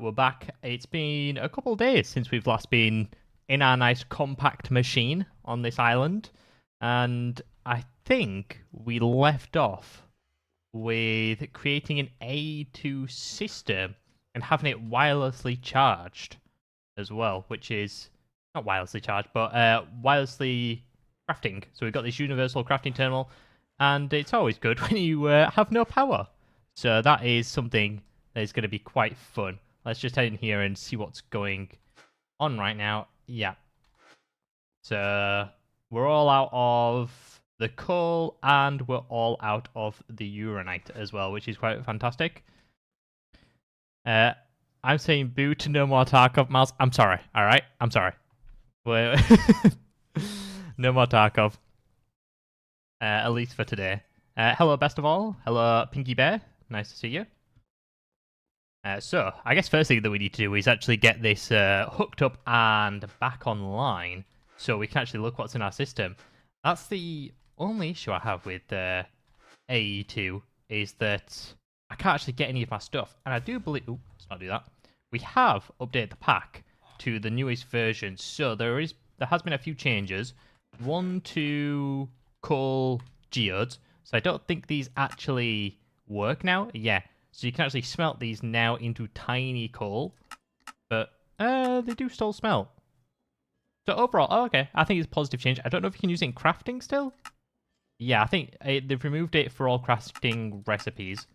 We're back. It's been a couple of days since we've last been in our nice compact machine on this island, and I think we left off with creating an A2 system and having it wirelessly charged as well, which is not wirelessly charged, but wirelessly crafting. So we've got this universal crafting terminal, and it's always good when you have no power. So that is something that is going to be quite fun. Let's just head in here and see what's going on right now. Yeah. So we're all out of the coal and we're all out of the uranite as well, which is quite fantastic. I'm saying boo to no more Tarkov, Miles. I'm sorry, alright? I'm sorry. No more Tarkov. At least for today. Hello, best of all. Hello, Pinky Bear. Nice to see you. So, I guess first thing that we need to do is actually get this hooked up and back online so we can actually look what's in our system. That's the only issue I have with AE2 is that I can't actually get any of my stuff. And I do believe... Ooh, let's not do that. We have updated the pack to the newest version, so there has been a few changes. One to coal geodes, so I don't think these actually work now. Yeah. So you can actually smelt these now into tiny coal. But they do still smelt. So overall, okay, I think it's a positive change. I don't know if you can use it in crafting still. Yeah, I think they've removed it for all crafting recipes.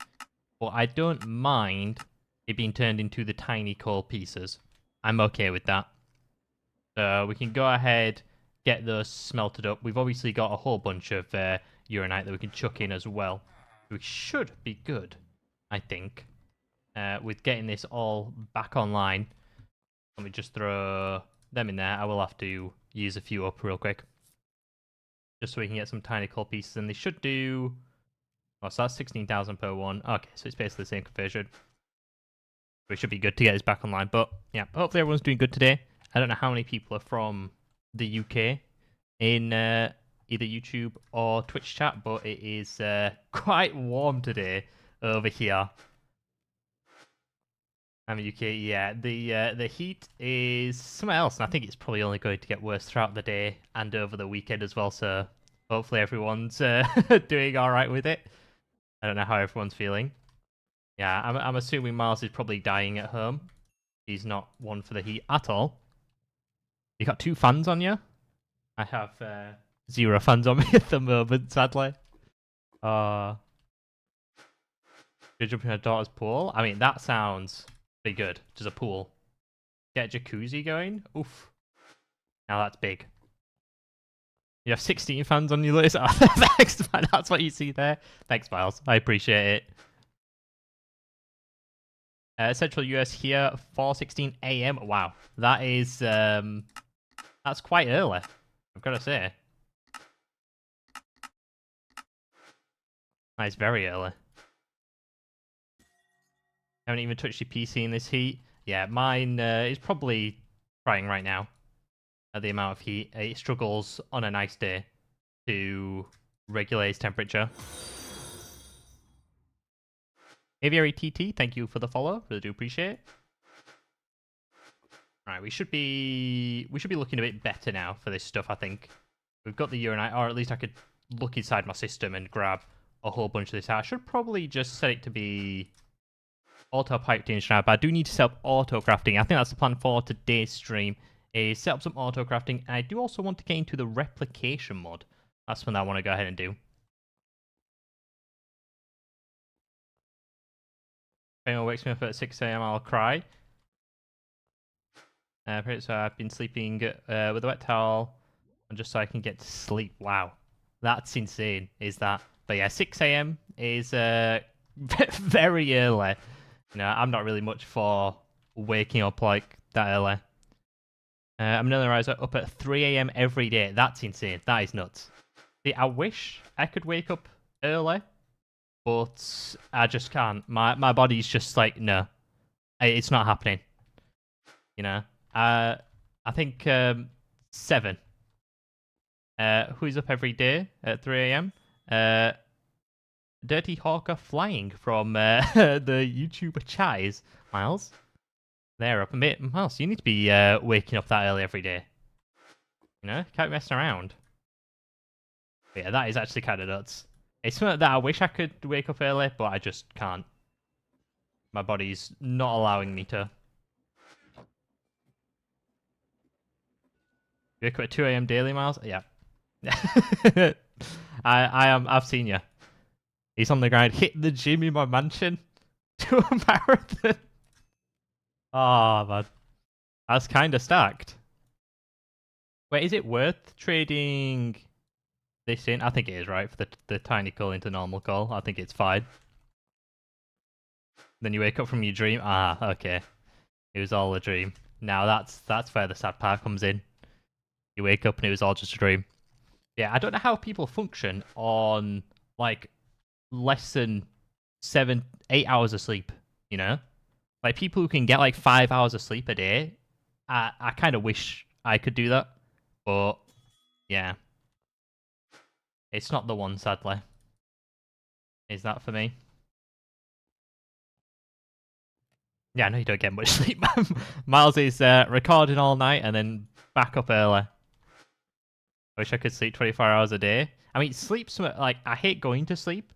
But I don't mind it being turned into the tiny coal pieces. I'm okay with that. So we can go ahead, get those smelted up. We've obviously got a whole bunch of uranite that we can chuck in as well. We should be good, I think, with getting this all back online. Let me just throw them in there. I will have to use a few up real quick. Just so we can get some tiny coal pieces. And they should do... Oh, so that's 16,000 per one. Okay, so it's basically the same conversion. We should be good to get this back online. But, yeah, hopefully everyone's doing good today. I don't know how many people are from the UK in either YouTube or Twitch chat, but it is quite warm today over here. I'm UK, yeah. The heat is something else, and I think it's probably only going to get worse throughout the day and over the weekend as well. So hopefully everyone's doing all right with it. I don't know how everyone's feeling. Yeah, I'm assuming Miles is probably dying at home. He's not one for the heat at all. You got 2 fans on you? I have 0 fans on me at the moment, sadly. You're jumping in her daughter's pool? I mean, that sounds pretty good. Just a pool. Get a jacuzzi going? Oof. Now that's big. You have 16 fans on your list? Oh, thanks, man. That's what you see there. Thanks, Miles. I appreciate it. Central US here, 4:16 AM. Wow. That is... that's quite early, I've got to say. That is very early. Haven't even touched your PC in this heat. Yeah, mine is probably crying right now at the amount of heat. It struggles on a nice day to regulate its temperature. Aviary TT, thank you for the follow. Really do appreciate it. Right, we should be looking a bit better now for this stuff, I think. We've got the uranite, or at least I could look inside my system and grab a whole bunch of this out. I should probably just set it to be auto piped in now, but I do need to set up auto crafting. I think that's the plan for today's stream, is set up some auto crafting. And I do also want to get into the replication mod. That's one that I want to go ahead and do. If anyone wakes me up at 6 AM, I'll cry. So I've been sleeping with a wet towel, and just so I can get to sleep. Wow, that's insane, is that? But yeah, 6 AM is very early. You know, I'm not really much for waking up like that early. I'm an early riser up at 3 AM every day. That's insane. That is nuts. See, I wish I could wake up early, but I just can't. My body's just like, no, it's not happening. You know? I think 7. Who's up every day at 3 AM? Dirty Hawker Flying from the YouTuber Chais. Miles? They're up a bit. Miles, you need to be waking up that early every day. You know, can't be messing around. But yeah, that is actually kind of nuts. It's something that I wish I could wake up early, but I just can't. My body's not allowing me to. You wake up at 2 a.m. daily, Miles? Yeah. I've seen you. He's on the ground, hit the gym in my mansion to a marathon. Oh, man. That's kind of stacked. Wait, is it worth trading this in? I think it is, right? For the tiny call into normal call. I think it's fine. Then you wake up from your dream. Ah, okay. It was all a dream. Now that's where the sad part comes in. You wake up and it was all just a dream. Yeah, I don't know how people function on, like, less than 8 hours of sleep, you know? Like, people who can get, like, 5 hours of sleep a day, I kind of wish I could do that. But, yeah. It's not the one, sadly. Is that for me? Yeah, I know you don't get much sleep. Miles is recording all night and then back up early. I wish I could sleep 24 hours a day. I mean, sleep's like, I hate going to sleep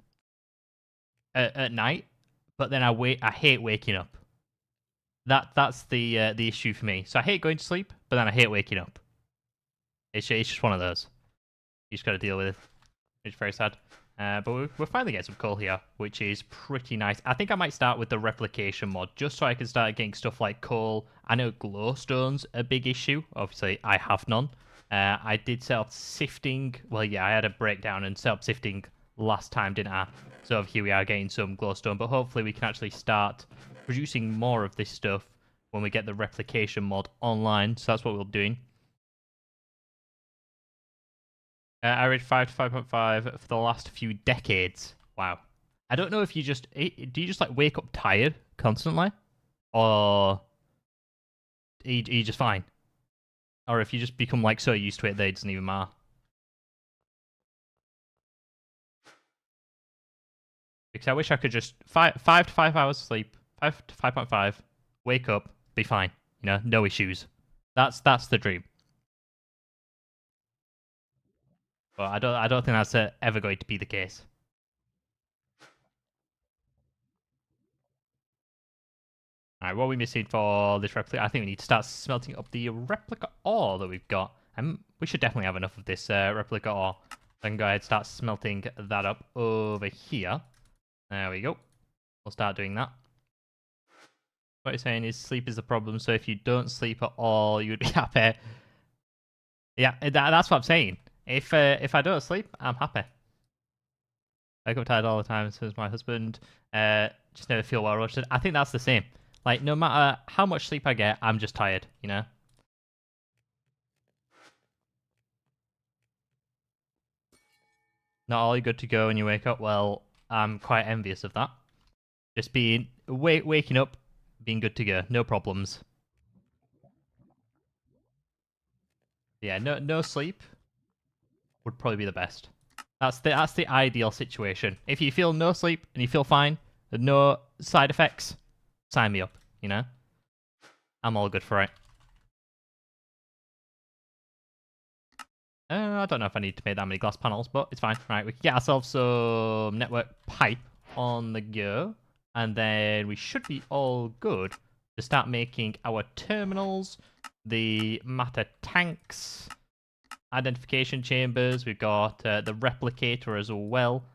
at night, but then I hate waking up. That's the issue for me. So I hate going to sleep, but then I hate waking up. It's just one of those. You just got to deal with it. It's very sad. But we're finally getting some coal here, which is pretty nice. I think I might start with the replication mod, just so I can start getting stuff like coal. I know glowstone's a big issue. Obviously, I have none. I did set up sifting. Well, yeah, I had a breakdown and set up sifting last time, didn't I? So here we are getting some glowstone, but hopefully we can actually start producing more of this stuff when we get the replication mod online. So that's what we're doing. Average 5 to 5.5 for the last few decades. Wow. I don't know if do you just like wake up tired constantly? Or are you just fine? Or if you just become like so used to it that it doesn't even matter. Because I wish I could just 5 to 5 hours sleep, 5 to 5.5, wake up, be fine. You know, no issues. That's the dream. But I don't think that's ever going to be the case. Alright, what are we missing for this replica? I think we need to start smelting up the replica ore that we've got. And we should definitely have enough of this replica ore. I can go ahead and start smelting that up over here. There we go. We'll start doing that. What you're saying is sleep is the problem, so if you don't sleep at all, you would be happy. Yeah, that's what I'm saying. If I don't sleep, I'm happy. I wake up tired all the time, so does my husband. Just never feel well rested. I think that's the same. Like, no matter how much sleep I get, I'm just tired, you know? Not all good to go when you wake up. Well, I'm quite envious of that. Just being waking up, being good to go, no problems. Yeah, no sleep would probably be the best. That's the ideal situation. If you feel no sleep and you feel fine, no side effects, sign me up, you know? I'm all good for it. I don't know if I need to make that many glass panels, but it's fine. Right, we can get ourselves some network pipe on the go, and then we should be all good to start making our terminals, the matter tanks, identification chambers. We've got the replicator as well.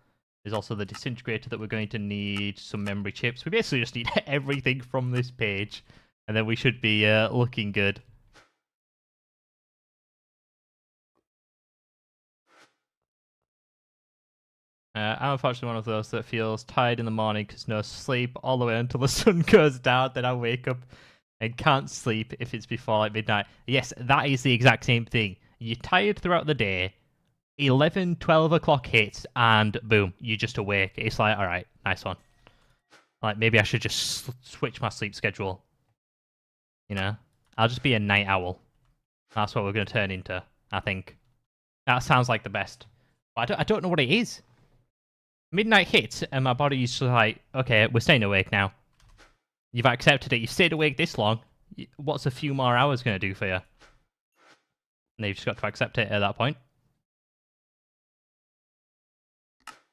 There's also the disintegrator that we're going to need, some memory chips. We basically just need everything from this page, and then we should be looking good. I'm unfortunately one of those that feels tired in the morning because no sleep all the way until the sun goes down. Then I wake up and can't sleep if it's before like midnight. Yes, that is the exact same thing. You're tired throughout the day. 11, 12 o'clock hits and boom, you're just awake. It's like, all right, nice one. Like, maybe I should just switch my sleep schedule. You know? I'll just be a night owl. That's what we're going to turn into, I think. That sounds like the best. But I don't know what it is. Midnight hits and my body's just like, okay, we're staying awake now. You've accepted it. You've stayed awake this long. what's a few more hours going to do for you? And you've just got to accept it at that point.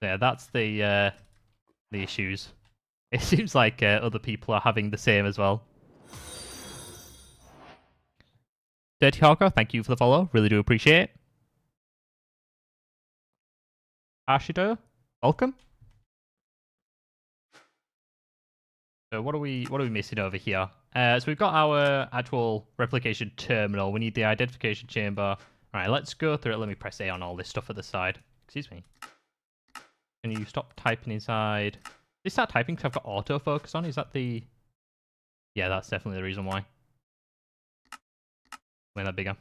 Yeah, that's the issues. It seems like other people are having the same as well. Dirty Hawker, thank you for the follow. Really do appreciate it. Ashido, welcome. So what are we missing over here? So we've got our actual replication terminal. We need the identification chamber. All right, let's go through it. Let me press A on all this stuff at the side. Excuse me. Can you stop typing inside? Did you start typing because I've got autofocus on? Is that the... Yeah, that's definitely the reason why. Make that bigger.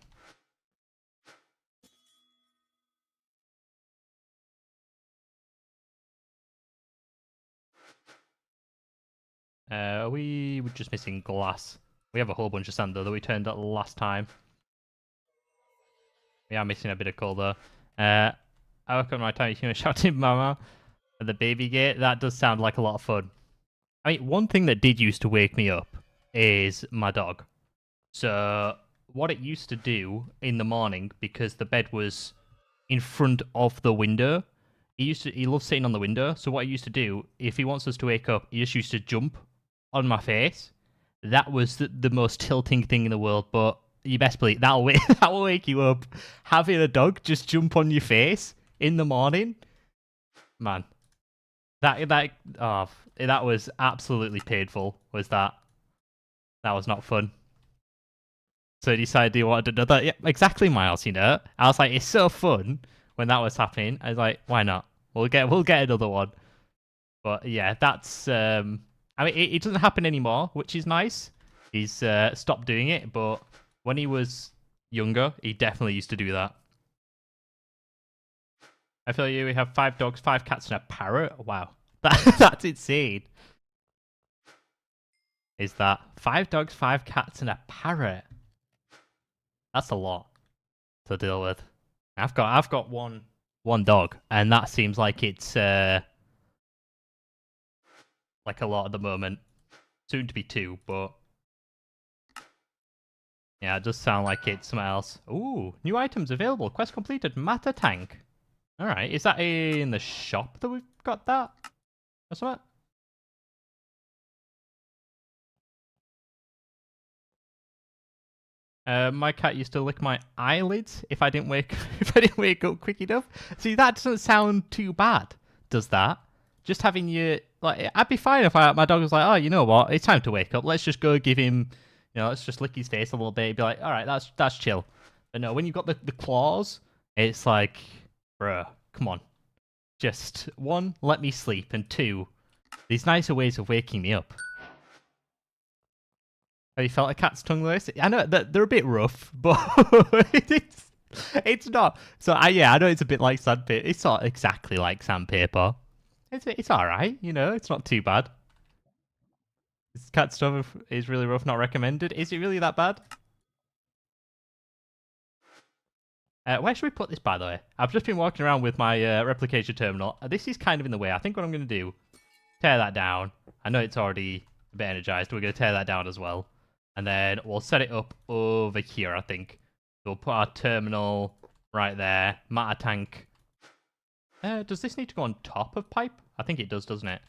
We were just missing glass. We have a whole bunch of sand, though, that we turned up last time. We are missing a bit of coal, though. I woke up my time, you know, shouting mama at the baby gate. That does sound like a lot of fun. I mean, one thing that did used to wake me up is my dog. So, what it used to do in the morning, because the bed was in front of the window, he loves sitting on the window. So, what he used to do, if he wants us to wake up, he just used to jump on my face. That was the most tilting thing in the world, but you best believe that will wake you up. Having a dog just jump on your face in the morning, man. That was absolutely painful. That was not fun. So I decided he wanted another. Yeah, exactly, Miles. You know, I was like, it's so fun when that was happening. I was like, why not? We'll get another one. But yeah, that's. I mean, it doesn't happen anymore, which is nice. He's stopped doing it, but when he was younger, he definitely used to do that. I feel you. We have 5 dogs, 5 cats, and a parrot. Wow, that's insane. Is that 5 dogs, 5 cats, and a parrot? That's a lot to deal with. I've got one dog, and that seems like it's like a lot at the moment. Soon to be 2, but yeah, it does sound like it's something else. Ooh, new items available. Quest completed. Matter tank. All right, is that in the shop that we've got that? Or something? My cat used to lick my eyelids if I didn't wake up quick enough. See, that doesn't sound too bad, does that? Just having you like, I'd be fine if my dog was like, oh, you know what, it's time to wake up. Let's just go give him, let's just lick his face a little bit. He'd be like, all right, that's chill. But no, when you've got the claws, it's like, bruh, come on. Just 1, let me sleep, and 2, these nicer ways of waking me up. Have you felt a cat's tongue, Lewis? I know that they're a bit rough, but it's not. So I know it's a bit like sandpaper. It's not exactly like sandpaper. It's all right, It's not too bad. This cat stuff is really rough. Not recommended. Is it really that bad? Where should we put this, by the way? I've just been walking around with my replication terminal. This is kind of in the way. I think what I'm going to do, tear that down. I know it's already a bit energized. We're going to tear that down as well. And then we'll set it up over here, I think. So we'll put our terminal right there. Matter tank. Does this need to go on top of pipe? I think it does, doesn't it?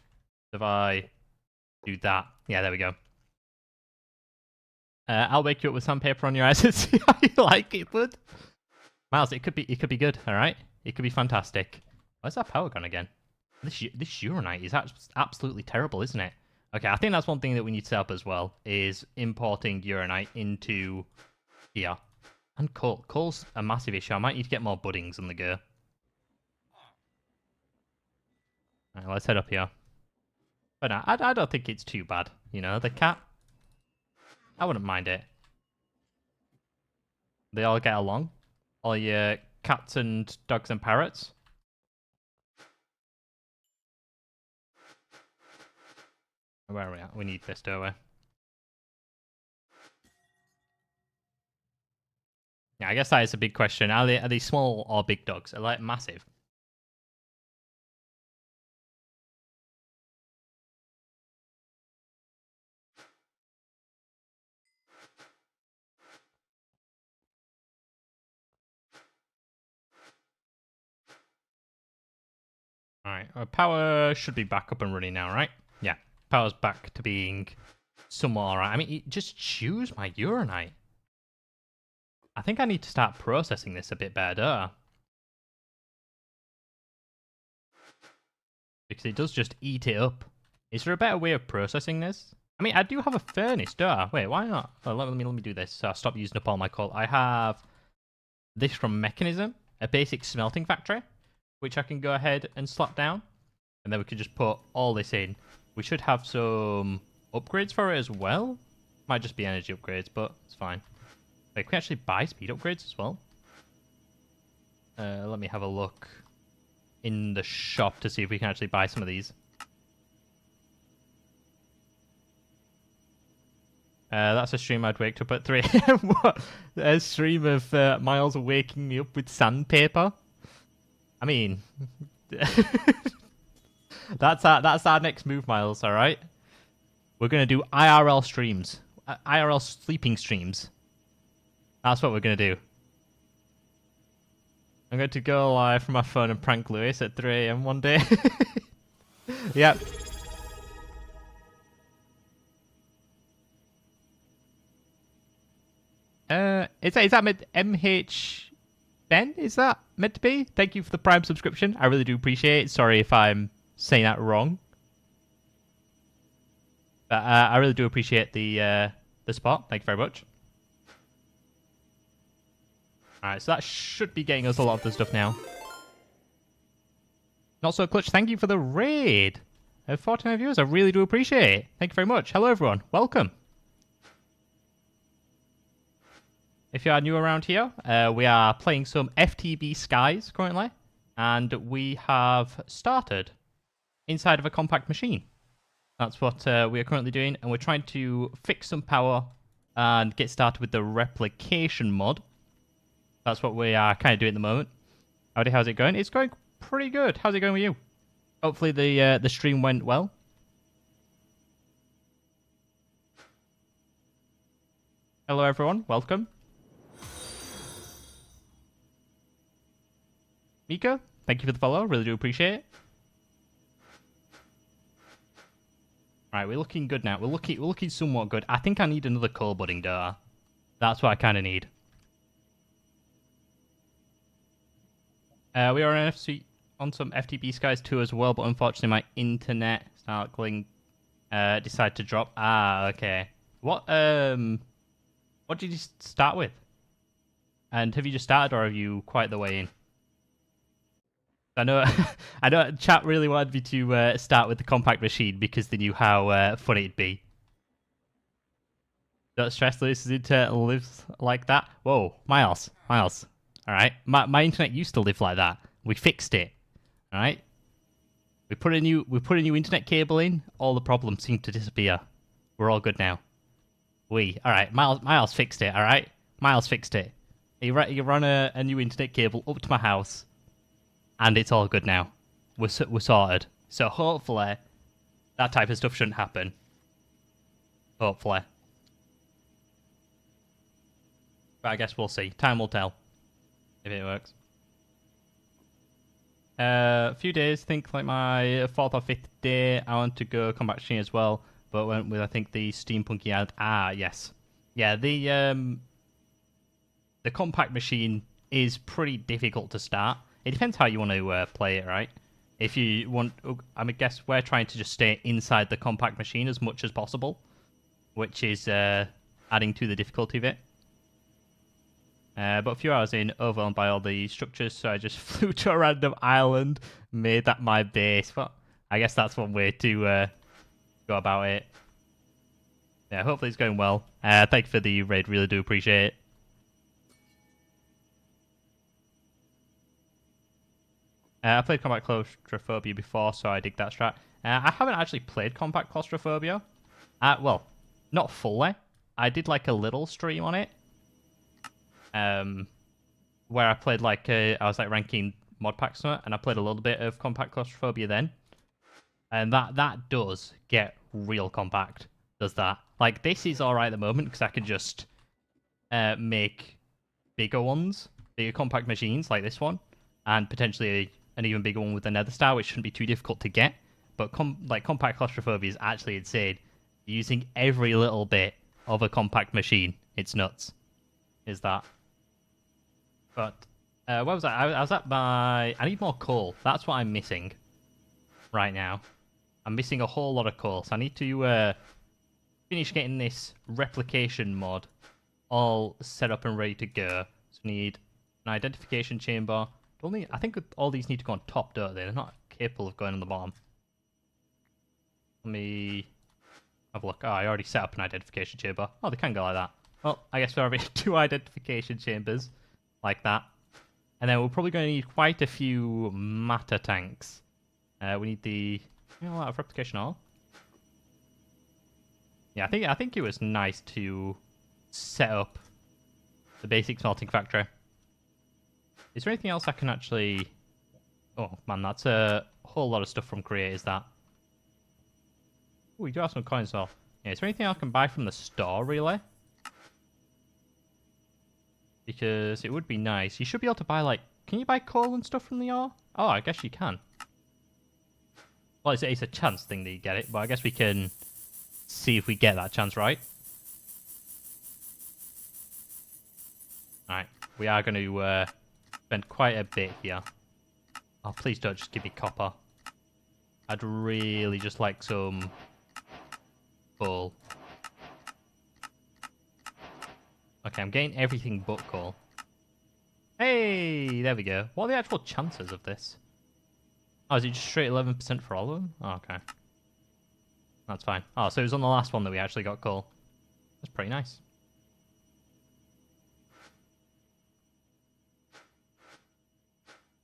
If I do that. Yeah, there we go. I'll wake you up with sandpaper on your eyes and see how you like it, bud. Miles, it could be good, alright? It could be fantastic. Where's that power gone again? This uranite is absolutely terrible, isn't it? Okay, I think that's one thing that we need to set up as well, is importing uranite into here. And coal. Coal's a massive issue. I might need to get more buddings on the go. Alright, let's head up here. But no, I don't think it's too bad. The cat, I wouldn't mind it. They all get along. All your cats and dogs and parrots. Where are we at? We need this, don't we? Yeah, I guess that is a big question. Are they small or big dogs? Are they massive? Alright, power should be back up and running now, right? Yeah, power's back to being somewhat alright. I mean, just choose my uranite. I think I need to start processing this a bit better. Because it does just eat it up. Is there a better way of processing this? I mean, I do have a furnace, don't I? Wait, why not? Oh, let me do this. So I'll stop using up all my coal. I have this from Mechanism, a basic smelting factory, which I can go ahead and slap down. And then we can just put all this in. We should have some upgrades for it as well. Might just be energy upgrades, but it's fine. Wait, can we actually buy speed upgrades as well? Let me have a look in the shop to see if we can actually buy some of these. That's a stream I'd wake up at 3 a.m. What? A stream of Miles waking me up with sandpaper? I mean, that's our next move, Miles, alright? We're going to do IRL streams. IRL sleeping streams. That's what we're going to do. I'm going to go live from my phone and prank Lewis at 3 a.m. one day. Yep. Is that meant MH Ben? Is that meant to be? Thank you for the Prime subscription. I really do appreciate it. Sorry if I'm saying that wrong. But I really do appreciate the spot. Thank you very much. Alright, so that should be getting us a lot of the stuff now. Not so clutch, thank you for the raid. 49 viewers, I really do appreciate it. Thank you very much. Hello everyone, welcome. If you are new around here, we are playing some FTB Skies currently. And we have started inside of a compact machine. That's what we are currently doing. And we're trying to fix some power and get started with the replication mod. That's what we are kind of doing at the moment. Howdy, how's it going? It's going pretty good. How's it going with you? Hopefully the stream went well. Hello everyone, welcome. Mika, thank you for the follow. Really do appreciate it. Alright, we're looking good now. We're looking somewhat good. I think I need another coal budding, don't I? That's what I kind of need. We are on some FTB Skies 2 as well, but unfortunately my internet decided to drop. Ah, okay. What did you start with? And have you just started, or are you quite the way in? I know, I know. Chat really wanted me to start with the compact machine because they knew how funny it'd be. Don't stress, Lewis's internet lives like that. Whoa, Miles. All right, my internet used to live like that. We fixed it. All right, we put a new internet cable in. All the problems seem to disappear. We're all good now. All right. Miles fixed it. All right, Miles fixed it. He ran a new internet cable up to my house, and it's all good now. We're sorted. So hopefully, that type of stuff shouldn't happen. Hopefully, but I guess we'll see. Time will tell. If it works. A few days, think like my 4th or 5th day, I want to go combat machine as well, but went with I think the steampunky ad. Ah, yes, yeah. The compact machine is pretty difficult to start. It depends how you want to play it, right? If you want, I guess we're trying to just stay inside the compact machine as much as possible, which is adding to the difficulty of it. But a few hours in, overwhelmed by all the structures, so I just flew to a random island, made that my base. But I guess that's one way to go about it. Yeah, hopefully it's going well. Thank you for the raid, really do appreciate it. I played Combat Claustrophobia before, so I dig that strat. I haven't actually played Combat Claustrophobia. Well, not fully. I did like a little stream on it. Where I played I was like ranking mod packs on it, and I played a little bit of Compact Claustrophobia then, and that does get real compact. Does that? Like, this is all right at the moment because I can just make bigger ones, bigger compact machines like this one, and potentially an even bigger one with the Nether Star, which shouldn't be too difficult to get. But compact claustrophobia is actually insane. Using every little bit of a compact machine, it's nuts. Is that? But where was I? I was at my. I need more coal. That's what I'm missing right now. I'm missing a whole lot of coal, so I need to finish getting this replication mod all set up and ready to go. So we need an identification chamber. I think all these need to go on top, don't they? They're not capable of going on the bottom. Let me have a look. Oh, I already set up an identification chamber. Oh, they can go like that. Well, I guess we're having 2 identification chambers like that. And then we're probably going to need quite a few matter tanks. We need the... a lot of replication all. Yeah, I think it was nice to set up the basic smelting factory. Is there anything else I can actually... Oh, man, that's a whole lot of stuff from creators, that. Oh, we do have some coins as well. Yeah, is there anything I can buy from the store, really? Because it would be nice. You should be able to buy, like... Can you buy coal and stuff from the ore? Oh, I guess you can. Well, it's a chance thing that you get it, but I guess we can see if we get that chance right. Alright, we are going to spend quite a bit here. Oh, please don't just give me copper. I'd really just like some coal. Okay, I'm getting everything but coal. Hey, there we go. What are the actual chances of this? Oh, is it just straight 11% for all of them? Oh, okay. That's fine. Oh, so it was on the last one that we actually got coal. That's pretty nice.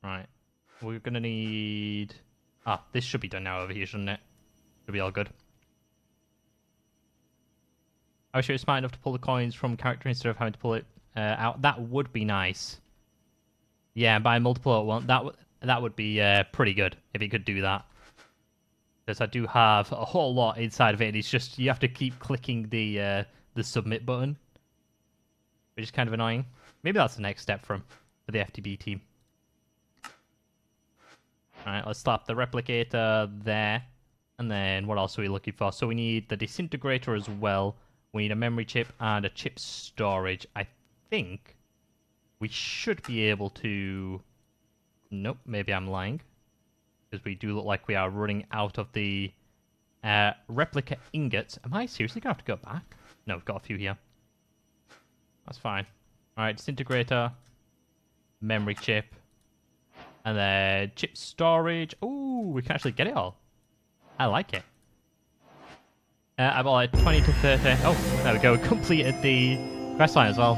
Right. We're going to need... Ah, this should be done now over here, shouldn't it? Should be all good. I wish it was smart enough to pull the coins from character instead of having to pull it out. That would be nice. Yeah, by multiple at one. That would be pretty good if it could do that. Because I do have a whole lot inside of it, and it's just you have to keep clicking the submit button, which is kind of annoying. Maybe that's the next step for the FTB team. All right, let's slap the replicator there, and then what else are we looking for? So we need the disintegrator as well. We need a memory chip and a chip storage. I think we should be able to... Nope, maybe I'm lying. Because we do look like we are running out of the replica ingots. Am I seriously going to have to go back? No, we've got a few here. That's fine. Alright, disintegrator, memory chip, and then chip storage. Ooh, we can actually get it all. I like it. I bought like 20 to 30. Oh, there we go. We completed the quest line as well.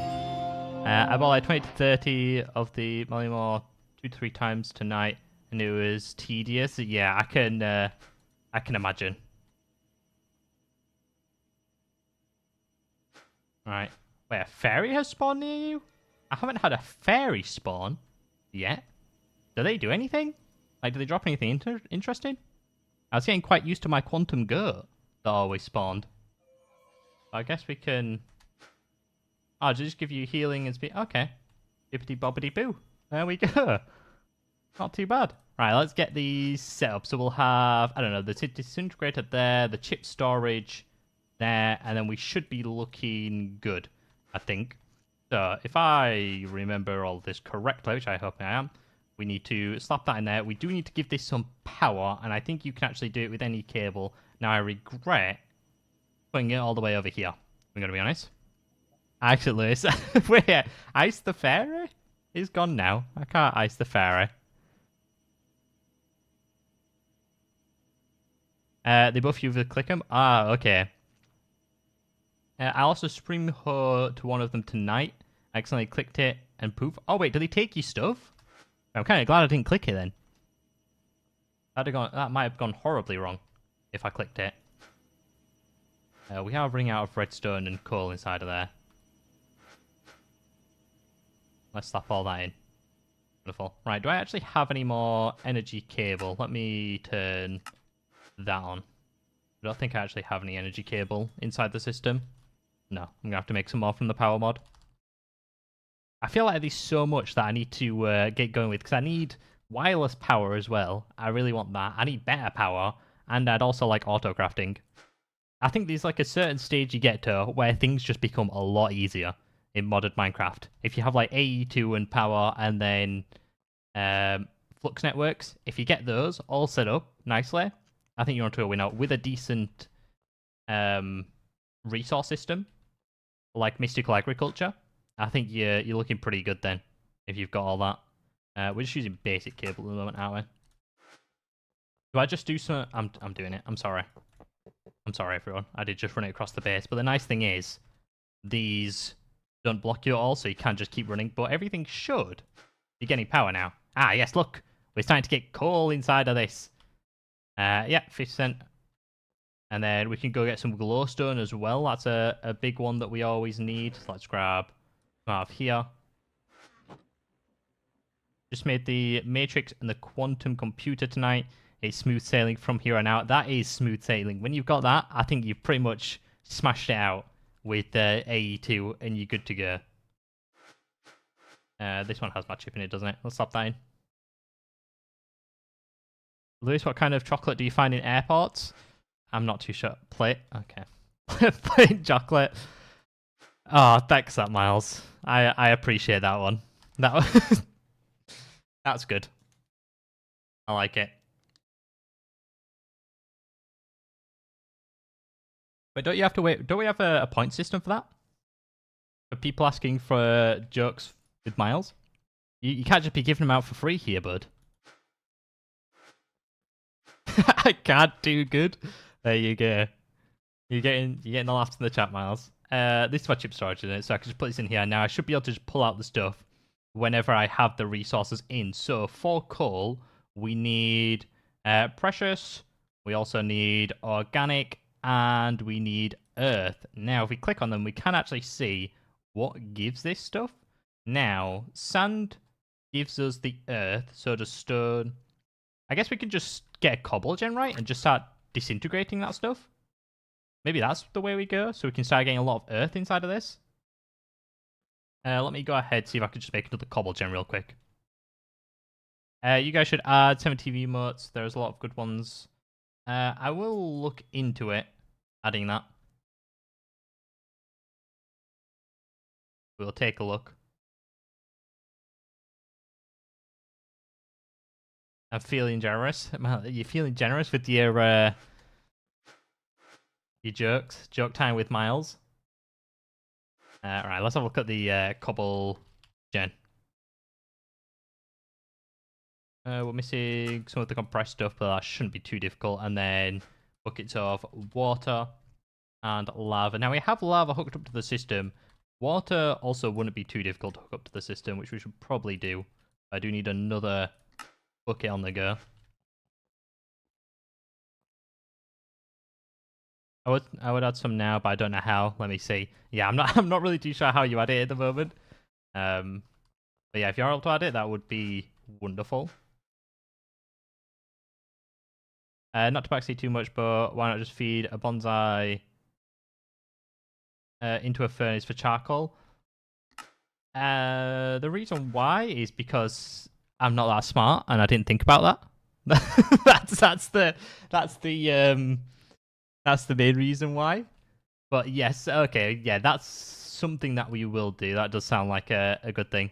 I bought like 20 to 30 of the Molymore 2 to 3 times tonight, and it was tedious. Yeah, I can imagine. Right. Wait, a fairy has spawned near you? I haven't had a fairy spawn yet. Do they do anything? Like, do they drop anything interesting? I was getting quite used to my quantum goat that always spawned. I guess we can... Oh, just give you healing and speed. Okay. Bippity bobbity boo. There we go. Not too bad. Right, let's get these set up. So we'll have, I don't know, the disintegrator there, the chip storage there, and then we should be looking good, I think. So if I remember all this correctly, which I hope I am, we need to slap that in there. We do need to give this some power, and I think you can actually do it with any cable. Now, I regret putting it all the way over here. I'm going to be honest. Actually, wait, ice the fairy? He's gone now. I can't ice the fairy. They both use the click them. Ah, okay. I also streamed her to one of them tonight. I accidentally clicked it and poof. Oh wait, did they take your stuff? I'm kind of glad I didn't click it then. That might have gone horribly wrong if I clicked it. We are running out of redstone and coal inside of there. Let's slap all that in. Wonderful. Right, do I actually have any more energy cable? Let me turn that on. I don't think I actually have any energy cable inside the system. No, I'm going to have to make some more from the power mod. I feel like there's so much that I need to get going with, because I need wireless power as well. I really want that. I need better power, and I'd also like auto crafting. I think there's like a certain stage you get to where things just become a lot easier in modern Minecraft. If you have like AE2 and power and then flux networks, if you get those all set up nicely, I think you're onto a winner with a decent resource system like mystical agriculture. I think you're looking pretty good then if you've got all that. We're just using basic cable at the moment, aren't we? Do I just do some? I'm doing it. I'm sorry. I'm sorry, everyone. I did just run it across the base. But the nice thing is, these don't block you at all, so you can't just keep running. But everything should be getting power now. Ah, yes, look. We're starting to get coal inside of this. Yeah, 50%. And then we can go get some glowstone as well. That's a big one that we always need. So let's grab some out of here. Just made the matrix and the quantum computer tonight. It's smooth sailing from here on out. That is smooth sailing. When you've got that, I think you've pretty much smashed it out with AE2 and you're good to go. This one has my chip in it, doesn't it? Let's slap that in. Lewis, what kind of chocolate do you find in airports? I'm not too sure. Plate? Okay. Plain chocolate. Oh, thanks that, Miles. I appreciate that one. That's good. I like it. But don't you have to wait? Don't we have a point system for that? For people asking for jokes with Miles? You can't just be giving them out for free here, bud. I can't do good. There you go. You're getting the laughs in the chat, Miles. This is my chip storage in it, so I can just put this in here. Now I should be able to just pull out the stuff whenever I have the resources in. So for coal, we need precious. We also need organic, and we need earth. Now, if we click on them, we can actually see what gives this stuff. Now, sand gives us the earth, so does stone. I guess we can just get a cobble gen, right? And just start disintegrating that stuff. Maybe that's the way we go, so we can start getting a lot of earth inside of this. Let me go ahead, see if I can just make another cobble gen real quick. You guys should add 7 TV emotes. There's a lot of good ones. I will look into it, adding that. We'll take a look. I'm feeling generous. You're feeling generous with your jokes. Joke time with Miles. Alright, let's have a look at the cobble gen. We're missing some of the compressed stuff, but that shouldn't be too difficult. And then buckets of water and lava. Now we have lava hooked up to the system. Water also wouldn't be too difficult to hook up to the system, which we should probably do. I do need another bucket on the go. I would add some now, but I don't know how. Let me see. Yeah, I'm not really too sure how you add it at the moment. But yeah, if you're able to add it, that would be wonderful. Not to backseat too much, but why not just feed a bonsai into a furnace for charcoal? The reason why is because I'm not that smart and I didn't think about that. That's the main reason why. But yes, okay, yeah, that's something that we will do. That does sound like a good thing.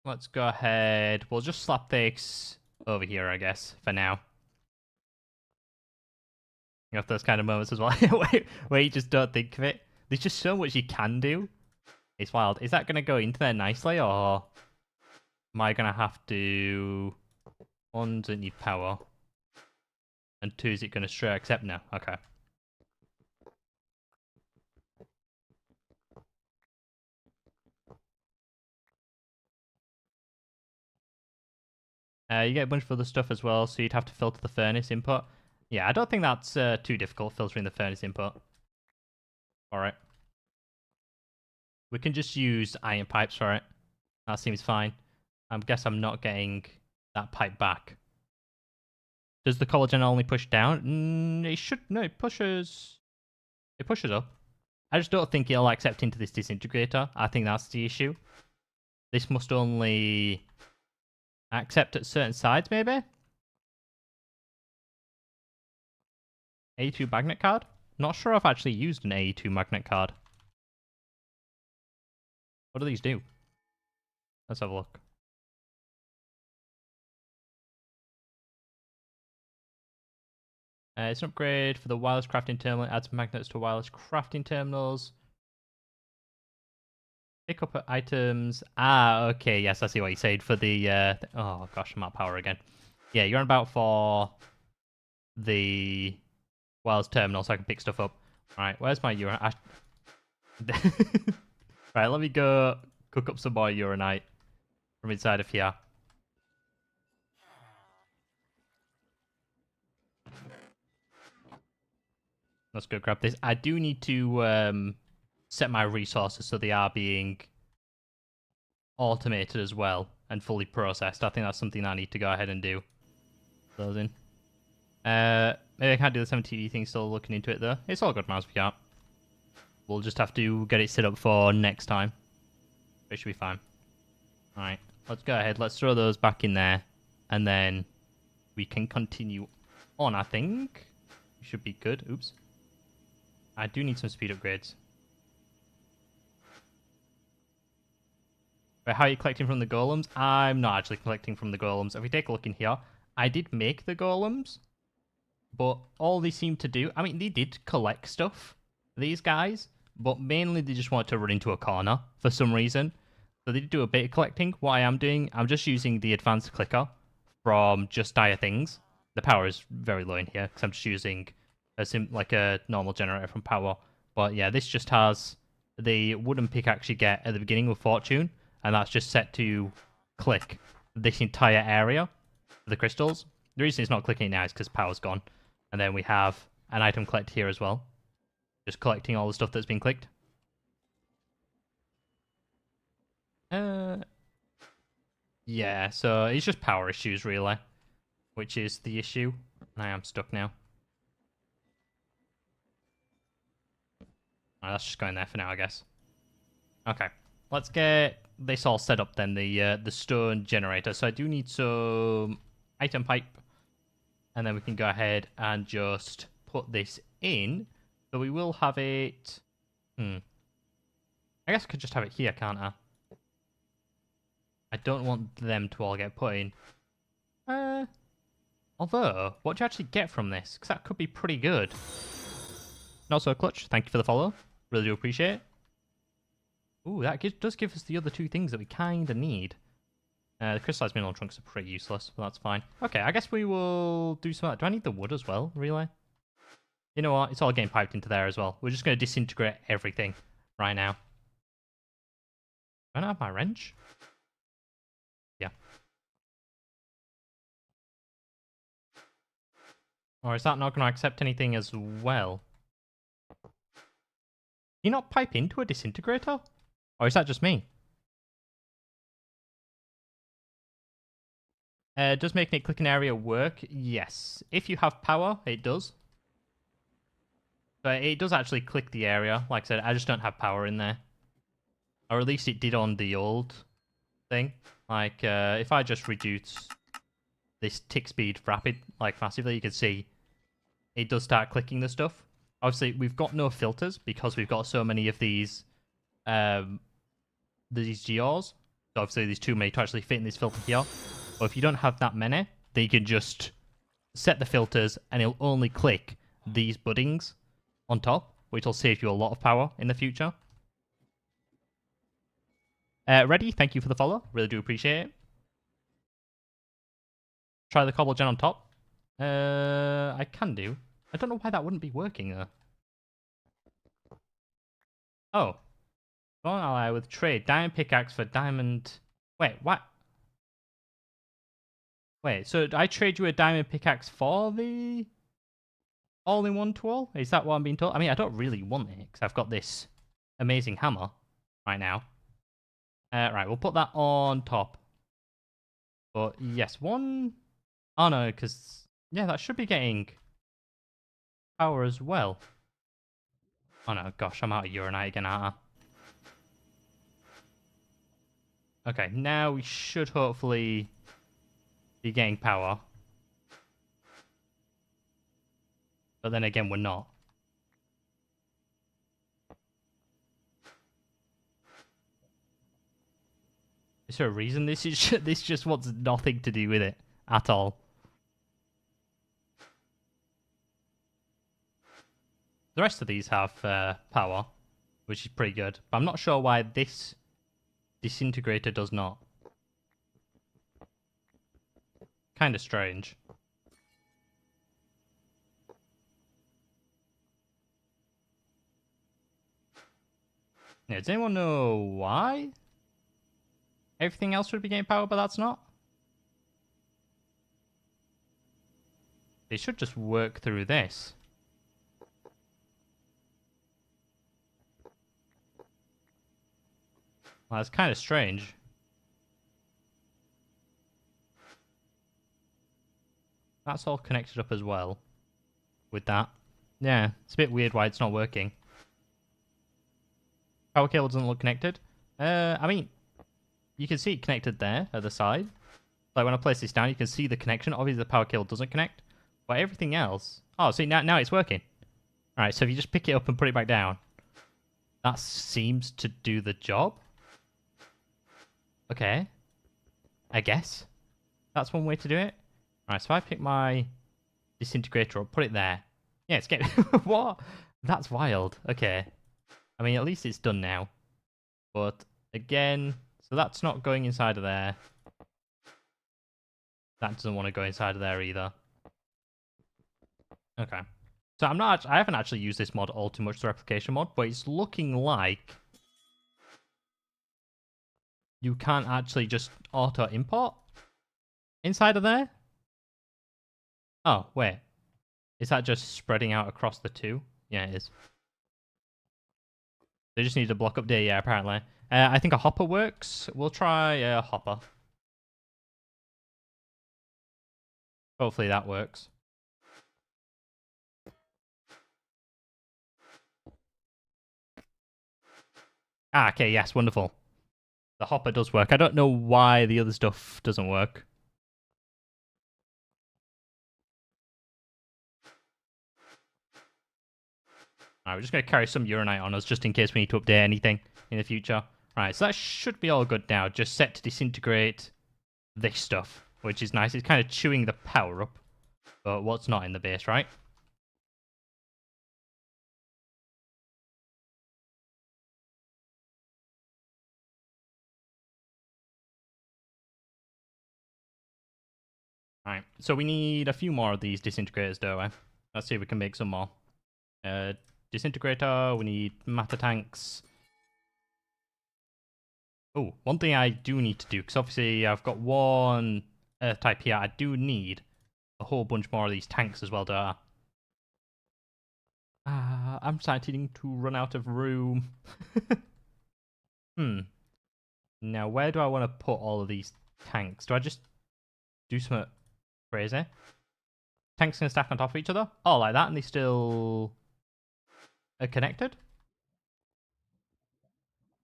Let's go ahead. We'll just slap this over here, I guess, for now. You have those kind of moments as well, where you just don't think of it. There's just so much you can do. It's wild. Is that going to go into there nicely, or am I going to have to... One, does it need power? And 2, is it going to straight accept now? Okay. You get a bunch of other stuff as well, so you'd have to filter the furnace input. Yeah, I don't think that's too difficult, filtering the furnace input. Alright. We can just use iron pipes for it. That seems fine. I guess I'm not getting that pipe back. Does the collagen only push down? It should... No, it pushes... It pushes up. I just don't think it'll accept into this disintegrator. I think that's the issue. This must only accept at certain sides, maybe? A2 magnet card? Not sure I've actually used an A2 magnet card. What do these do? Let's have a look. It's an upgrade for the wireless crafting terminal. It adds magnets to wireless crafting terminals. Pick up items. Ah, okay. Yes, I see what you said for the... oh, gosh, I'm out of power again. Yeah, you're on about for the wireless terminal so I can pick stuff up. All right, where's my uranite? Right, let me go cook up some more uranite from inside of here. Let's go grab this. I do need to set my resources so they are being automated as well and fully processed. I think that's something I need to go ahead and do. Those in. Maybe I can't do the 7TV thing, still looking into it though. It's all good, mouse we can't. We'll just have to get it set up for next time. It should be fine. Alright, let's go ahead. Let's throw those back in there. And then we can continue on, I think. We should be good. Oops. I do need some speed upgrades. But how are you collecting from the golems? I'm not actually collecting from the golems. If we take a look in here, I did make the golems. But all they seem to do... I mean, they did collect stuff, these guys. But mainly they just wanted to run into a corner for some reason. So they did do a bit of collecting. What I am doing, I'm just using the advanced clicker from Just Dire Things. The power is very low in here because I'm just using like a normal generator from power. But yeah, this just has the wooden pickaxe you get at the beginning of Fortune. And that's just set to click this entire area for the crystals. The reason it's not clicking now is because power's gone. And then we have an item collect here as well. Just collecting all the stuff that's been clicked. Yeah, so it's just power issues, really. Which is the issue. I am stuck now. Alright, that's just going there for now, I guess. Okay. Let's get this all set up then, the stone generator. So I do need some item pipe. And then we can go ahead and just put this in. So we will have it... I guess I could just have it here, can't I? I don't want them to all get put in. Although, what do you actually get from this? Because that could be pretty good. Not so clutch. Thank you for the follow. Really do appreciate it. Ooh, that does give us the other two things that we kind of need. The crystallized mineral trunks are pretty useless, but that's fine. Okay, I guess we will do some... Do I need the wood as well, really? You know what? It's all getting piped into there as well. We're just going to disintegrate everything right now. Do I not have my wrench? Yeah. Or is that not going to accept anything as well? Can you not pipe into a disintegrator? Or is that just me? Does making it click an area work? Yes. If you have power, it does. But it does actually click the area. Like I said, I just don't have power in there. Or at least it did on the old thing. Like, if I just reduce this tick speed rapid, like massively, you can see it does start clicking the stuff. Obviously, we've got no filters because we've got so many of these gears. So obviously, there's too many to actually fit in this filter here. But if you don't have that many, then you can just set the filters and it'll only click these buddings on top, which will save you a lot of power in the future. Ready? Thank you for the follow. Really do appreciate it. Try the cobble gen on top. I can do. I don't know why that wouldn't be working though. Oh. Don't ally with trade. Diamond pickaxe for diamond... Wait, what? Wait, so I trade you a diamond pickaxe for the all-in-one tool? Is that what I'm being told? I mean, I don't really want it because I've got this amazing hammer right now. Right, we'll put that on top. But yes, one... Oh no, because... Yeah, that should be getting power as well. Oh no, gosh, I'm out of uranite again, aren't I? Okay, now we should hopefully be getting power. But then again, we're not. Is there a reason this is this just wants nothing to do with it at all? The rest of these have power, which is pretty good. But I'm not sure why this disintegrator does not. Kind of strange. Yeah, does anyone know why? Everything else would be getting power, but that's not? They should just work through this. Well, that's kind of strange. That's all connected up as well. With that. Yeah, it's a bit weird why it's not working. Power cable doesn't look connected. I mean, you can see it connected there at the side. Like when I place this down, you can see the connection. Obviously, the power cable doesn't connect. But everything else... Oh, see, now it's working. Alright, so if you just pick it up and put it back down, that seems to do the job. Okay. I guess. That's one way to do it. Alright, so if I pick my disintegrator up, put it there. Yeah, it's getting... What? That's wild. Okay. I mean, at least it's done now. But, again... So that's not going inside of there. That doesn't want to go inside of there either. Okay. So I haven't actually used this mod all too much, the replication mod, but it's looking like you can't actually just auto-import inside of there. Oh, wait. Is that just spreading out across the two? Yeah, it is. They just need a block update, yeah, apparently. I think a hopper works. We'll try a hopper. Hopefully that works. Ah, okay, yes, wonderful. The hopper does work. I don't know why the other stuff doesn't work. Alright, we're just going to carry some uranite on us just in case we need to update anything in the future. Alright, so that should be all good now. Just set to disintegrate this stuff, which is nice. It's kind of chewing the power up, but what's not in the base, right? Alright, so we need a few more of these disintegrators, don't we? Let's see if we can make some more. Disintegrator, we need matter tanks. Oh, one thing I do need to do, because obviously I've got one Earth type here, I do need a whole bunch more of these tanks as well, don't I? I'm starting to run out of room. Now, where do I want to put all of these tanks? Do I just do something crazy? Tanks can stack on top of each other? Oh, like that, and they still are connected?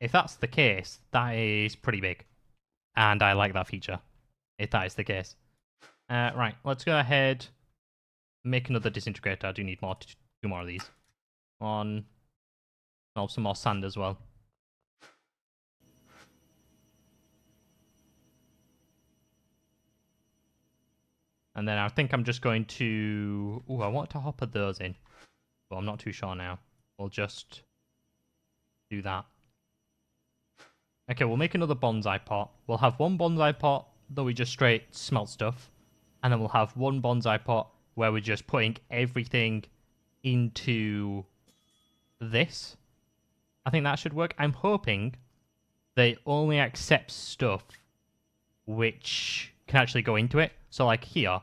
If that's the case, that is pretty big. And I like that feature, if that is the case. Right, let's go ahead, make another disintegrator. I do need two more of these. Some more sand as well. And then I think I'm just going to... Ooh, I want to hopper those in. But I'm not too sure now. We'll just do that. Okay, we'll make another bonsai pot. We'll have one bonsai pot that we just straight smelt stuff. And then we'll have one bonsai pot where we're just putting everything into this. I think that should work. I'm hoping they only accept stuff which can actually go into it. So like here,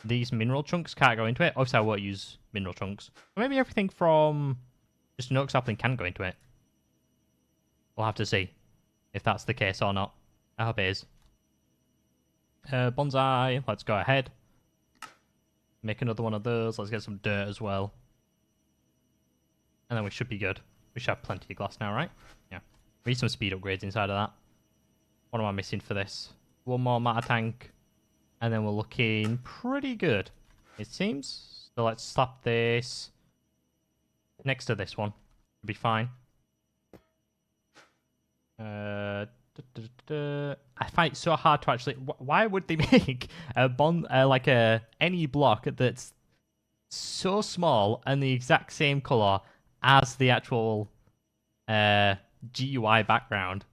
these mineral chunks can't go into it. Obviously I won't use mineral chunks. But maybe everything from just an oak sapling can go into it. We'll have to see if that's the case or not. I hope it is. Bonsai, let's go ahead. Make another one of those. Let's get some dirt as well. And then we should be good. We should have plenty of glass now, right? Yeah. We need some speed upgrades inside of that. What am I missing for this? One more matter tank, and then we're looking pretty good, it seems. So let's slap this next to this one. It'll be fine. I find it so hard to actually. Why would they make a bond like a any block that's so small and the exact same color as the actual GUI background?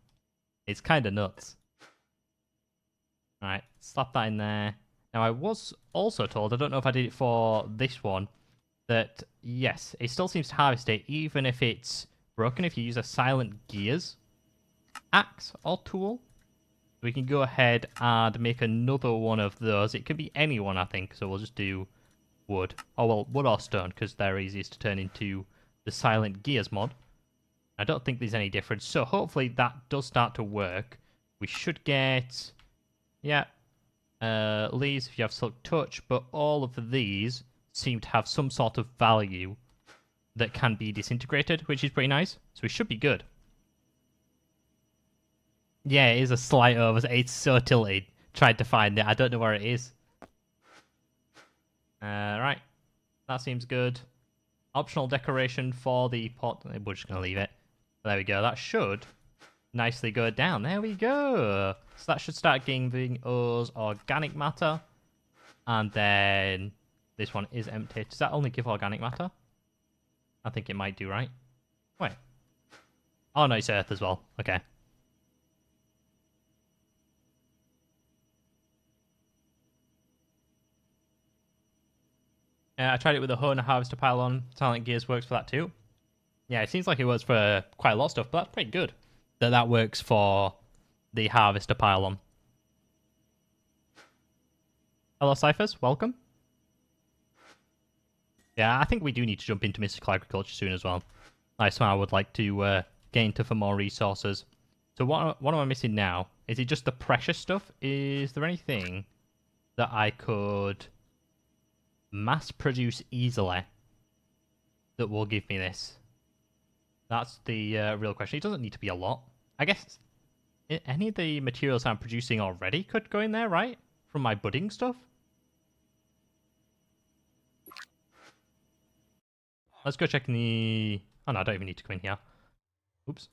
It's kind of nuts. All right, slap that in there. Now I was also told, I don't know if I did it for this one, that yes, it still seems to harvest it even if it's broken. If you use a silent gears axe or tool, we can go ahead and make another one of those. It can be any one, I think, so we'll just do wood. Oh, well, wood or stone, because they're easiest to turn into the silent gears mod. I don't think there's any difference, so hopefully that does start to work. We should get, yeah, leaves if you have silk touch, but all of these seem to have some sort of value that can be disintegrated, which is pretty nice, so we should be good. Yeah, it is a slight over. It's so tilted. Tried to find it. I don't know where it is. Right. That seems good. Optional decoration for the pot. We're just going to leave it. There we go. That should nicely go down. There we go. So that should start giving us organic matter. And then this one is empty. Does that only give organic matter? I think it might do, right? Wait. Oh, no, it's earth as well. Okay. I tried it with a hoe and a harvester pylon. Silent Gears works for that too. Yeah, it seems like it works for quite a lot of stuff, but that's pretty good that works for the harvester pylon. Hello, Cyphers. Welcome. Yeah, I think we do need to jump into mystical agriculture soon as well. That's why I would like to get into for more resources. So what am I missing now? Is it just the precious stuff? Is there anything that I could mass produce easily that will give me this? That's the real question. It doesn't need to be a lot. I guess any of the materials I'm producing already could go in there, right? From my budding stuff? Let's go check in the... Oh no, I don't even need to come in here. Oops.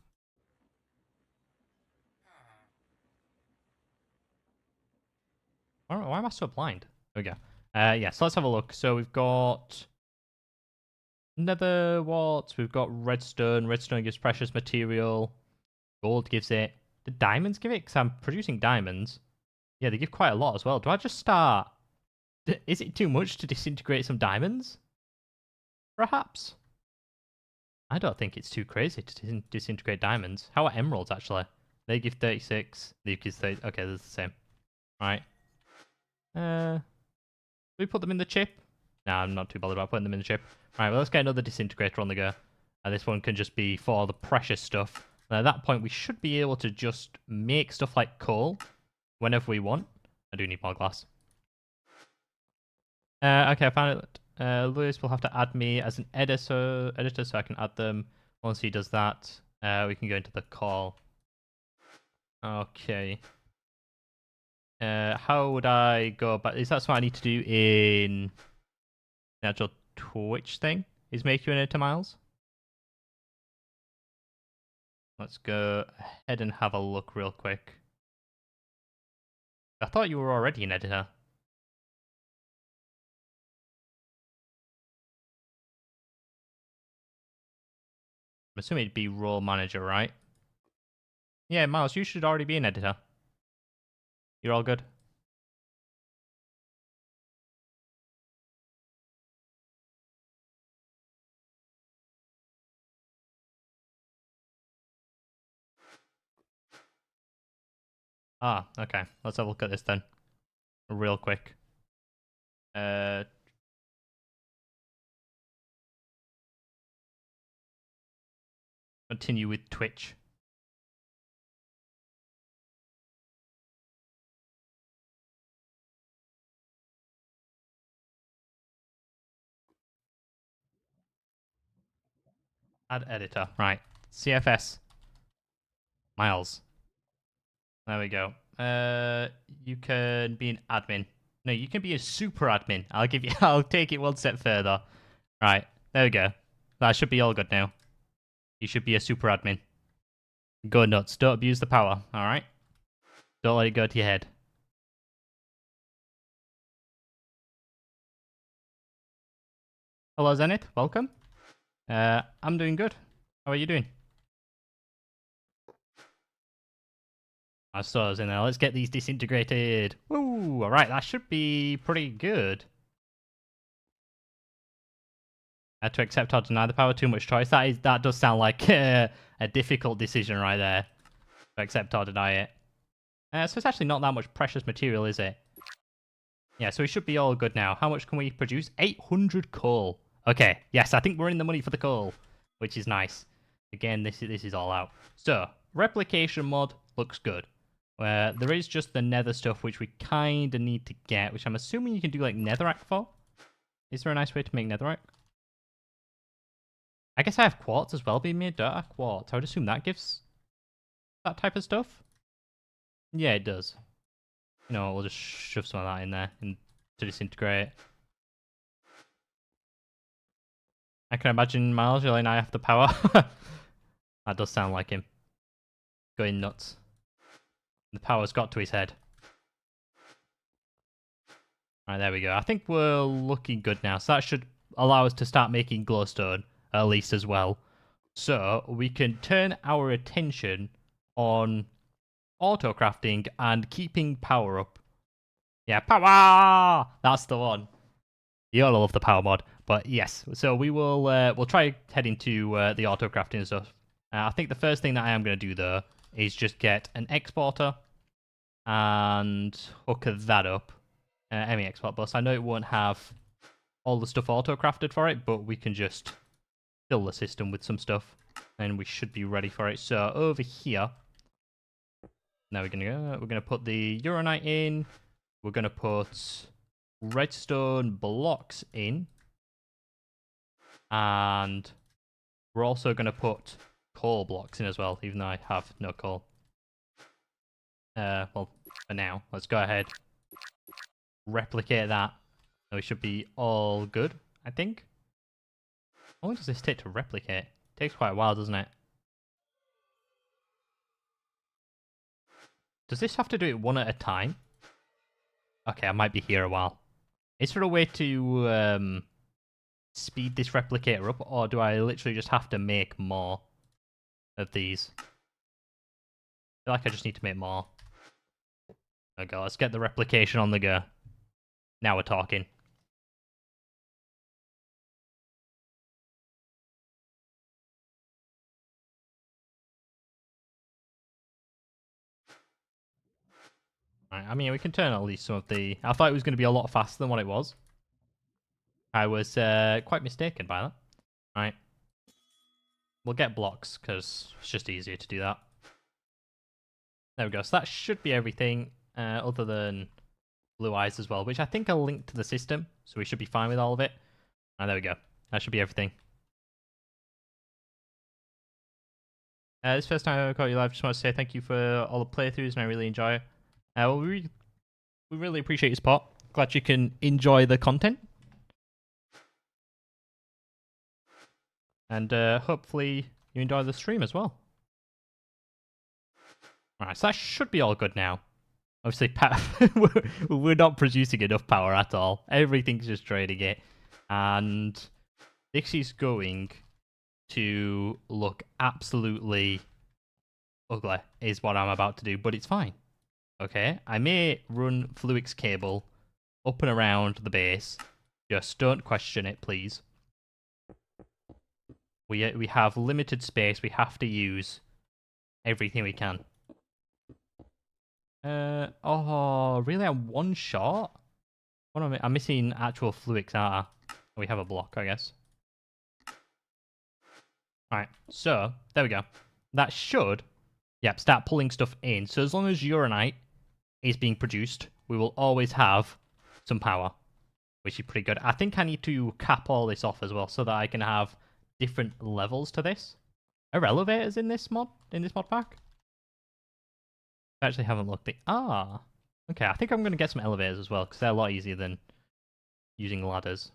Why am I so blind? There we go. Yeah, so let's have a look. So we've got nether warts, we've got redstone. Redstone gives precious material. Gold gives it. The diamonds give it? Because I'm producing diamonds. Yeah, they give quite a lot as well. Do I just start... Is it too much to disintegrate some diamonds? Perhaps. I don't think it's too crazy to disintegrate diamonds. How are emeralds, actually? They give 36. They give 30. Okay, they're the same. Right. Do we put them in the chip? Nah, I'm not too bothered about putting them in the chip. Right, well, let's get another disintegrator on the go. This one can just be for the precious stuff. And at that point, we should be able to just make stuff like coal whenever we want. I do need more glass. Okay, I found it. Lewis will have to add me as an editor so I can add them. Once he does that, we can go into the call. Okay. How would I go about... Is that what I need to do in the actual Twitch thing? Is make you an editor, Miles? Let's go ahead and have a look real quick. I thought you were already an editor. I'm assuming it'd be role manager, right? Yeah, Miles, you should already be an editor. You're all good. Ah, okay. Let's have a look at this then. Real quick. Continue with Twitch. Add editor. Right. CFS. Miles. There we go. You can be an admin. No, you can be a super admin. I'll give you. I'll take it one step further. Right, there we go. That should be all good now. You should be a super admin. Go nuts. Don't abuse the power. All right. Don't let it go to your head. Hello, Zenith. Welcome. I'm doing good. How are you doing? I saw us in there. Let's get these disintegrated. Woo! All right, that should be pretty good. To accept or deny the power, too much choice. That does sound like a difficult decision right there. To accept or deny it. So it's actually not that much precious material, is it? Yeah, so we should be all good now. How much can we produce? 800 coal. Okay, yes, I think we're in the money for the coal, which is nice. Again, this is all out. So, replication mod looks good. There is just the nether stuff, which we kind of need to get, which I'm assuming you can do, like, netherrack for. Is there a nice way to make netherrack? I guess I have quartz as well being made. Don't I have quartz? I would assume that gives that type of stuff. Yeah, it does. You know, we'll just shove some of that in there and to disintegrate. I can imagine Miles yelling, "I have the power." That does sound like him. Going nuts. The power's got to his head. Alright, there we go. I think we're looking good now. So that should allow us to start making glowstone, at least as well. So we can turn our attention on auto-crafting and keeping power up. Yeah, power! That's the one. You gotta love the power mod. But yes, so we will we'll try heading to the auto-crafting and stuff. I think the first thing that I am going to do, though, is just get an exporter and hook that up. Any export bus. I know it won't have all the stuff auto-crafted for it, but we can just fill the system with some stuff, and we should be ready for it. So over here, now we're gonna put the uranite in. We're gonna put redstone blocks in, and we're also gonna put coal blocks in as well, even though I have no coal. Well, for now, let's go ahead, replicate that, and we should be all good, I think. How long does this take to replicate? It takes quite a while, doesn't it? Does this have to do it one at a time? Okay, I might be here a while. Is there a way to speed this replicator up, or do I literally just have to make more of these? I feel like I just need to make more. There we go, let's get the replication on the go. Now we're talking. Right, I mean, we can turn at least some of the... I thought it was going to be a lot faster than what it was. I was quite mistaken by that. Right. We'll get blocks, because it's just easier to do that. There we go. So that should be everything, other than blue eyes as well, which I think are linked to the system, so we should be fine with all of it. And there we go. That should be everything. This first time I caught you live, just want to say thank you for all the playthroughs, and I really enjoy it. Well, we really appreciate your support. Glad you can enjoy the content. And hopefully you enjoy the stream as well. Alright, so that should be all good now. Obviously, we're not producing enough power at all. Everything's just draining it. And this is going to look absolutely ugly, is what I'm about to do, but it's fine. Okay, I may run Fluix cable up and around the base. Just don't question it, please. We have limited space. We have to use everything we can. Oh, really? I'm one shot? What am I? I'm missing actual Fluix. We have a block, I guess. Alright, so, there we go. That should, yep, start pulling stuff in. So as long as uranite is being produced, we will always have some power, which is pretty good. I think I need to cap all this off as well, so that I can have different levels to this. Are elevators in this mod pack? I actually haven't looked at... Ah! Okay, I think I'm going to get some elevators as well, because they're a lot easier than using ladders.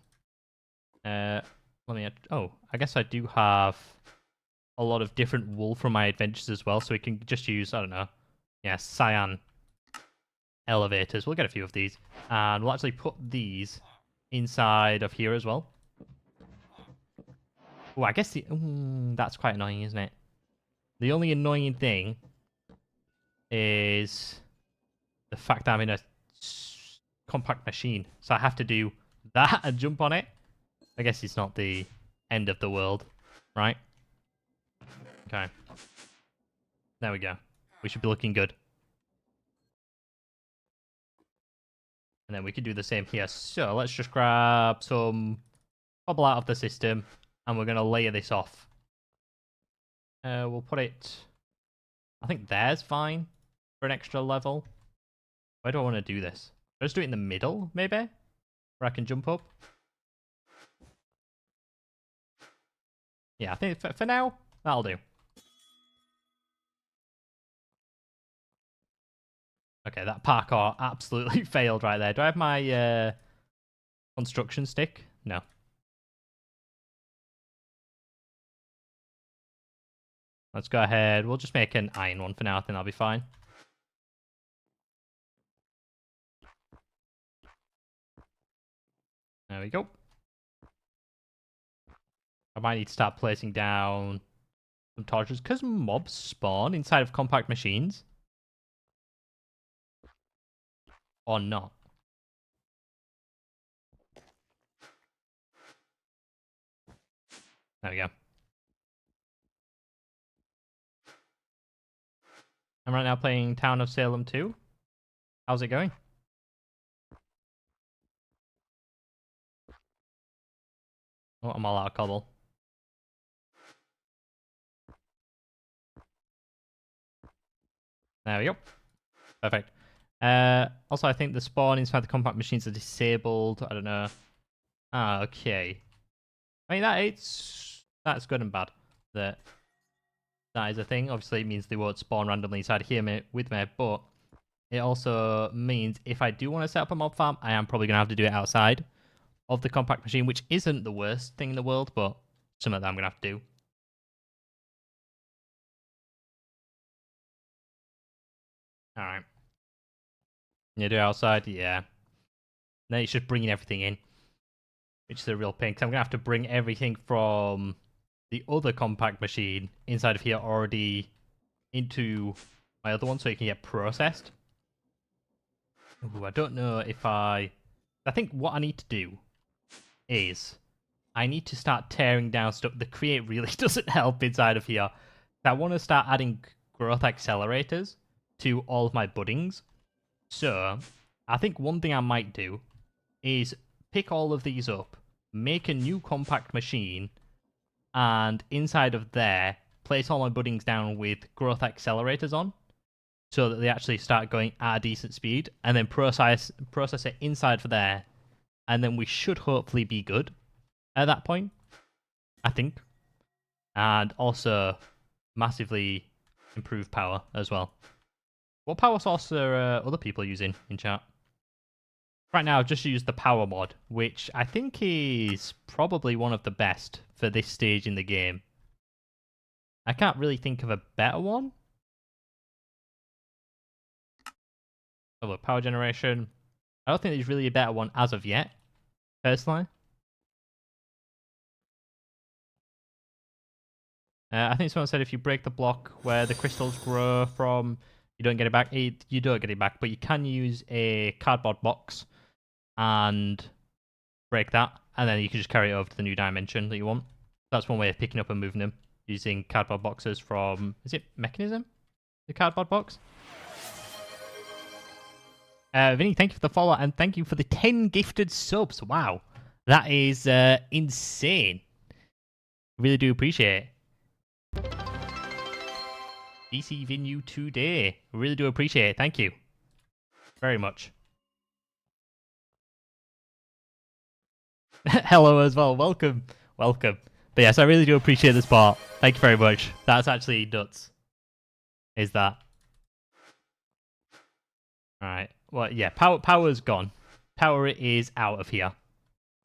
Let me... Oh, I guess I do have a lot of different wool from my adventures as well, so we can just use, I don't know, yeah, cyan elevators. We'll get a few of these, and we'll actually put these inside of here as well. Oh, I guess the... that's quite annoying, isn't it? The only annoying thing is the fact that I'm in a compact machine, so I have to do that and jump on it. I guess it's not the end of the world, right? Okay. There we go. We should be looking good. And then we can do the same here. So let's just grab some bubble out of the system, and we're going to layer this off. We'll put it... I think there's fine for an extra level. Where do I want to do this? I'll just do it in the middle, maybe? Where I can jump up. Yeah, I think for now, that'll do. Okay, that parkour absolutely failed right there. Do I have my construction stick? No. Let's go ahead. We'll just make an iron one for now. I think that'll be fine. There we go. I might need to start placing down some torches because mobs spawn inside of compact machines. Or not. There we go. I'm right now playing Town of Salem 2. How's it going? Oh, I'm all out of cobble. There we go. Perfect. Also, I think the spawn inside the compact machines are disabled. I don't know. Ah, okay. I mean, that's good and bad. That is a thing. Obviously, it means they won't spawn randomly inside here with me, but it also means if I do want to set up a mob farm, I am probably going to have to do it outside of the compact machine, which isn't the worst thing in the world, but something that I'm going to have to do. Alright. You do it outside? Yeah. Then it's just bringing everything in, which is a real pain, because I'm going to have to bring everything from the other compact machine inside of here already into my other one so it can get processed. Ooh, I don't know if I think what I need to do is I need to start tearing down stuff. The create really doesn't help inside of here. I want to start adding growth accelerators to all of my buddings. So I think one thing I might do is pick all of these up, make a new compact machine, and inside of there, place all my buddings down with growth accelerators on, so that they actually start going at a decent speed, and then process it inside for there, and then we should hopefully be good at that point, I think. And also massively improve power as well. What power source are other people using in chat? Right now, I've just used the power mod, which I think is probably one of the best for this stage in the game. I can't really think of a better one. Oh, look, power generation. I don't think there's really a better one as of yet, personally. I think someone said if you break the block where the crystals grow from, you don't get it back. You don't get it back, but you can use a cardboard box and break that, and then you can just carry it over to the new dimension that you want. That's one way of picking up and moving them, using cardboard boxes from... Is it Mechanism? The cardboard box? Vinny, thank you for the follow, and thank you for the 10 gifted subs. Wow. That is insane. Really do appreciate it. DC Venue today. Really do appreciate it. Thank you. Very much. Hello as well. Welcome. Welcome. But yes, I really do appreciate this part. Thank you very much. That's actually nuts. Is that? Right. Well, yeah, power's gone. Power is out of here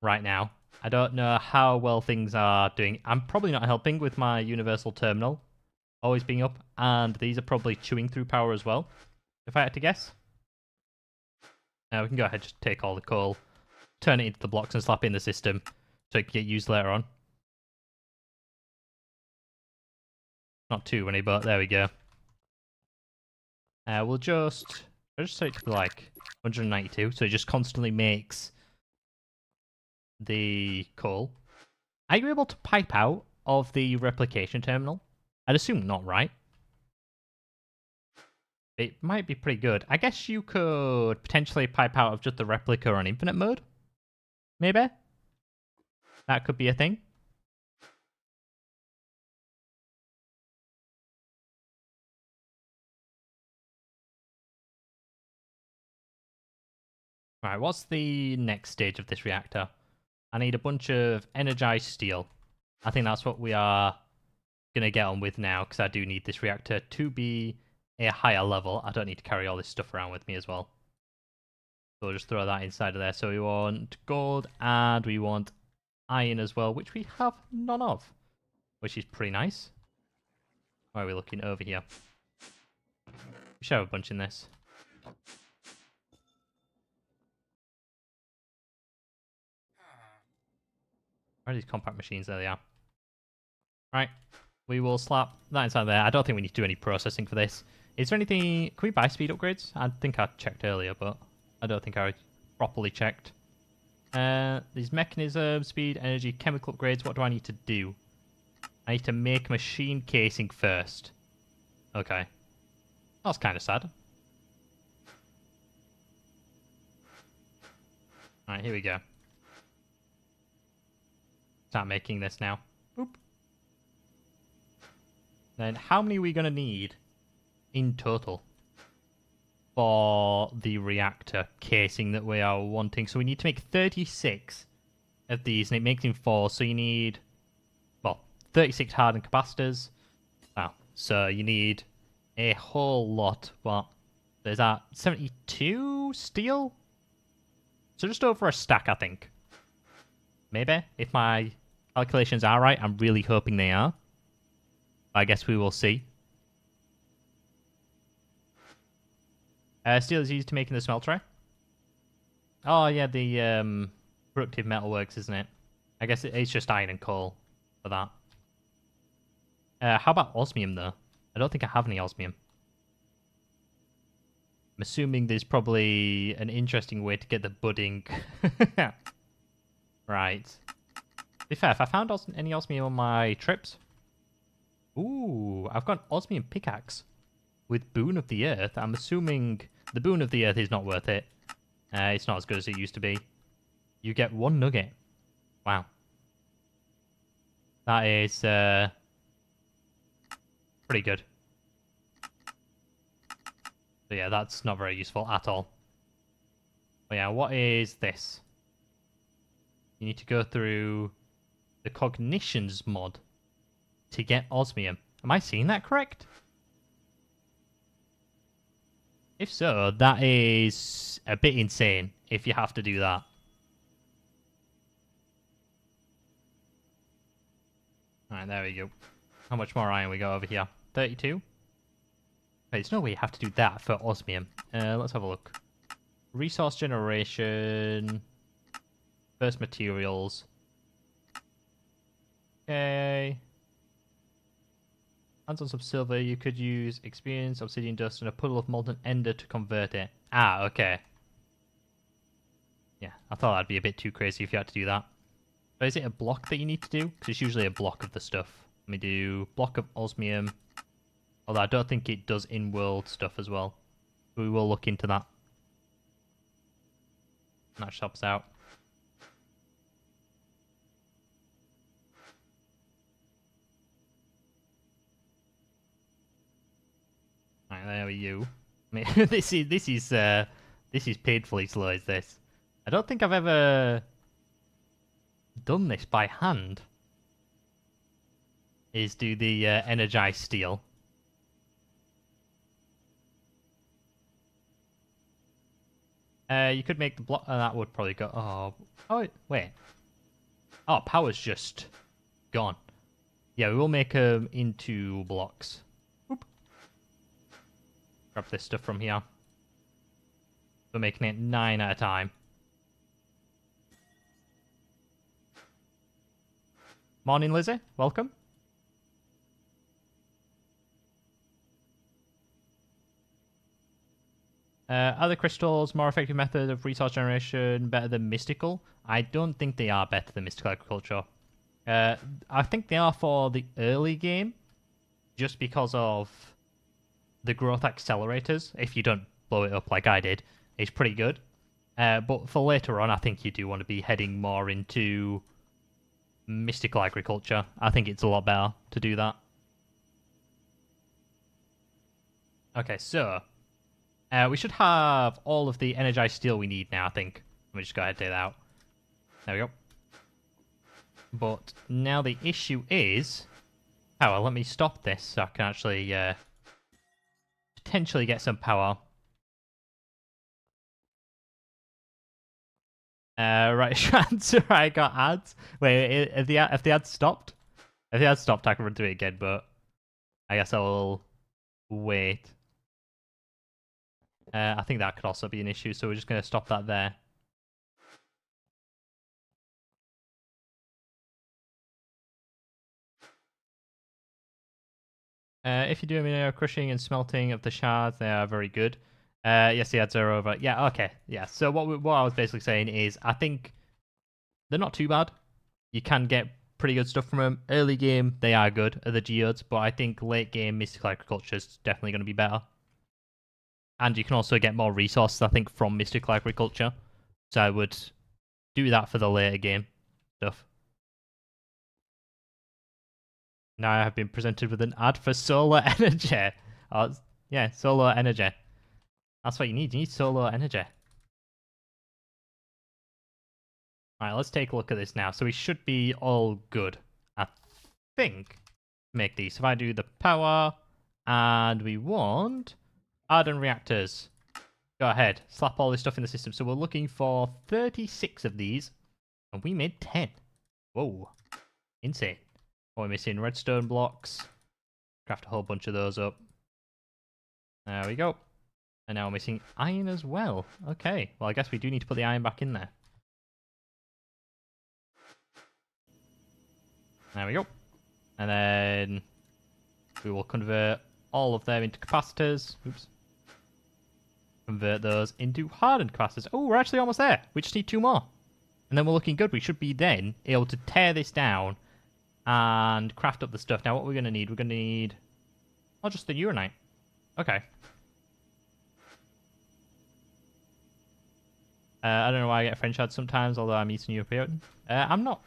right now. I don't know how well things are doing. I'm probably not helping with my universal terminal always being up, and these are probably chewing through power as well, if I had to guess. Now we can go ahead and just take all the coal, turn it into the blocks and slap it in the system so it can get used later on. Not too many, but there we go. I'll just set it to like 192, so it just constantly makes the coal. Are you able to pipe out of the replication terminal? I'd assume not, right? It might be pretty good. I guess you could potentially pipe out of just the replica on infinite mode. Maybe? That could be a thing. Right, what's the next stage of this reactor? I need a bunch of energized steel. I think that's what we are going to get on with now, because I do need this reactor to be a higher level. I don't need to carry all this stuff around with me as well. So we'll just throw that inside of there. So we want gold and we want iron as well, which we have none of, which is pretty nice. Where are we looking? Over here. We should have a bunch in this. Where are these compact machines? There they are. Right. We will slap that inside there. I don't think we need to do any processing for this. Is there anything... Can we buy speed upgrades? I think I checked earlier, but I don't think I properly checked. These mechanism, speed, energy, chemical upgrades. What do I need to do? I need to make machine casing first. Okay. That's kind of sad. Alright, here we go. Start making this now. Boop. Then how many are we going to need in total for the reactor casing that we are wanting? So we need to make 36 of these, and it makes them 4. So you need, well, 36 hardened capacitors. Wow. So you need a whole lot. Well, there's that 72 steel? So just over a stack, I think. Maybe, if my calculations are right. I'm really hoping they are. I guess we will see. Steel is used to making the smelt tray. Oh, yeah, the productive metalworks, isn't it? I guess it's just iron and coal for that. How about osmium, though? I don't think I have any osmium. I'm assuming there's probably an interesting way to get the budding. Right. To be fair, if I found any osmium on my trips... Ooh, I've got an osmium pickaxe with Boon of the Earth. I'm assuming the Boon of the Earth is not worth it. It's not as good as it used to be. You get 1 nugget. Wow. That is pretty good. So yeah, that's not very useful at all. But yeah, what is this? You need to go through the cognitions mod to get osmium. Am I seeing that correct? If so, that is a bit insane if you have to do that. Alright, there we go. How much more iron we got over here? 32? Wait, there's no way you have to do that for osmium. Let's have a look. Resource generation. First materials. Okay. Hands on some silver, you could use experience, obsidian dust, and a puddle of molten ender to convert it. Ah, okay. Yeah, I thought that'd be a bit too crazy if you had to do that. But is it a block that you need to do? Because it's usually a block of the stuff. Let me do block of osmium. Although I don't think it does in-world stuff as well. We will look into that. That just helps out. Right, there we go. I mean, this is painfully slow. Is this? I don't think I've ever done this by hand. Is do the energized steel. You could make the block. That would probably go. Oh, wait. Oh, power's just gone. Yeah, we will make them into blocks. Oop. Grab this stuff from here. We're making it 9 at a time. Morning, Lizzie. Welcome. Are the crystals more effective method of resource generation better than mystical? I don't think they are better than mystical agriculture. I think they are for the early game, just because of the growth accelerators. If you don't blow it up like I did, it's pretty good. But for later on, I think you do want to be heading more into mystical agriculture. I think it's a lot better to do that. Okay, so we should have all of the energized steel we need now, I think. Let me just go ahead and take that out. There we go. But now the issue is... power. Let me stop this so I can actually potentially get some power. Right, answer. I got ads. Wait, if the ads stopped? If the ads stopped, I can run through it again, but I guess I will wait. I think that could also be an issue, so we're just going to stop that there. If you're doing crushing and smelting of the shards, they are very good. Yes, the ads are over. Yeah, okay. Yeah, so what I was basically saying is I think they're not too bad. You can get pretty good stuff from them. Early game, they are good, the geodes, but I think late game, mystical agriculture is definitely going to be better. And you can also get more resources, I think, from mystical agriculture. So I would do that for the later game stuff. Now I have been presented with an ad for solar energy. Oh, yeah, solar energy. That's what you need. You need solar energy. Alright, let's take a look at this now. So we should be all good. I think. Make these. So if I do the power, and we want hardened reactors. Go ahead. Slap all this stuff in the system. So we're looking for 36 of these. And we made 10. Whoa. Insane. Oh, we're missing redstone blocks. Craft a whole bunch of those up. There we go. And now we're missing iron as well. Okay. Well, I guess we do need to put the iron back in there. There we go. And then we will convert all of them into capacitors. Oops. Convert those into hardened capacitors. Oh, we're actually almost there. We just need 2 more. And then we're looking good. We should be then able to tear this down and craft up the stuff. Now, what we're going to need? We're going to need... oh, just the uranite. Okay. I don't know why I get French ads sometimes, although I'm Eastern European. I'm not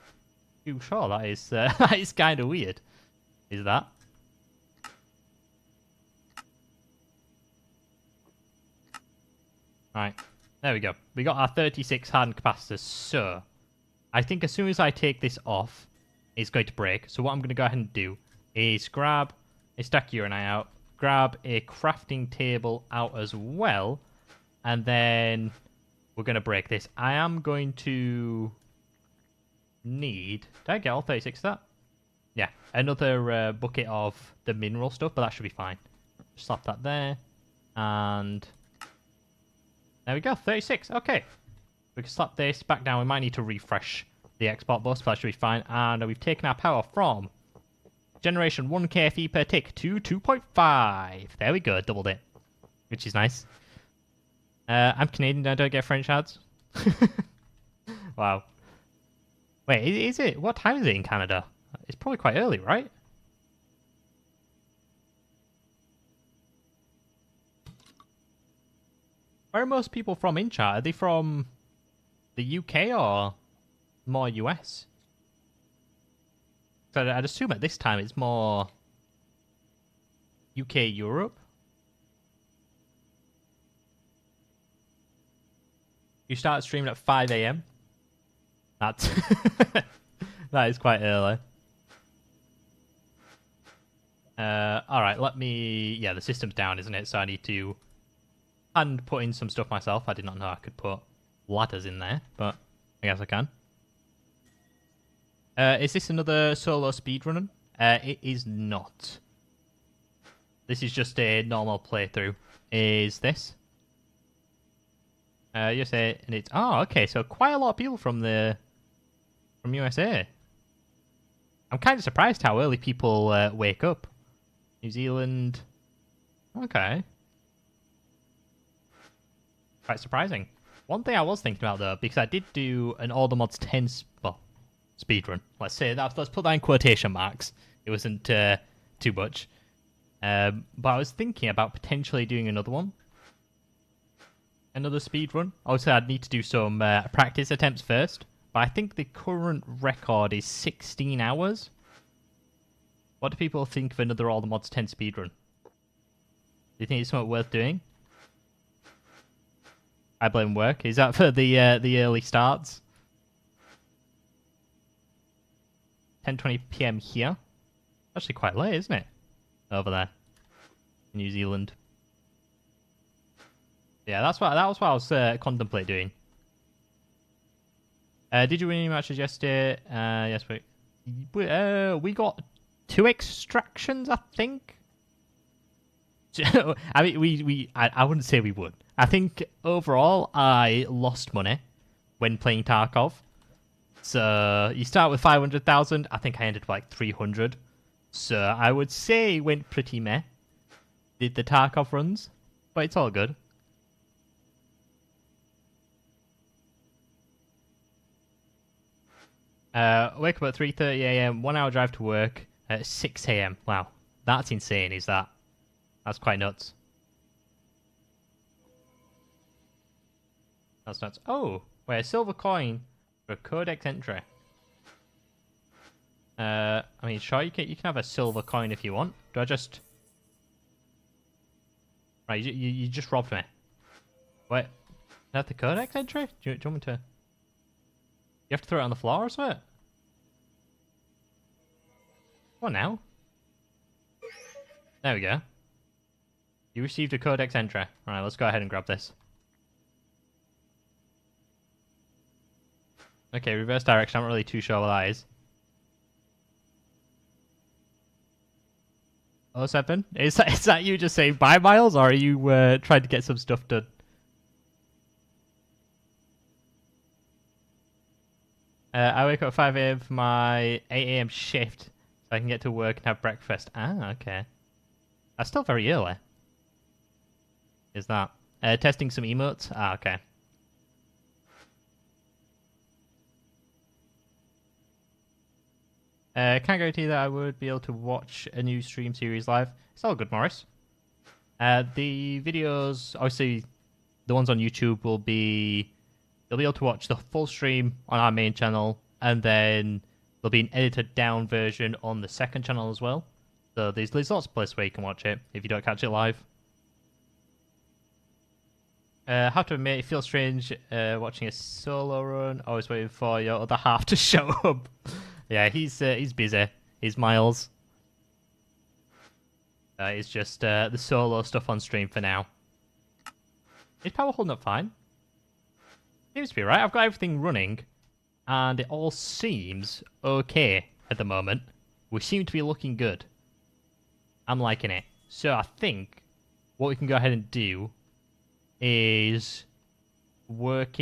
too sure. That is that is kind of weird. Is that? Right. There we go. We got our 36 hardened capacitors. So, I think as soon as I take this off, it's going to break. So what I'm going to go ahead and do is grab a stack uranite out, grab a crafting table out as well, and then we're going to break this. I am going to need... did I get all 36 of that? Yeah, another bucket of the mineral stuff, but that should be fine. Just slap that there, and there we go, 36. Okay, we can slap this back down. We might need to refresh the export bus, but that should be fine. And we've taken our power from generation 1 KFE per tick to 2.5. There we go, doubled it, which is nice. I'm Canadian, I don't get French ads. Wow. Wait, is it? What time is it in Canada? It's probably quite early, right? Where are most people from in chat? Are they from the UK or more US? So I'd assume at this time it's more UK, Europe. You start streaming at 5 AM. That's that is quite early. Alright, let me... yeah, the system's down, isn't it? So I need to planned putting some stuff myself. I did not know I could put ladders in there, but I guess I can. Is this another solo speedrunning? It is not. This is just a normal playthrough. Is this? USA, and it's okay. So quite a lot of people from USA. I'm kind of surprised how early people wake up. New Zealand. Okay. Quite surprising. One thing I was thinking about though, because I did do an All the Mods 10 speedrun. Let's say that. Let's put that in quotation marks. It wasn't too much. But I was thinking about potentially doing another one. Another speedrun. Obviously, I'd need to do some practice attempts first. But I think the current record is 16 hours. What do people think of another All the Mods 10 speedrun? Do you think it's something worth doing? I blame work. Is that for the early starts? 10:20 PM here. Actually quite late, isn't it? Over there. In New Zealand. Yeah, that was what I was contemplating doing. Did you win any matches yesterday? Yes, we got 2 extractions, I think. I mean, I wouldn't say we would. I think overall I lost money when playing Tarkov. So you start with 500,000. I think I ended with like 300. So I would say it went pretty meh. Did the Tarkov runs, but it's all good. Wake up at 3:30 AM, 1 hour drive to work at 6 AM. Wow, that's insane, is that? That's quite nuts. That's nuts. Oh, wait, a silver coin for a codex entry. I mean, sure, you can have a silver coin if you want. Do I just... Right, you just robbed me. Wait, is that the codex entry? Do you want me to... You have to throw it on the floor or something? What now? There we go. You received a codex entry. Alright, let's go ahead and grab this. Okay, reverse direction. I'm not really too sure what that is. 07? Is that you just saying bye, Miles, or are you trying to get some stuff done? I wake up at 5 AM for my 8 AM shift, so I can get to work and have breakfast. Ah, okay. That's still very early. Is that? Testing some emotes? Ah, okay. Can't guarantee that I would be able to watch a new stream series live. It's all good, Morris. The videos, obviously, the ones on YouTube will be... You'll be able to watch the full stream on our main channel, and then there'll be an edited down version on the second channel as well. So there's lots of places where you can watch it if you don't catch it live. Have to admit, it feels strange watching a solo run. Always waiting for your other half to show up. Yeah, he's busy. He's Miles. It's just the solo stuff on stream for now. Is power holding up fine? Seems to be right. I've got everything running, and it all seems okay at the moment. We seem to be looking good. I'm liking it. So I think what we can go ahead and do is work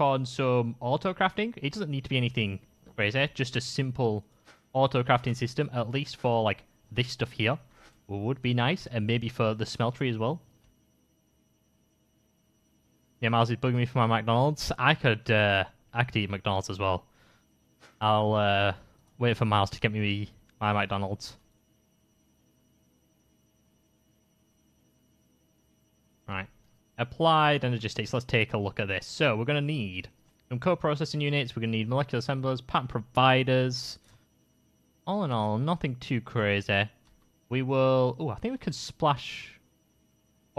on some auto crafting. It doesn't need to be anything crazy, just a simple auto crafting system, at least for like this stuff here would be nice, and maybe for the smeltery as well. Yeah, Miles is bugging me for my McDonald's. I could eat McDonald's as well. I'll wait for Miles to get me my McDonald's. Right. Applied energistics. Let's take a look at this. So we're going to need some co-processing units. We're going to need molecular assemblers, pattern providers. All in all, nothing too crazy. We will... Oh, I think we could splash...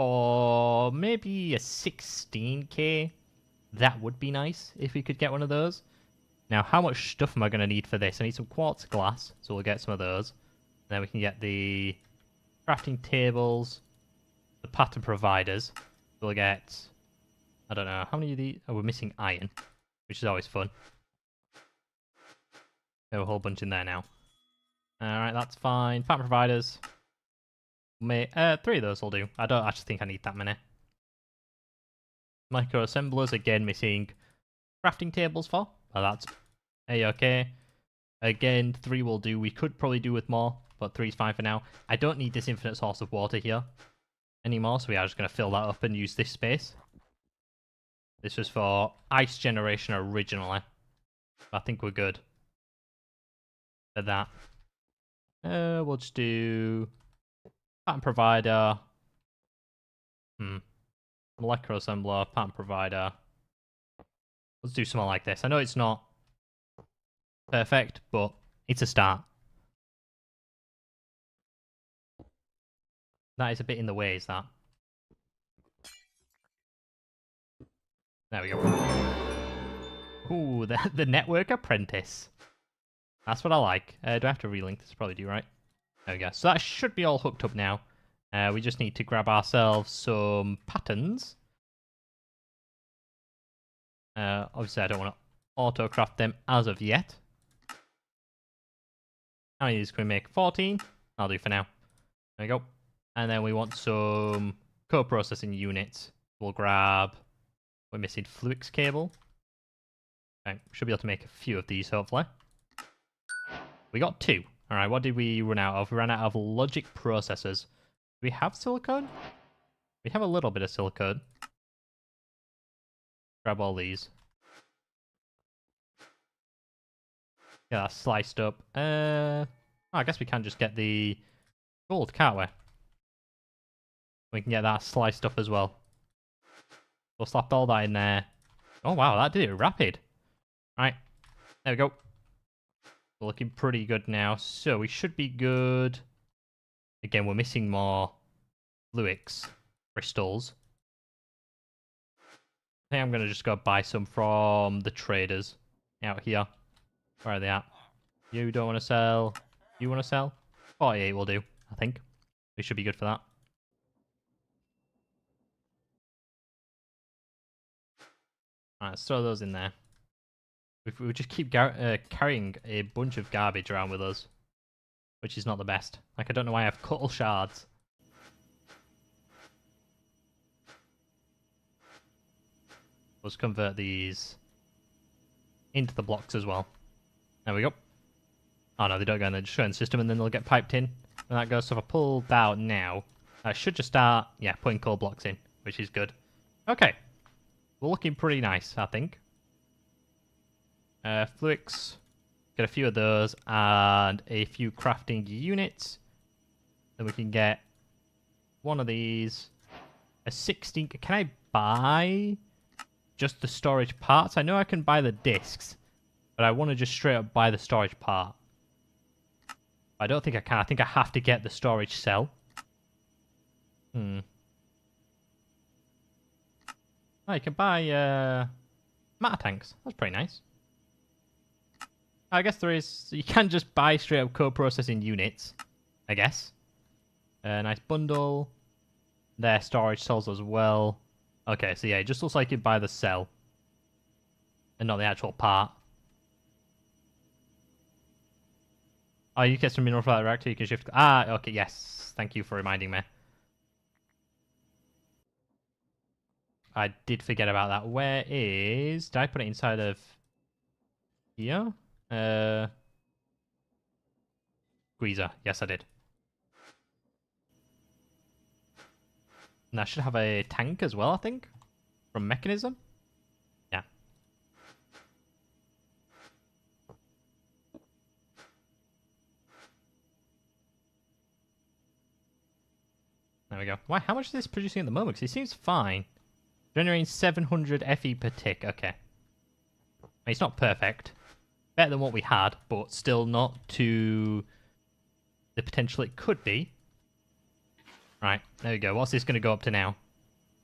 Or maybe a 16k. That would be nice if we could get one of those. Now, how much stuff am I going to need for this? I need some quartz glass, so we'll get some of those. Then we can get the crafting tables, the pattern providers. We'll get, I don't know, how many of these? Oh, we're missing iron, which is always fun. There's a whole bunch in there now. Alright, that's fine. Pattern providers. 3 of those will do. I don't actually think I need that many. Micro assemblers, again missing crafting tables for. Oh, that's A-okay. Again, 3 will do. We could probably do with more, but 3 is fine for now. I don't need this infinite source of water here anymore, so we are just going to fill that up and use this space. This was for ice generation originally. I think we're good for that. We'll just do pattern provider. Molecular assembler, pattern provider. Let's do something like this. I know it's not perfect, but it's a start. That is a bit in the way, is that? There we go. Ooh, the network apprentice. That's what I like. Do I have to relink this? Probably do, right? There we go. So that should be all hooked up now. We just need to grab ourselves some patterns. Obviously, I don't want to auto-craft them as of yet. How many of these can we make? 14? I'll do for now. There we go. And then we want some co-processing units. We'll grab... We're missing Fluix cable. Okay, should be able to make a few of these, hopefully. We got 2. Alright, what did we run out of? We ran out of logic processors. Do we have silicone? We have a little bit of silicone. Grab all these. Yeah, that's sliced up. I guess we can just get the gold, can't we? We can get that sliced up as well. We'll slap all that in there. Oh wow, that did it rapid. Right, there we go. We're looking pretty good now. So we should be good. Again, we're missing more Fluix crystals. I think I'm going to just go buy some from the traders out here. Where are they at? You don't want to sell. You want to sell? 48 will do, I think. We should be good for that. Alright, let's throw those in there. We just keep carrying a bunch of garbage around with us, which is not the best. Like, I don't know why I have cuttle shards. Let's convert these into the blocks as well. There we go. Oh no, they don't go in, they just go in the system and then they'll get piped in. And that goes, so if I pull that out now, I should just start, yeah, putting coal blocks in, which is good. Okay. We're looking pretty nice, I think. Fluix. Get a few of those and a few crafting units. Then we can get one of these. A 16. Can I buy just the storage parts? I know I can buy the discs, but I want to just straight up buy the storage part. I don't think I can. I think I have to get the storage cell. Oh, you can buy matter tanks. That's pretty nice. I guess there is... You can just buy straight up co-processing units, I guess. Nice bundle. There, storage cells as well. Okay, so yeah, it just looks like you buy the cell. And not the actual part. Oh, you get some mineral for that reactor, you can shift... Ah, okay, yes. Thank you for reminding me. I did forget about that. Where is... Did I put it inside of... Here? Squeezer. Yes, I did. And I should have a tank as well, I think. From Mechanism. Yeah. There we go. Why? How much is this producing at the moment? Because it seems fine. Generating 700 FE per tick. Okay. I mean, it's not perfect. Better than what we had, but still not to the potential it could be. Right, there we go. What's this going to go up to now?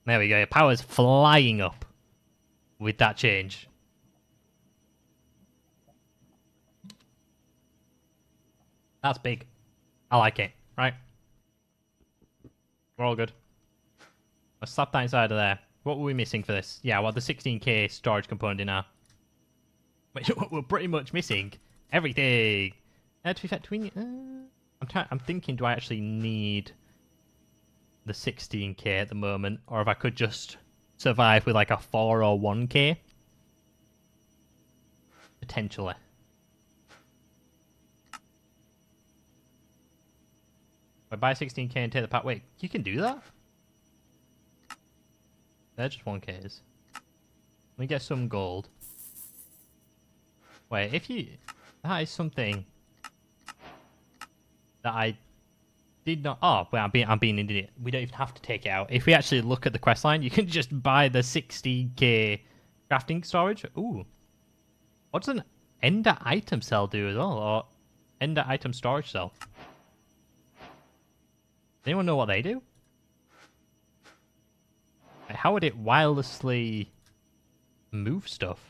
There we go. Your power's flying up with that change. That's big. I like it. Right. We're all good. Let's slap that inside of there. What were we missing for this? Yeah, well, the 16k storage component in our... We're pretty much missing everything. To be fair, do we... I'm thinking, do I actually need the 16k at the moment? Or if I could just survive with like a 4 or 1k? Potentially. If I buy 16k and take the pack... Wait, you can do that? They're just 1ks. Let me get some gold. Wait, if you... That is something that I did not... Oh, well, I'm being an idiot. We don't even have to take it out. If we actually look at the quest line, you can just buy the 60k crafting storage. Ooh. What does an ender item cell do as well? Or ender item storage cell? Does anyone know what they do? How would it wirelessly move stuff?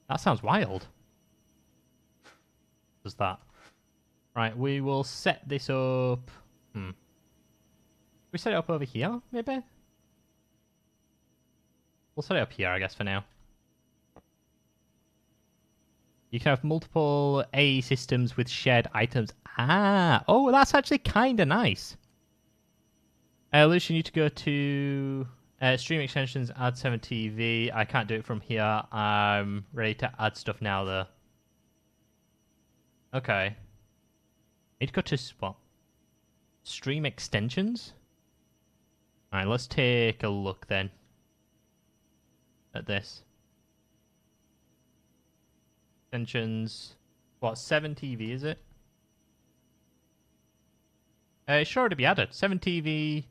That sounds wild. Does that? Right, we will set this up. We set it up over here, maybe? We'll set it up here, I guess, for now. You can have multiple A systems with shared items. Ah! Oh, that's actually kind of nice. Lucian, you need to go to stream extensions, add 7 TV. I can't do it from here. I'm ready to add stuff now, though. Okay. Need to go to what? Stream extensions? Alright, let's take a look then at this. Extensions. What, 7 TV is it? It's sure to be added. 7 TV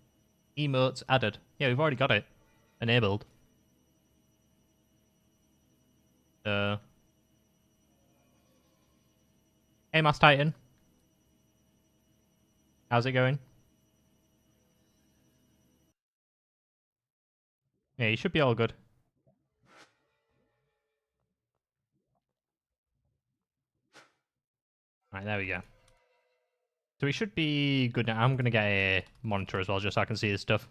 emotes added. Yeah, we've already got it enabled. Hey, Mass Titan. How's it going? Yeah, you should be all good. Alright, there we go. So we should be good now. I'm going to get a monitor as well, just so I can see this stuff.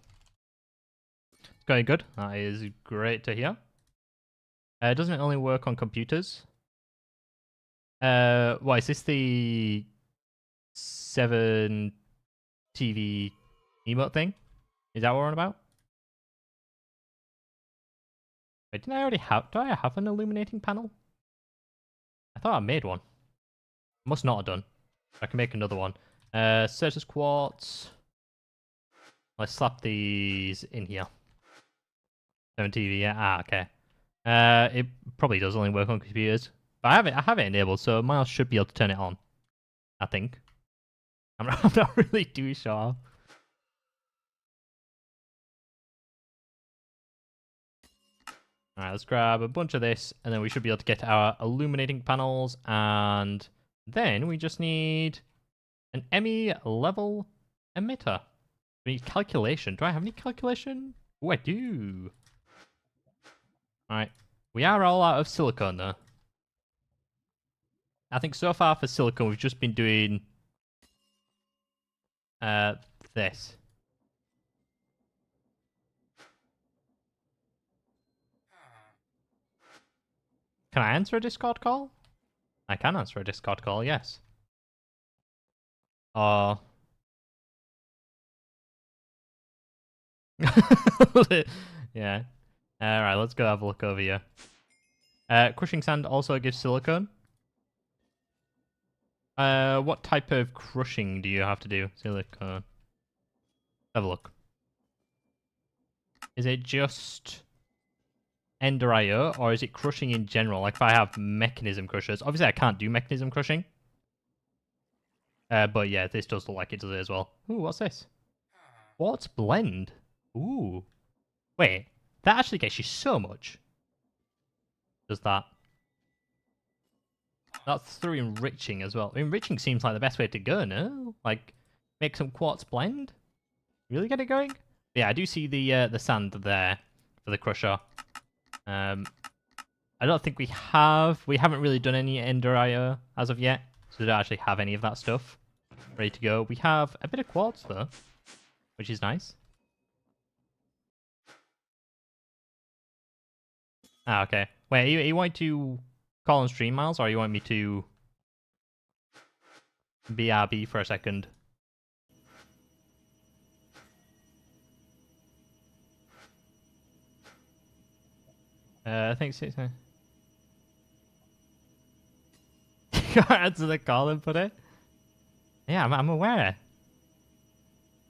It's going good. That is great to hear. Doesn't it only work on computers? What, is this the 7 TV emote thing? Is that what we're on about? Wait, didn't I already have... Do I have an illuminating panel? I thought I made one. Must not have done. I can make another one. Certus quartz. Let's slap these in here. 7 TV, yeah. Ah, okay. It probably does only work on computers. But I have it enabled, so Miles should be able to turn it on. I think. I'm not really too sure. Alright, let's grab a bunch of this, and then we should be able to get our illuminating panels, and then we just need an ME level emitter. We need calculation. Do I have any calculation? Oh, I do. Alright. We are all out of silicone, though. I think so far for silicone, we've just been doing this. Can I answer a Discord call? I can answer a Discord call, yes. Oh. Yeah. Alright, let's go have a look over here. Crushing sand also gives silicone. What type of crushing do you have to do? Silicone. Have a look. Is it just Ender IO, or is it crushing in general? Like if I have mechanism crushers. Obviously I can't do mechanism crushing. But yeah, this does look like it does it as well. Ooh, what's this? Quartz blend. Ooh. Wait, that actually gets you so much. Does that? That's through enriching as well. Enriching seems like the best way to go, no? Like, make some quartz blend? Really get it going? Yeah, I do see the sand there for the crusher. I don't think we haven't really done any Ender IO as of yet, so we don't actually have any of that stuff ready to go. We have a bit of quartz though, which is nice. Ah, okay. Wait, you want to call on stream, Miles, or you want me to BRB for a second? I think so. Can't answer the call and put it. Yeah, I'm aware.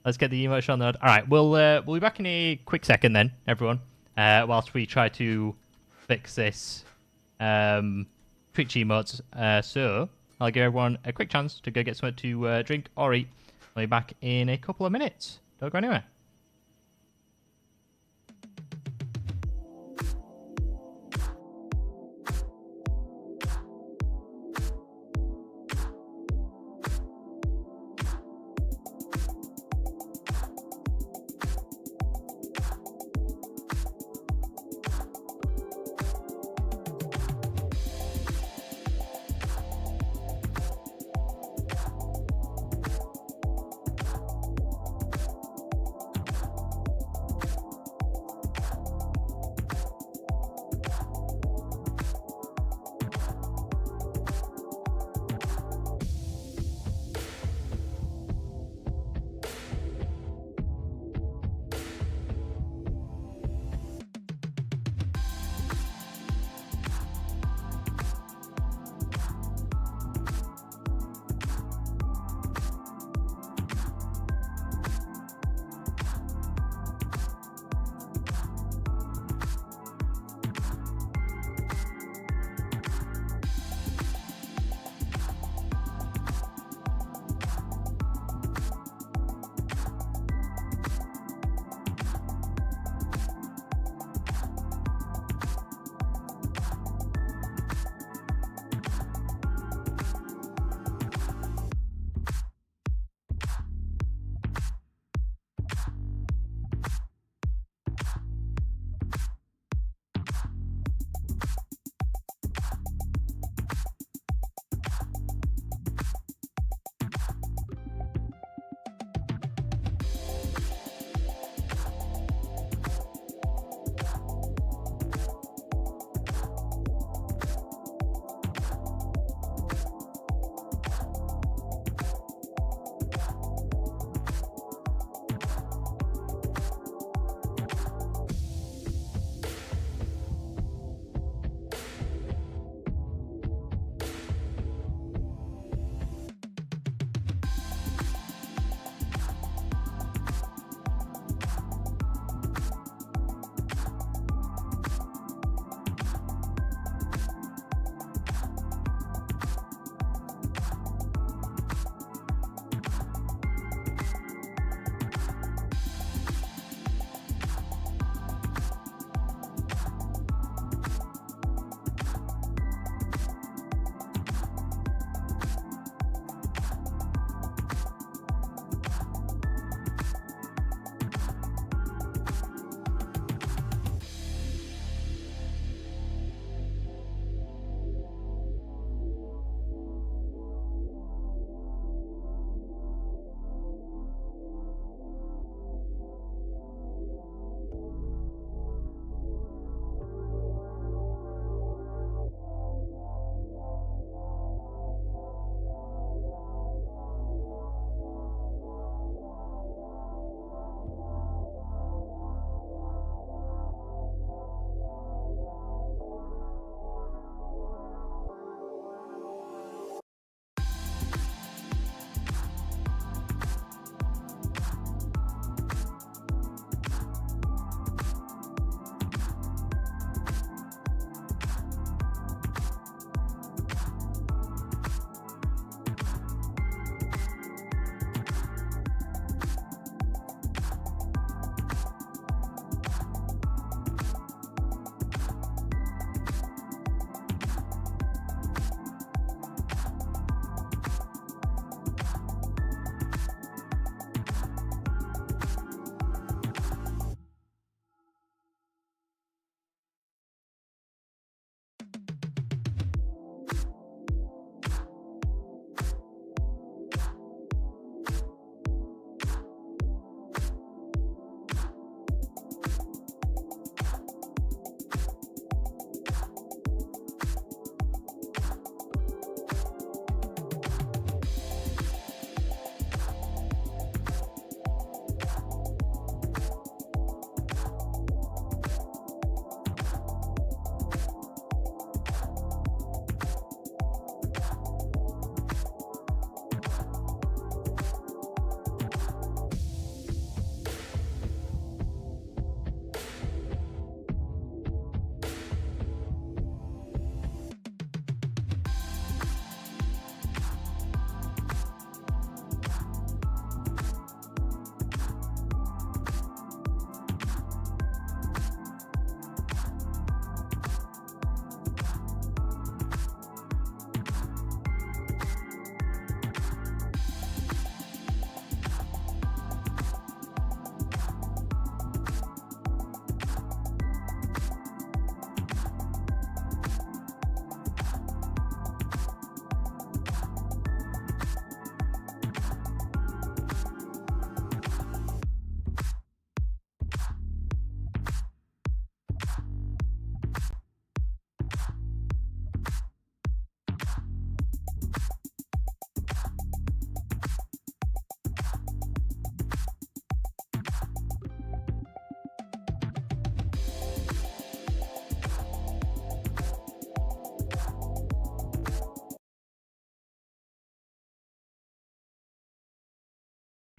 Let's get the emotional node. All right, we'll be back in a quick second then, everyone. Whilst we try to fix this Twitch emotes. So I'll give everyone a quick chance to go get something to drink or eat. I'll be back in a couple of minutes. Don't go anywhere.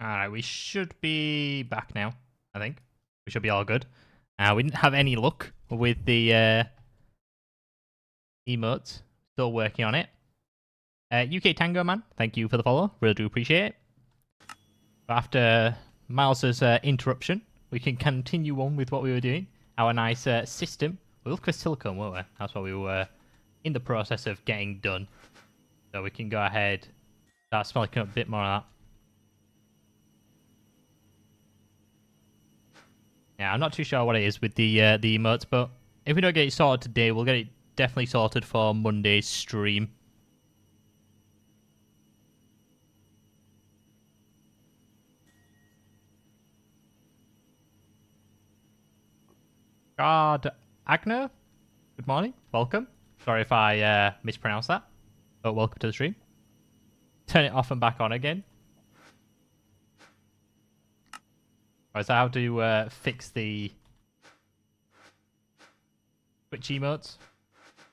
Alright, we should be back now, I think. We should be all good. We didn't have any luck with the emotes. Still working on it. UK Tango Man, thank you for the follow. Really do appreciate it. But after Miles's interruption, we can continue on with what we were doing. Our nice system. We looked for silicone, weren't we? That's what we were in the process of getting done. So we can go ahead, start smelling up a bit more of that. Yeah, I'm not too sure what it is with the emotes, but if we don't get it sorted today, we'll get it definitely sorted for Monday's stream. God, Agner, good morning, welcome. Sorry if I mispronounced that, but welcome to the stream. Turn it off and back on again. Alright, so how to fix the Twitch emotes?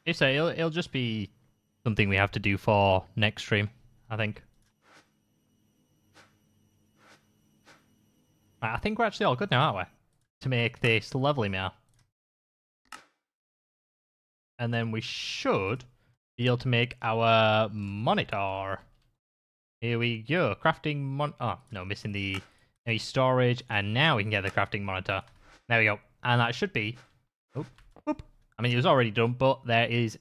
If so, it'll just be something we have to do for next stream, I think. I think we're actually all good now, aren't we? To make this lovely meal. And then we should be able to make our monitor. Here we go. Crafting oh, no, missing the storage. And now we can get the crafting monitor. There we go. And that should be... Oop, oop. I mean, it was already done, but there is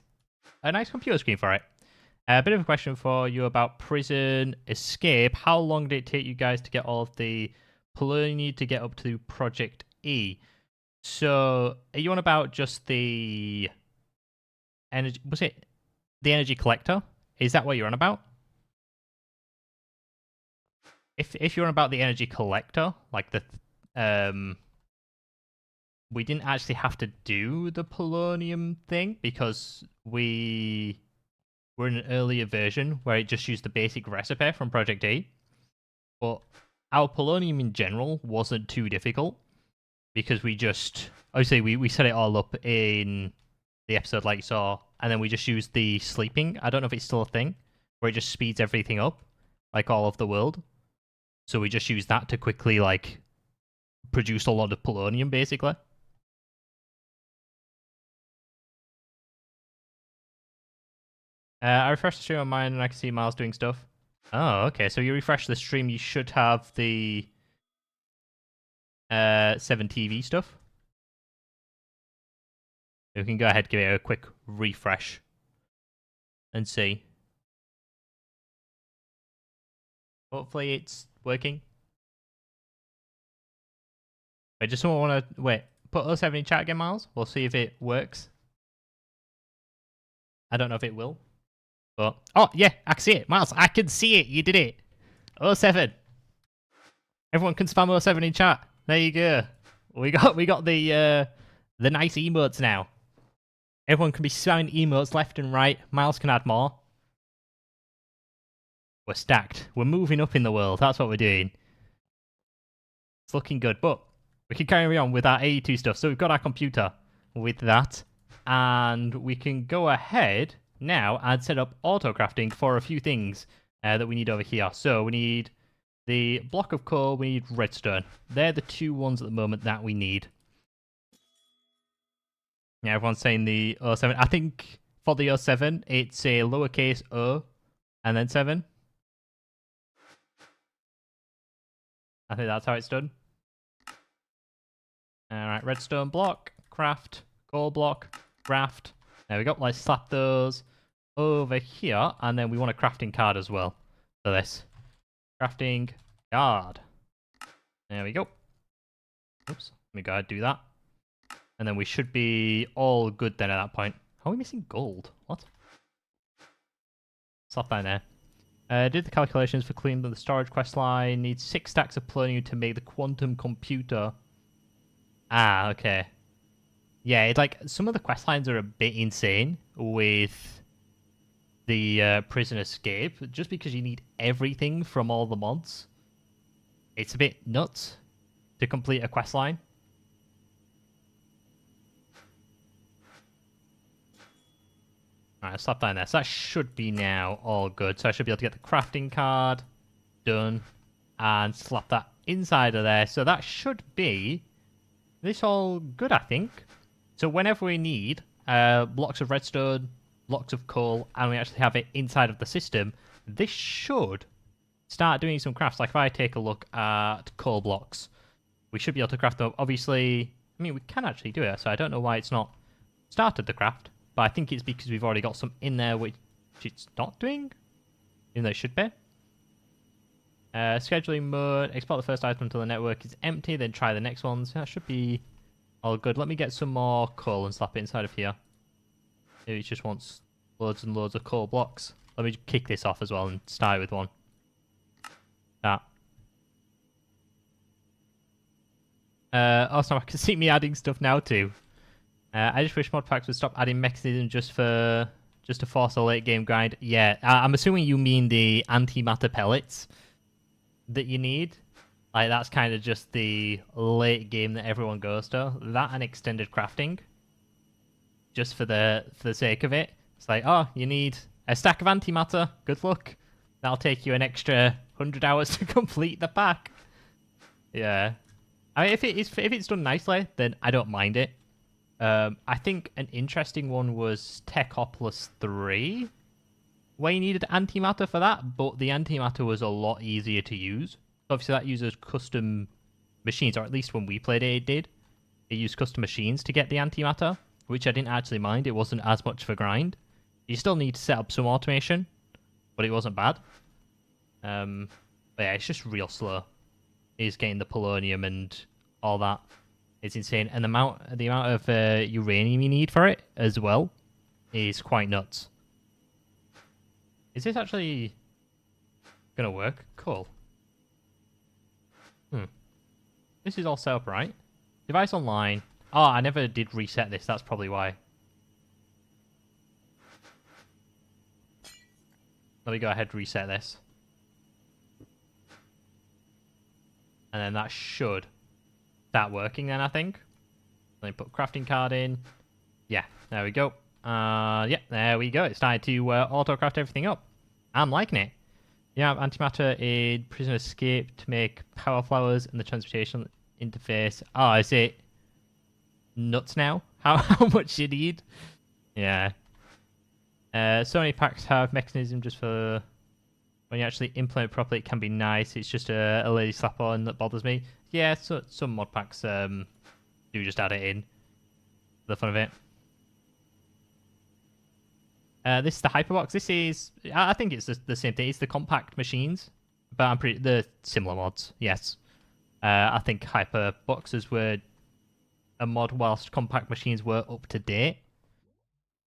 a nice computer screen for it. A bit of a question for you about prison escape. How long did it take you guys to get all of the pollution you need to get up to Project E? So, are you on about just the energy? Was it the energy collector? Is that what you're on about? If you're on about the energy collector, like the we didn't actually have to do the polonium thing because we're in an earlier version where it just used the basic recipe from Project E. But our polonium in general wasn't too difficult because we just obviously we set it all up in the episode like you saw, and then we just used the sleeping. I don't know if it's still a thing where it just speeds everything up, like all of the world. So we just use that to quickly like produce a lot of polonium, basically. I refreshed the stream on mine and I can see Miles doing stuff. Oh, okay. So you refresh the stream, you should have the 7TV stuff. We can go ahead and give it a quick refresh and see. Hopefully it's working. Wait, does someone want to... Wait, put 07 in chat again, Miles? We'll see if it works. I don't know if it will. But... Oh, yeah, I can see it. Miles, I can see it. You did it. 07. Everyone can spam 07 in chat. There you go. We got the nice emotes now. Everyone can be spamming emotes left and right. Miles can add more. We're stacked. We're moving up in the world. That's what we're doing. It's looking good, but we can carry on with our AE2 stuff. So we've got our computer with that, and we can go ahead now and set up auto crafting for a few things that we need over here. So we need the block of coal, we need redstone. They're the two ones at the moment that we need. Yeah, everyone's saying the 07. I think for the 07, it's a lowercase o and then 7. I think that's how it's done. Alright, redstone block, craft, coal block, craft. There we go. Let's slap those over here, and then we want a crafting card as well for this. Crafting card. There we go. Oops. Let me go ahead and do that. And then we should be all good then at that point. How are we missing gold? What? Slap that in there. Did the calculations for cleaning the storage quest line. Needs 6 stacks of polonium to make the quantum computer. Ah, okay. Yeah, it's like some of the quest lines are a bit insane with the prison escape, just because you need everything from all the mods. It's a bit nuts to complete a quest line. Alright, slap that in there. So that should be now all good. So I should be able to get the crafting card done. and slap that inside of there. So that should be this all good, I think. So whenever we need blocks of redstone, blocks of coal, and we actually have it inside of the system, this should start doing some crafts. Like if I take a look at coal blocks, we should be able to craft them. Obviously, I mean, we can actually do it, so I don't know why it's not started the craft, but I think it's because we've already got some in there which it's not doing, even though it should be. Scheduling mode, export the first item until the network is empty, then try the next ones. That should be all good. Let me get some more coal and slap it inside of here. Maybe it just wants loads and loads of coal blocks. Let me kick this off as well and start with one. That. Also, I can see me adding stuff now too. I just wish mod packs would stop adding mechanism just to force a late game grind. Yeah, I'm assuming you mean the antimatter pellets that you need. Like that's kind of just the late game that everyone goes to. That and extended crafting, just for the sake of it. It's like, oh, you need a stack of antimatter. Good luck. That'll take you an extra 100 hours to complete the pack. Yeah. I mean, if it's done nicely, then I don't mind it. I think an interesting one was Techopolis 3, where you needed antimatter for that, but the antimatter was a lot easier to use. Obviously, that uses custom machines, or at least when we played it, it did. It used custom machines to get the antimatter, which I didn't actually mind. It wasn't as much of a grind. You still need to set up some automation, but it wasn't bad. But yeah, it's just real slow. Is getting the polonium and all that. It's insane, and the amount of uranium you need for it as well is quite nuts. Is this actually gonna work? Cool. This is all set up right. Device online. Oh, I never did reset this. That's probably why. Let me go ahead and reset this. And then that should start working then, I think. Let me put crafting card in. Yeah, there we go. Yeah, there we go. It started to auto-craft everything up. I'm liking it. Yeah, antimatter in prison escape to make power flowers and the transportation interface. Oh, is it nuts now? How much you need? Yeah. So many packs have mechanism just for when you actually implement it properly. It can be nice. It's just a lady slap on that bothers me. Yeah, so some mod packs do just add it in for the fun of it. This is the Hyperbox. This is, I think it's the same thing. It's the compact machines, but I'm pretty the similar mods. Yes, I think Hyperboxes were a mod whilst compact machines were up to date.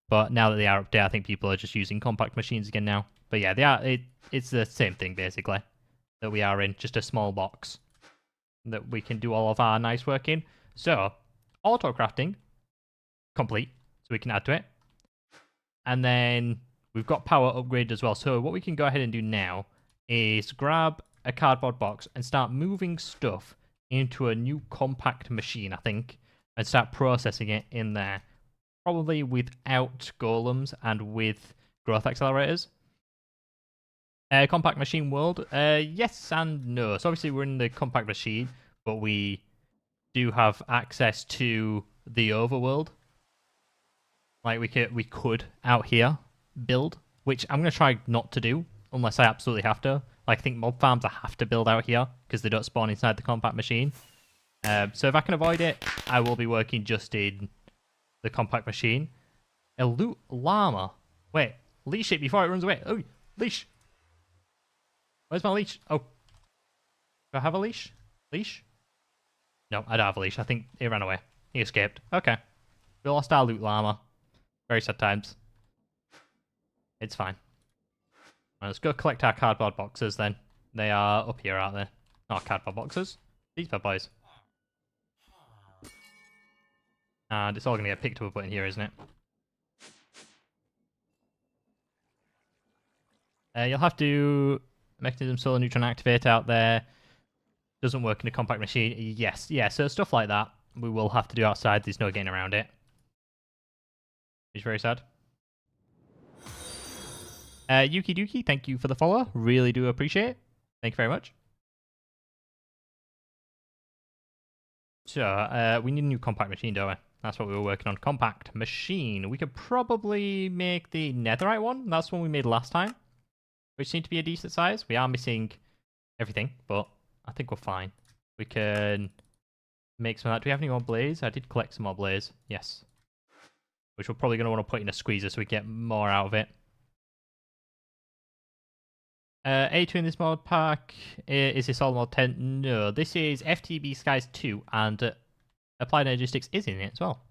But now that they are up to date, I think people are just using compact machines again now. But yeah, they are. It's the same thing basically that we are in, just a small box that we can do all of our nice work in. So auto crafting complete, so we can add to it. And then we've got power upgrade as well. So what we can go ahead and do now is grab a cardboard box and start moving stuff into a new compact machine, I think, and start processing it in there. Probably without golems and with growth accelerators. Compact machine world, yes and no. So obviously we're in the compact machine, but we do have access to the overworld. Like we could out here build, which I'm gonna try not to do unless I absolutely have to. Like I think mob farms I have to build out here because they don't spawn inside the compact machine. So if I can avoid it, I will be working just in the compact machine. A loot llama. Wait, leash it before it runs away. Oh, leash. Where's my leash? Oh, do I have a leash? Leash? No, I don't have a leash. I think he ran away. He escaped. Okay, we lost our loot llama. Very sad times. It's fine. Right, let's go collect our cardboard boxes then. They are up here, aren't they? Not cardboard boxes. These bad boys. And it's all going to get picked up in here, isn't it? You'll have to mechanism solar neutron activate out there. Doesn't work in a compact machine. Yes, yeah, so stuff like that we will have to do outside. There's no getting around it. It's very sad. Yuki Duki, thank you for the follow. Really do appreciate it. Thank you very much. So, we need a new compact machine, don't we? That's what we were working on. Compact machine. We could probably make the netherite one. That's the one we made last time, which seemed to be a decent size. We are missing everything, but I think we're fine. We can make some of that. Do we have any more blaze? I did collect some more blaze. Yes. Which we're probably going to want to put in a squeezer so we get more out of it. A2 in this mod pack. Is this all mod 10? No, this is FTB Skies 2, and Applied Energistics is in it as well.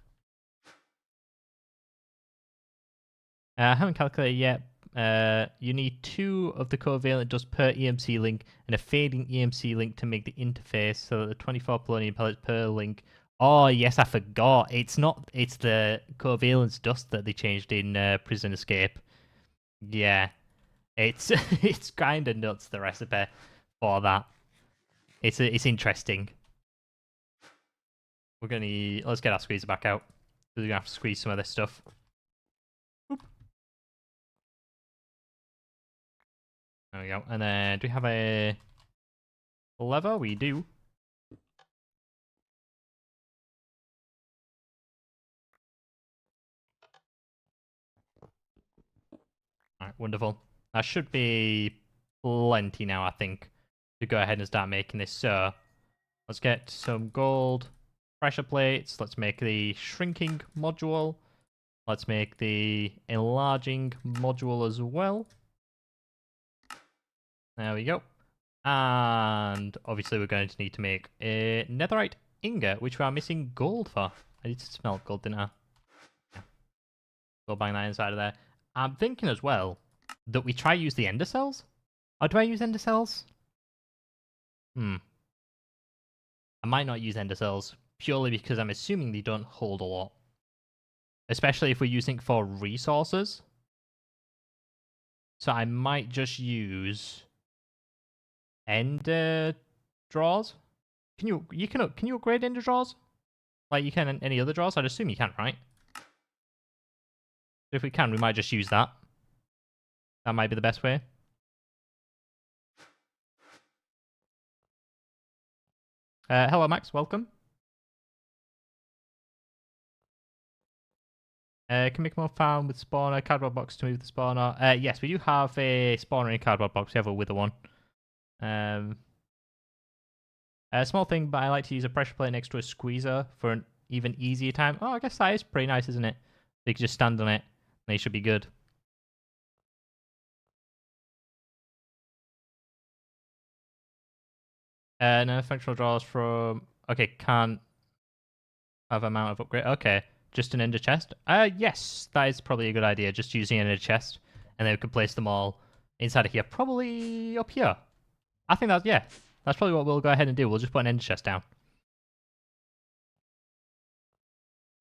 I haven't calculated yet. You need 2 of the covalent dust per EMC link and a fading EMC link to make the interface, so that the 24 polonium pellets per link. Oh yes, I forgot. It's the covalence dust that they changed in Prison Escape. Yeah. It's it's kind of nuts, the recipe for that. It's interesting. We're gonna let's get our squeezer back out. We're gonna have to squeeze some of this stuff. Boop. There we go. And then do we have a lever? We do. Alright, wonderful. That should be plenty now, I think, to go ahead and start making this. So let's get some gold pressure plates. Let's make the shrinking module. Let's make the enlarging module as well. There we go. And obviously we're going to need to make a netherite ingot, which we are missing gold for. I need to smelt gold, didn't I? Yeah. Go bang that inside of there. I'm thinking as well that we try use the ender cells. Or do I use ender cells? I might not use ender cells purely because I'm assuming they don't hold a lot. Especially if we're using it for resources. So I might just use ender drawers. Can you upgrade ender drawers? Like you can any other drawers? I'd assume you can, right? If we can, we might just use that. That might be the best way. Hello, Max. Welcome. Can make more farm with spawner, cardboard box to move the spawner. Yes, we do have a spawner in a cardboard box. We have a wither one. A small thing, but I like to use a pressure plate next to a squeezer for an even easier time. Oh, I guess that is pretty nice, isn't it? So you can just stand on it, and they should be good. No functional drawers from... Okay, can't have amount of upgrade. Okay, just an ender chest. Yes, that is probably a good idea. Just using an ender chest, and then we can place them all inside of here. Probably up here. I think that's, yeah. That's probably what we'll go ahead and do. We'll just put an ender chest down.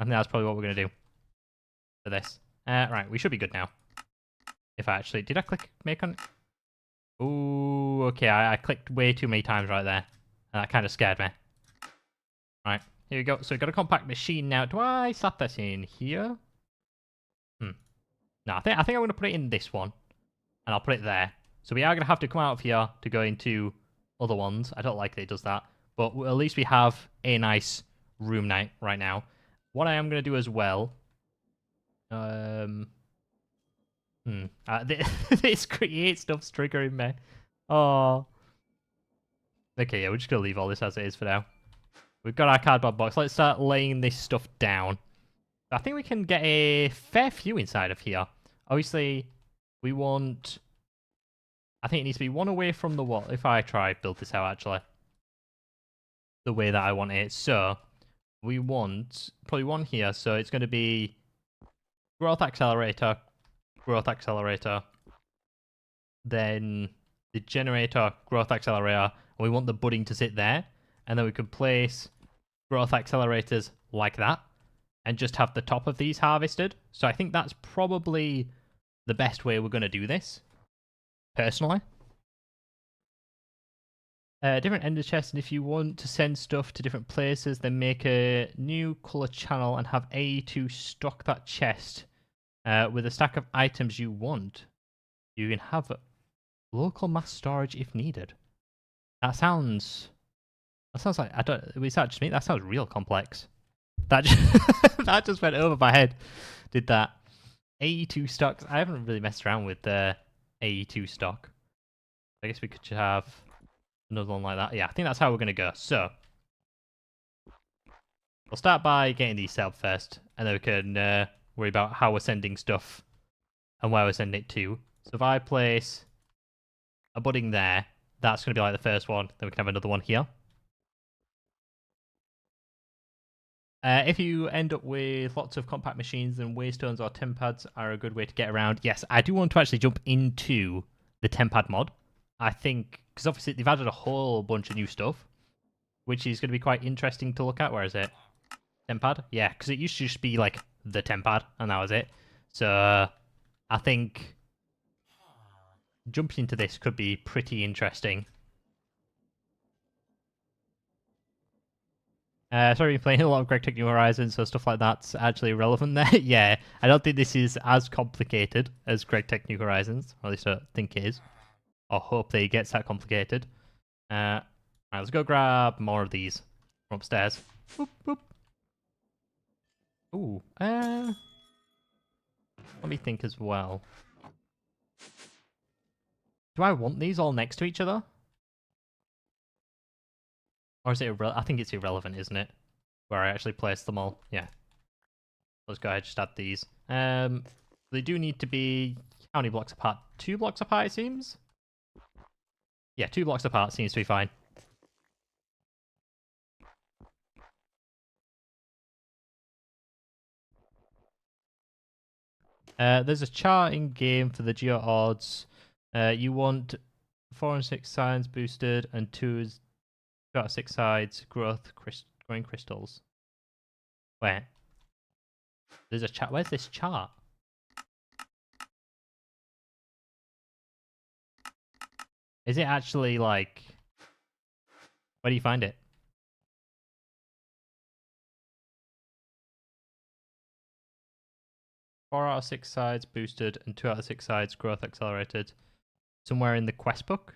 I think that's probably what we're going to do for this. Right, we should be good now. If I actually... Did I click make on... Ooh, okay, I clicked way too many times right there. And that kind of scared me. Right, here we go. So we've got a compact machine now. Do I slap this in here? No, I think I'm going to put it in this one. And I'll put it there. So we are going to have to come out of here to go into other ones. I don't like that it does that. But at least we have a nice room night right now. What I am going to do as well... this create stuff's triggering me. Oh. Okay, yeah, we're just going to leave all this as it is for now. We've got our cardboard box. Let's start laying this stuff down. I think we can get a fair few inside of here. Obviously, we want... I think it needs to be one away from the wall. If I try build this out, actually. The way that I want it. So, we want probably one here. So, it's going to be growth accelerator, growth accelerator, then the generator, growth accelerator, and we want the budding to sit there, and then we could place growth accelerators like that, and just have the top of these harvested. So I think that's probably the best way we're going to do this, personally. Different ender chests, and if you want to send stuff to different places, then make a new color channel and have A to stock that chest with a stack of items you want. You can have local mass storage if needed. That sounds That sounds like, I don't, is that just me? That sounds real complex. That just, that just went over my head. Did that. AE2 stocks. I haven't really messed around with the AE2 stock. I guess we could have another one like that. Yeah, I think that's how we're going to go. So, we'll start by getting these set up first, and then we can worry about how we're sending stuff and where we're sending it to. So if I place a budding there, that's going to be like the first one. Then we can have another one here. If you end up with lots of compact machines, then waystones or tempads are a good way to get around. Yes, I do want to actually jump into the tempad mod. I think, because obviously they've added a whole bunch of new stuff, which is going to be quite interesting to look at. Where is it? Tempad? Yeah, because it used to just be like the tempad, and that was it. So I think jumping into this could be pretty interesting. Sorry, you're playing a lot of GregTech New Horizons, so stuff like that's actually relevant there. Yeah, I don't think this is as complicated as GregTech New Horizons, or at least I don't think it is. Or hope that it gets that complicated. Alright, let's go grab more of these from upstairs. Boop, boop. Ooh, let me think as well. Do I want these all next to each other? Or is it I think it's irrelevant, isn't it? Where I actually place them all. Yeah. Let's go ahead and just add these. They do need to be how many blocks apart? 2 blocks apart, it seems? Yeah, 2 blocks apart seems to be fine. There's a chart in game for the geo odds. You want 4 and 6 sides boosted and 2 out of 6 sides growing crystals. Where? There's a chart. Where's this chart? Is it actually like... Where do you find it? Four out of 6 sides boosted and 2 out of 6 sides growth accelerated. Somewhere in the quest book?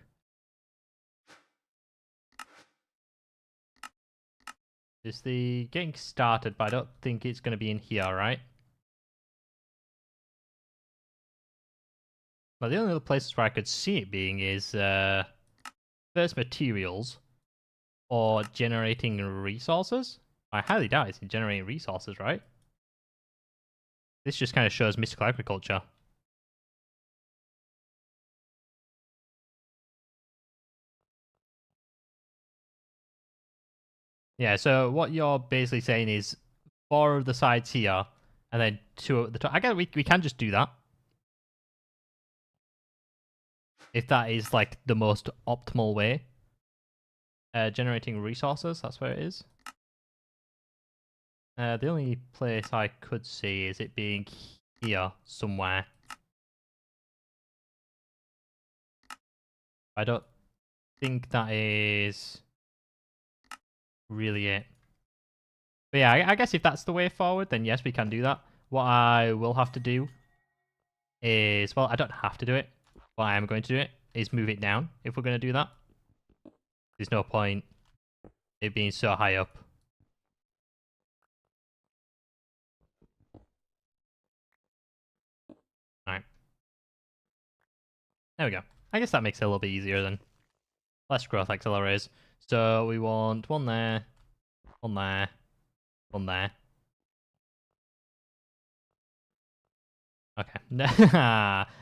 Is the getting started, but I don't think it's going to be in here, right? Well, the only other places where I could see it being is first materials or generating resources. I highly doubt it's in generating resources, right? This just kind of shows mystical agriculture. Yeah, so what you're basically saying is 4 of the sides here, and then 2 at the top. I guess we can just do that. If that is like the most optimal way. Generating resources, that's where it is. The only place I could see is it being here somewhere. I don't think that is really it. But yeah, I guess if that's the way forward, then yes, we can do that. What I will have to do is, well, I don't have to do it. What I am going to do it is move it down if we're going to do that. There's no point it being so high up. Alright. There we go. I guess that makes it a little bit easier then. Less growth accelerators. So we want 1 there, 1 there, 1 there. Okay.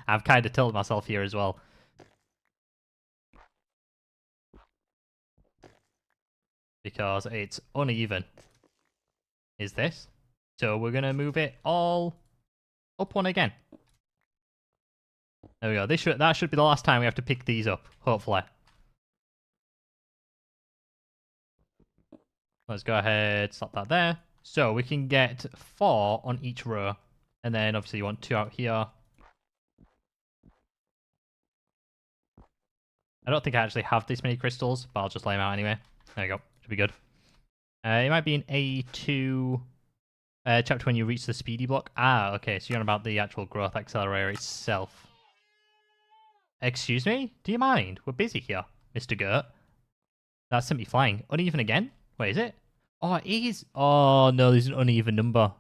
I've kind of tilted myself here as well. Because it's uneven. Is this? So we're going to move it all up 1 again. There we go. That should be the last time we have to pick these up, hopefully. Let's go ahead, slap that there. So we can get 4 on each row. And then obviously you want 2 out here. I don't think I actually have this many crystals, but I'll just lay them out anyway. There we go. Should be good. It might be an A2 chapter when you reach the speedy block. Ah, okay. So you're on about the actual growth accelerator itself. Excuse me? Do you mind? We're busy here, Mr. Gert. That's simply flying. Uneven again? Wait, is it? Oh, it is. Oh, no, there's an uneven number.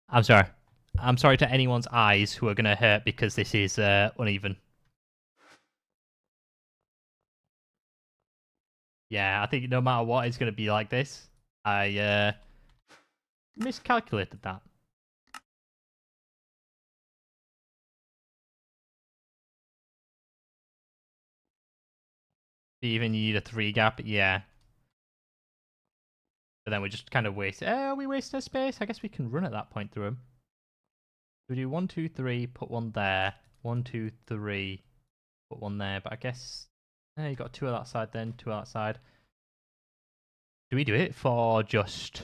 I'm sorry. I'm sorry to anyone's eyes who are going to hurt because this is uneven. Yeah, I think no matter what, it's going to be like this. I miscalculated that. Even you need a 3 gap, yeah. But then we just kind of waste. We waste our space. I guess we can run at that point through them. We do 1, 2, 3, put one there. 1, 2, 3, put one there. But I guess you got 2 on that side, then 2 on that side. Do we do it for just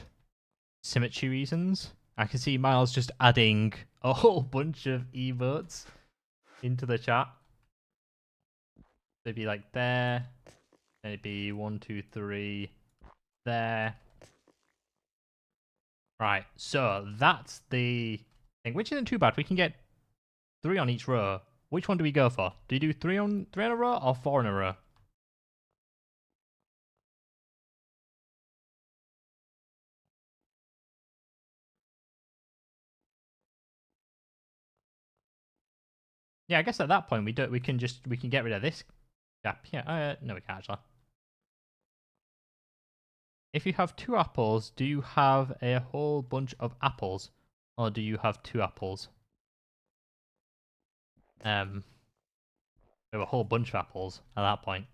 symmetry reasons? I can see Miles just adding a whole bunch of emotes into the chat. It'd be like there. Then it'd be 1, 2, 3 there. Right, so that's the thing, which isn't too bad. We can get 3 on each row. Which one do we go for? Do you do 3 on a row or 4 in a row? Yeah, I guess at that point we can get rid of this gap. Yeah, no, we can't actually. If you have 2 apples, do you have a whole bunch of apples, or do you have 2 apples? We have a whole bunch of apples at that point.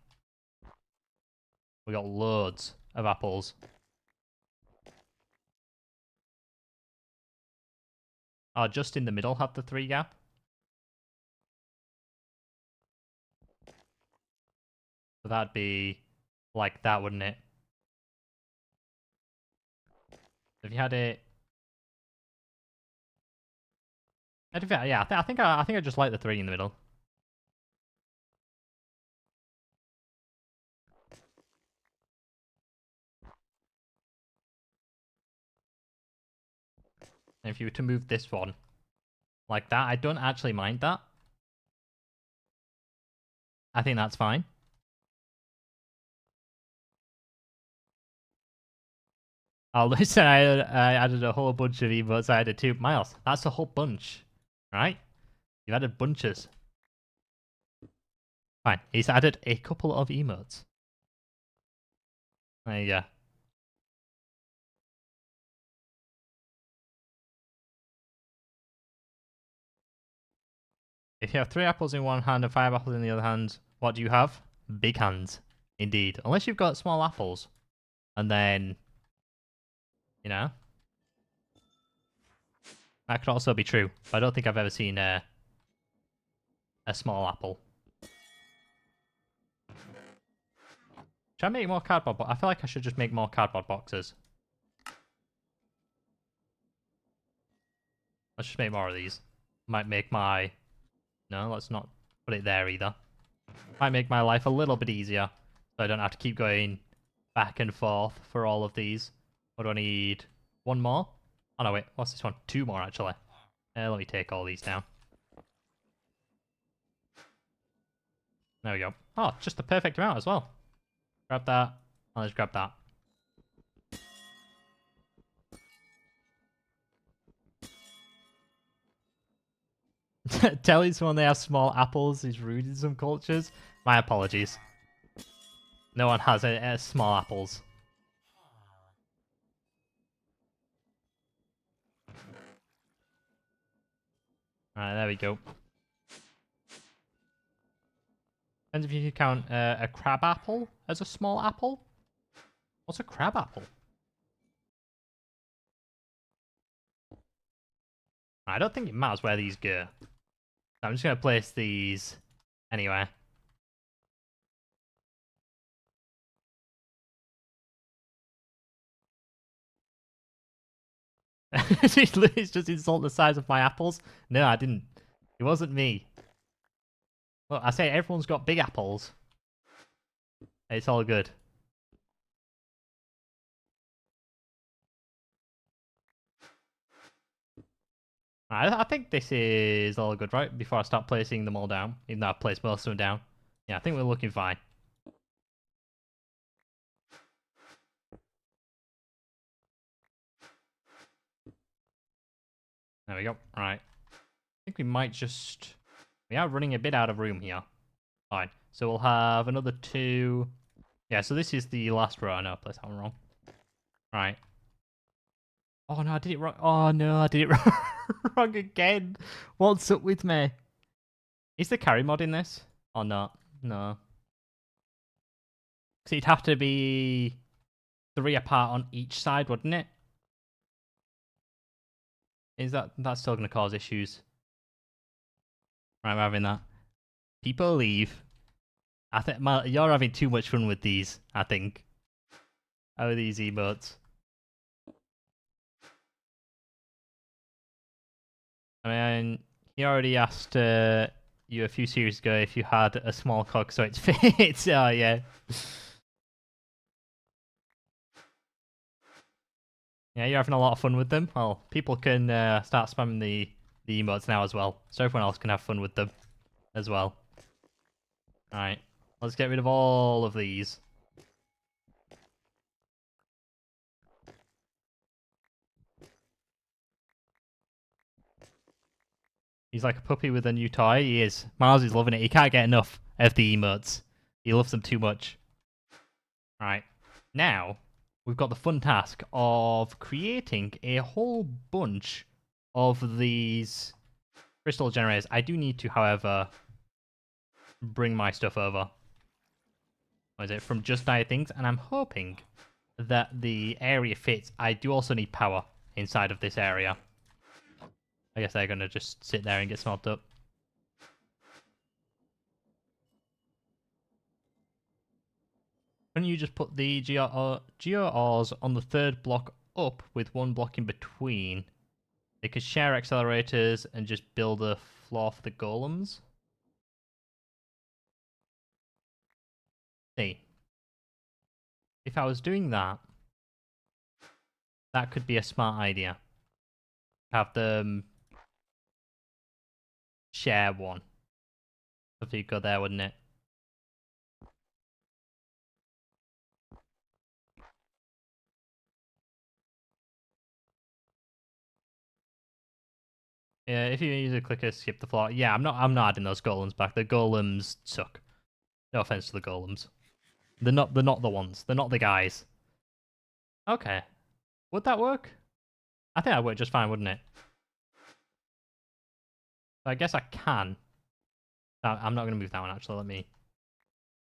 We got loads of apples. Oh, just in the middle have the 3 gap. So that'd be like that, wouldn't it? If you had it, yeah, I think I just like the 3 in the middle. And if you were to move this one like that, I don't actually mind that. I think that's fine. Oh, listen, I added a whole bunch of emotes. I added 2 Miles. That's a whole bunch, right? You've added bunches. Fine. He's added a couple of emotes. There you go. If you have 3 apples in one hand and 5 apples in the other hand, what do you have? Big hands. Indeed. Unless you've got small apples. And then, you know, that could also be true. But I don't think I've ever seen a small apple. Should I make more cardboard boxes? I feel like I should just make more cardboard boxes. Let's just make more of these. Might make my... No, let's not put it there either. Might make my life a little bit easier. So I don't have to keep going back and forth for all of these. What do I need? 1 more? Oh no, wait. What's this one? 2 more, actually. Let me take all these down. There we go. Oh, just the perfect amount as well. Grab that. I'll just grab that. Telling someone they have small apples is rude in some cultures. My apologies. No one has small apples. Alright, there we go. Depends if you count a crab apple as a small apple. What's a crab apple? I don't think it matters where these go. I'm just going to place these anywhere. It's just insult the size of my apples. No, I didn't. It wasn't me. Well, I say everyone's got big apples. It's all good. I think this is all good, right? Before I start placing them all down. Even though I've placed most of them down. Yeah, I think we're looking fine. There we go. Right. I think we might just... We are running a bit out of room here. Fine. So we'll have another 2... Yeah, so this is the last row. No, I placed that one wrong. Right. Oh no, I did it wrong. Oh no, I did it wrong, wrong again. What's up with me? Is the carry mod in this? Or not? No. Because it'd have to be 3 apart on each side, wouldn't it? Is that's still going to cause issues? Right, we're having that. People leave. I think you're having too much fun with these, I think. How are these emotes? I mean, he already asked you a few series ago if you had a small cock, so it fits. Oh, yeah. Yeah, you're having a lot of fun with them. Well, people can start spamming the emotes now as well, so everyone else can have fun with them as well. Alright, let's get rid of all of these. He's like a puppy with a new toy. He is. Miles is loving it. He can't get enough of the emotes. He loves them too much. Right. Now, we've got the fun task of creating a whole bunch of these crystal generators. I do need to, however, bring my stuff over. What is it? From Just Die Things. And I'm hoping that the area fits. I do also need power inside of this area. I guess they're going to just sit there and get smelted up. Couldn't you just put the geo ores on the 3rd block up with 1 block in between? They could share accelerators and just build a floor for the golems? See, if I was doing that, that could be a smart idea. Have them share one. If you go there, wouldn't it? Yeah, if you use a clicker, skip the floor. Yeah, I'm not adding those golems back. The golems suck. No offense to the golems. They're not the ones. They're not the guys. Okay. Would that work? I think that would work just fine, wouldn't it? So I guess I can. I'm not going to move that one, actually.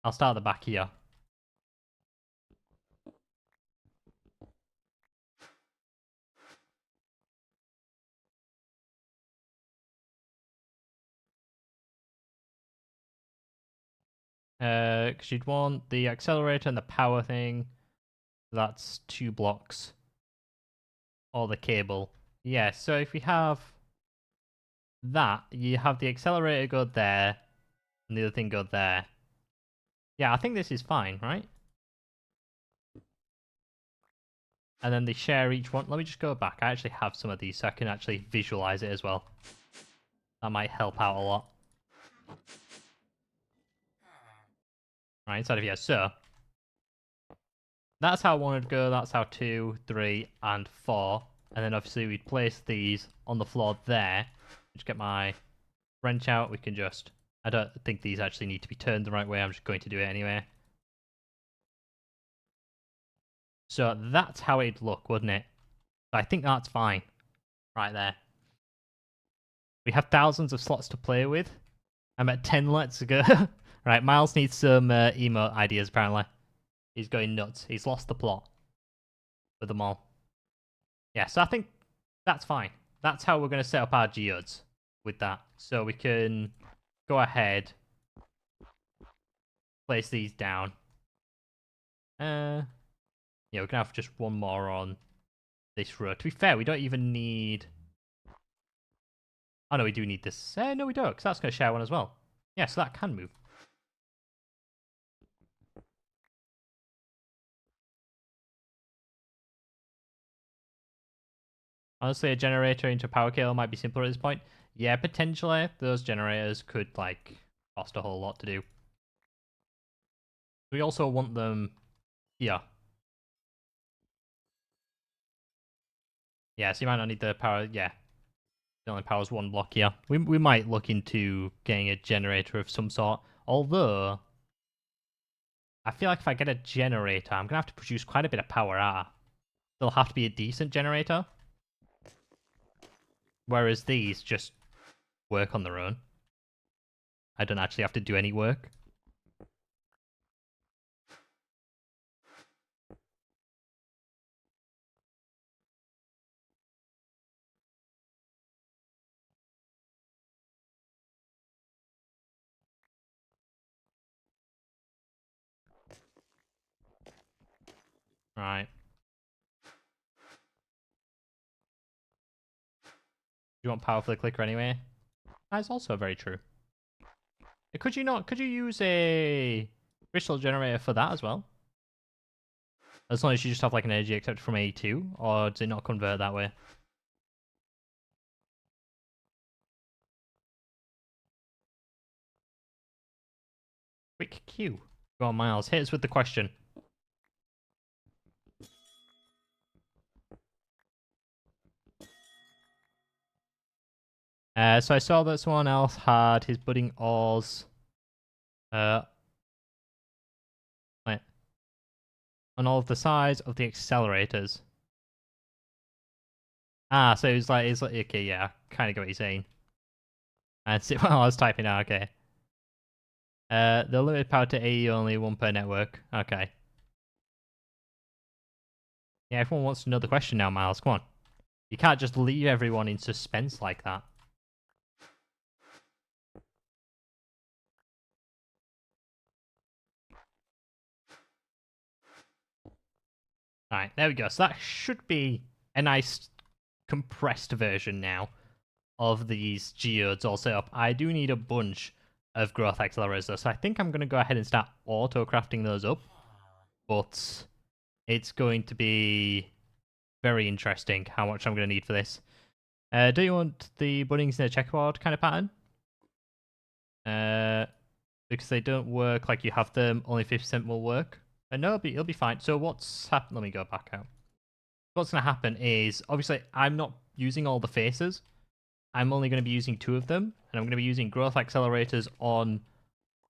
I'll start at the back here. Because you'd want the accelerator and the power thing. That's 2 blocks. Or the cable. Yeah, so if we have that, you have the accelerator go there, and the other thing go there. Yeah, I think this is fine, right? And then they share each one. Let me just go back. I actually have some of these, so I can actually visualize it as well. That might help out a lot. Right, inside of here. So, that's how 1 would go. That's how 2, 3, and 4. And then obviously we'd place these on the floor there. Just get my wrench out. We can just... I don't think these actually need to be turned the right way. I'm just going to do it anyway. So that's how it'd look, wouldn't it? I think that's fine. Right there. We have thousands of slots to play with. I'm at 10, let's go. Right, Miles needs some emote ideas, apparently. He's going nuts. He's lost the plot with them all. Yeah, so I think that's fine. That's how we're going to set up our geodes with that. So we can go ahead, place these down. Yeah, we can have just one more on this row. To be fair, we don't even need... Oh, no, we do need this. No, we don't, because that's going to share one as well. Yeah, so that can move. Honestly, a generator into a power cable might be simpler at this point. Yeah, potentially. Those generators could, like, cost a whole lot to do. We also want them here. Yeah, so you might not need the power. Yeah. It only powers one block here. We might look into getting a generator of some sort. Although, I feel like if I get a generator, I'm going to have to produce quite a bit of power. They'll have to be a decent generator. Whereas these just work on their own. I don't actually have to do any work. Right. You want power for the clicker anyway? That's also very true. Could you not? Could you use a crystal generator for that as well? As long as you just have like an energy acceptor from A2, or does it not convert that way? Quick Q. Go on, Miles. Hit us with the question. So I saw that someone else had his budding ores wait, on all of the sides of the accelerators. Ah, so he's like, okay, yeah, kind of get what you're saying. And see, well, I was typing out, okay. The limited power to AE only one per network. Okay. Yeah, everyone wants to know the question now, Miles. Come on. You can't just leave everyone in suspense like that. Alright, there we go. So that should be a nice compressed version now of these geodes all set up. I do need a bunch of growth accelerators though, so I think I'm going to go ahead and start auto-crafting those up. But it's going to be very interesting how much I'm going to need for this. Do you want the buddings in a checkerboard kind of pattern? Because they don't work like you have them, only 50% will work. No, it'll be fine. So what's happened? Let me go back out. What's going to happen is, obviously, I'm not using all the faces. I'm only going to be using 2 of them, and I'm going to be using growth accelerators on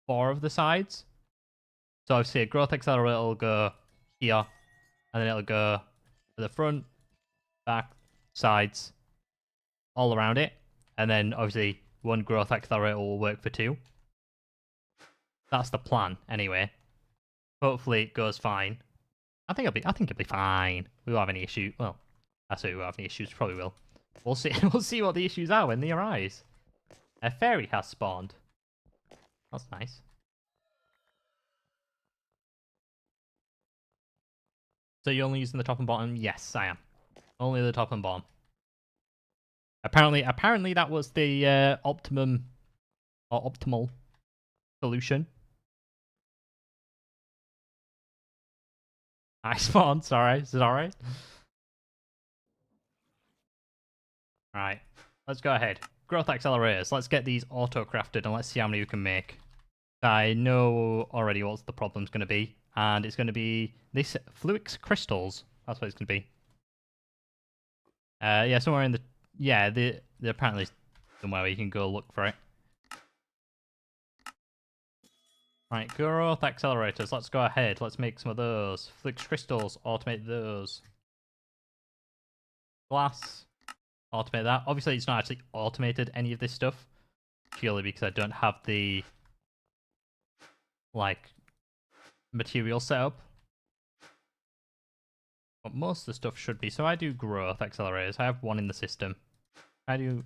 4 of the sides. So obviously, a growth accelerator will go here, and then it'll go to the front, back, sides, all around it. And then, obviously, 1 growth accelerator will work for 2. That's the plan, anyway. Hopefully, it goes fine. I think it'll be fine. We won't have any issue. Well, I say we won't have any issues. Probably will. We'll see. We'll see what the issues are when they arise. A fairy has spawned. That's nice. So you're only using the top and bottom? Yes, I am. Only the top and bottom. Apparently that was the optimum or optimal solution. I spawned. Sorry, is it all right? Right, let's go ahead. Growth accelerators. Let's get these auto-crafted and let's see how many we can make. I know already what the problem's going to be, and it's going to be this fluix crystals. That's what it's going to be. Yeah, somewhere in the they're apparently somewhere where you can go look for it. Right, growth accelerators. Let's go ahead. Let's make some of those. Fluix crystals. Automate those. Glass. Automate that. Obviously, it's not actually automated any of this stuff, purely because I don't have the material setup. But most of the stuff should be. So I do growth accelerators. I have 1 in the system. No,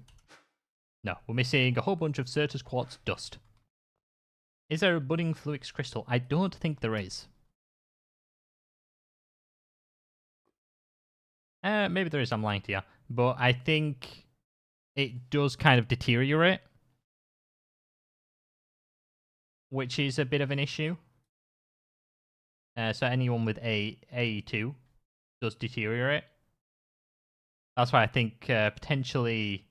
we're missing a whole bunch of Certus quartz dust. Is there a budding fluix crystal? I don't think there is. Maybe there is, I'm lying to you. But I think it does kind of deteriorate, which is a bit of an issue. So anyone with A2 does deteriorate. That's why I think potentially...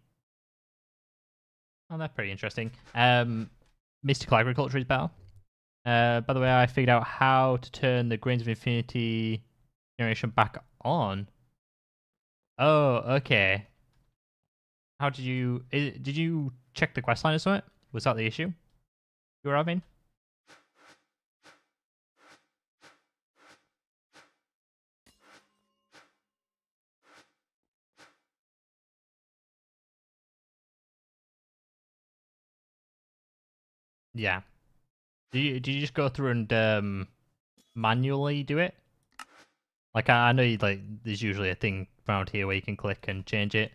Oh, that's pretty interesting. Mystical agriculture is better. By the way, I figured out how to turn the Grains of Infinity generation back on. Oh, okay. How did you check the quest line or something? Was that the issue you were having? Yeah. Did you just go through and manually do it? Like I know there's usually a thing around here where you can click and change it.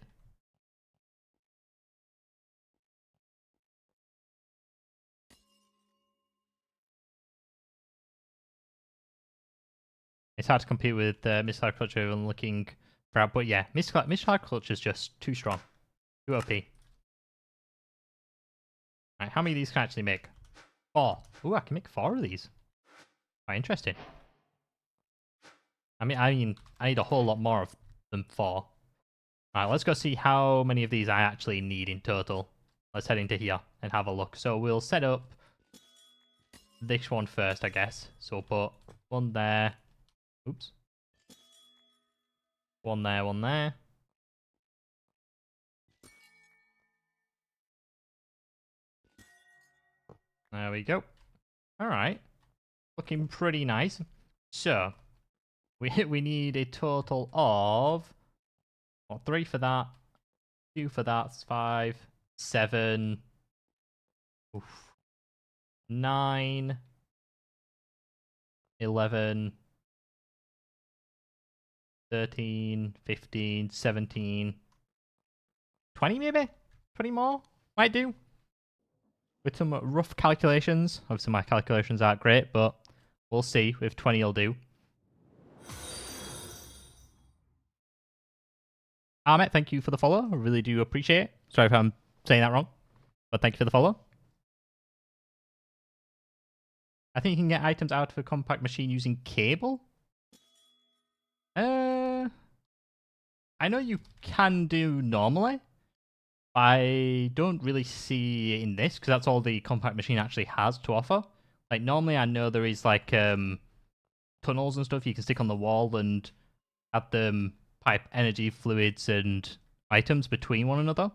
It's hard to compete with Missile Culture and looking proud, but yeah, Missile Culture is just too strong, too OP. Right, how many of these can I actually make? 4. Ooh, I can make 4 of these. Quite interesting. I need a whole lot more of than 4. Alright, let's go see how many of these I actually need in total. Let's head into here and have a look. So we'll set up this one first, I guess. So we'll put one there. Oops. One there, one there. There we go. Alright. Looking pretty nice. So, we need a total of 3 for that, 2 for that, 5, 7, 9, 11, 13, 15, 17, 20 maybe? 20 more? Might do. With some rough calculations. Obviously my calculations aren't great, but we'll see if 20 will do. Ahmet, thank you for the follow. I really do appreciate it. Sorry if I'm saying that wrong, but thank you for the follow. I think you can get items out of a compact machine using cable. I know you can do normally. I don't really see it in this because that's all the compact machine actually has to offer. Like normally, I know there is like tunnels and stuff you can stick on the wall and have them pipe energy, fluids, and items between one another.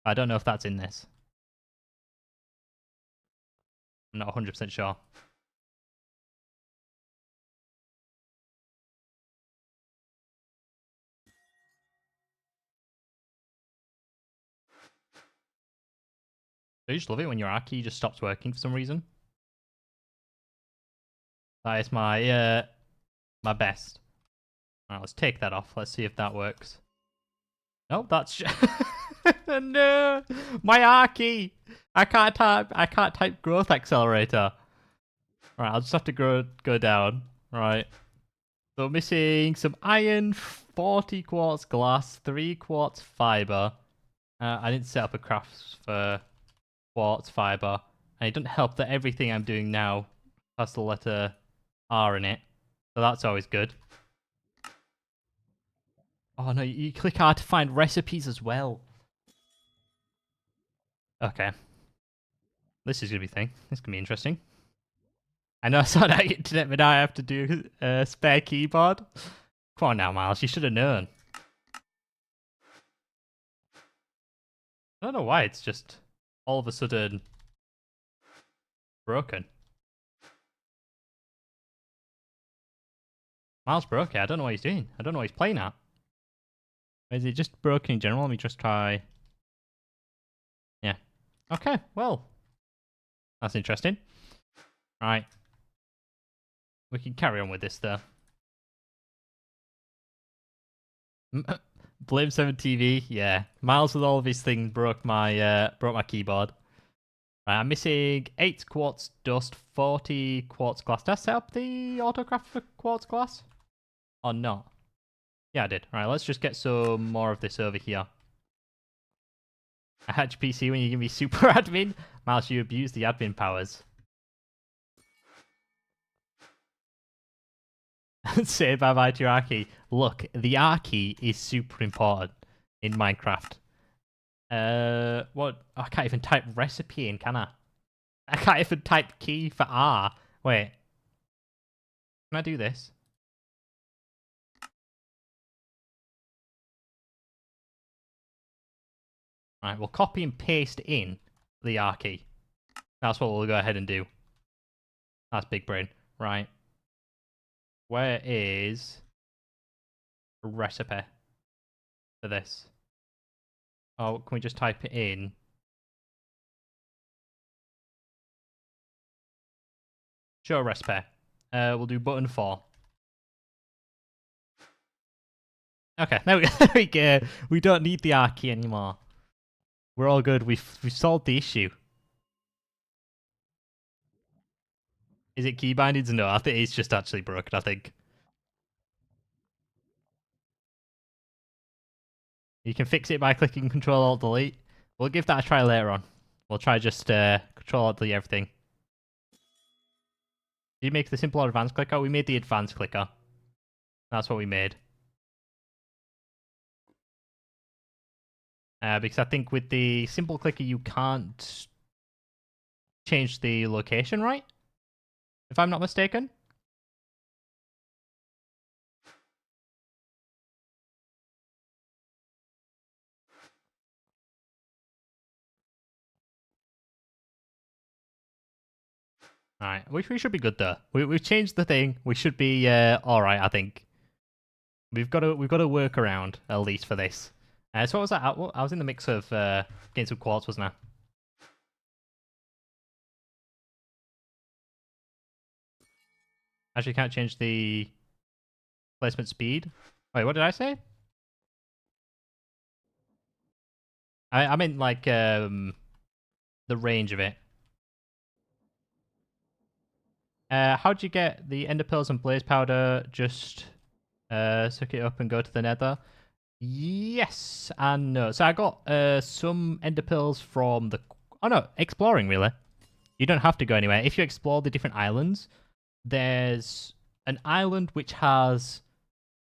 I don't know if that's in this. I'm not 100% sure. I just love it when your R key just stops working for some reason. That is my my best. Alright, let's take that off. Let's see if that works. Nope, that's no, my R key. I can't type growth accelerator. Alright, I'll just have to go down. Right. So missing some iron, 40 quartz glass, 3 quartz fiber. I didn't set up a craft for quartz fiber. And it doesn't help that everything I'm doing now has the letter R in it. So that's always good. Oh no, you click R to find recipes as well. Okay. This is going to be a thing. This is going to be interesting. I know I saw that internet, but now I have to do a spare keyboard. Come on now, Miles. You should have known. I don't know why it's just all of a sudden broken. Miles broke it. I don't know what he's doing. I don't know what he's playing at. Is it just broken in general? Let me just try. Yeah. Okay, well. That's interesting. Right. We can carry on with this, though. Blame 7 TV. Yeah. Miles with all of his things broke my keyboard. Right, I'm missing 8 quartz dust, 40 quartz glass. Did I set up the autocraft for quartz glass? Or not? Yeah, I did. Alright, let's just get some more of this over here. I hatch PC when you give me super admin. Miles, you abuse the admin powers. Say bye-bye to your R key. Look, the R key is super important in Minecraft. What? I can't even type recipe in, can I? I can't even type key for R. Wait. Can I do this? Right, we'll copy and paste in the R key. That's what we'll go ahead and do. That's big brain. Right. Where is a recipe for this? Oh, can we just type it in? Show recipe. We'll do button 4. Okay, there we go. There we go. We don't need the R key anymore. We're all good. We've solved the issue. Is it key bindings? No, I think it's just actually broken, I think. You can fix it by clicking Control-Alt-Delete. We'll give that a try later on. We'll try just Control-Alt-Delete everything. Did you make the simple or advanced clicker? We made the advanced clicker. That's what we made. Because I think with the simple clicker, you can't change the location, right? If I'm not mistaken. Alright, we should be good though. We've changed the thing. We should be alright, I think. We've got to work around, at least for this. So what was that? I was in the mix of getting some quartz, wasn't I? Actually, can't change the placement speed. Wait, what did I say? I meant like the range of it. How'd you get the ender pearls and blaze powder? Just suck it up and go to the nether. Yes and no. So I got some ender pearls from the... Oh no, exploring really. You don't have to go anywhere. If you explore the different islands, there's an island which has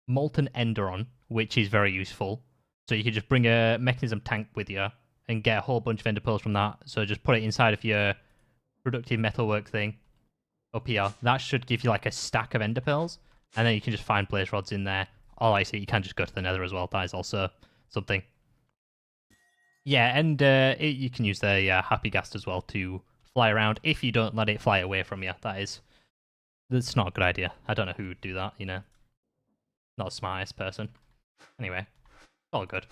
molten ender on, which is very useful. So you can just bring a mechanism tank with you and get a whole bunch of ender pearls from that. So just put it inside of your productive metalwork thing up here. That should give you like a stack of ender pearls, and then you can just find blaze rods in there. Oh, I see. You can just go to the nether as well. That is also something. Yeah, and you can use the happy gas as well to fly around if you don't let it fly away from you. That's not a good idea. I don't know who would do that, you know. Not the smartest person. Anyway, all good.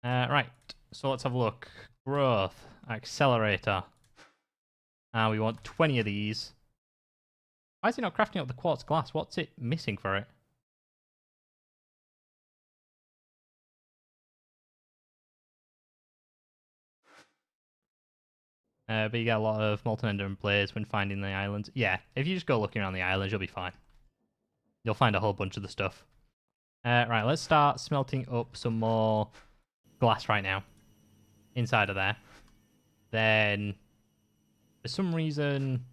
Right, so let's have a look. Growth, accelerator. We want 20 of these. Why is it not crafting up the quartz glass? What's it missing for it? But you get a lot of molten ender and blaze when finding the islands. Yeah, if you just go looking around the islands, you'll be fine. You'll find a whole bunch of the stuff. Right, let's start smelting up some more glass right now. Inside of there. Then, for some reason,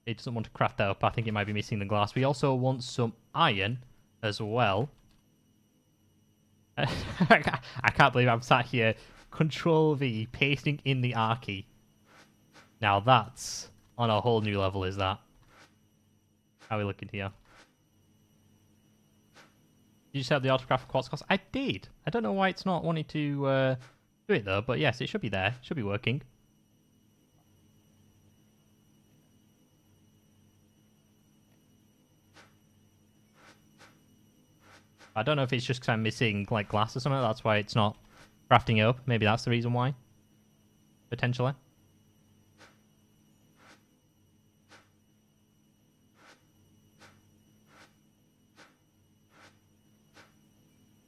it doesn't want to craft that up. I think it might be missing the glass. We also want some iron as well. I can't believe I'm sat here Control-V, pasting in the R key. Now that's on a whole new level, is that? How are we looking here? Did you set the autograph quartz cost? I did. I don't know why it's not wanting to do it though, but yes, it should be there. It should be working. I don't know if it's just because I'm missing like glass or something. That's why it's not crafting it up. Maybe that's the reason why. Potentially.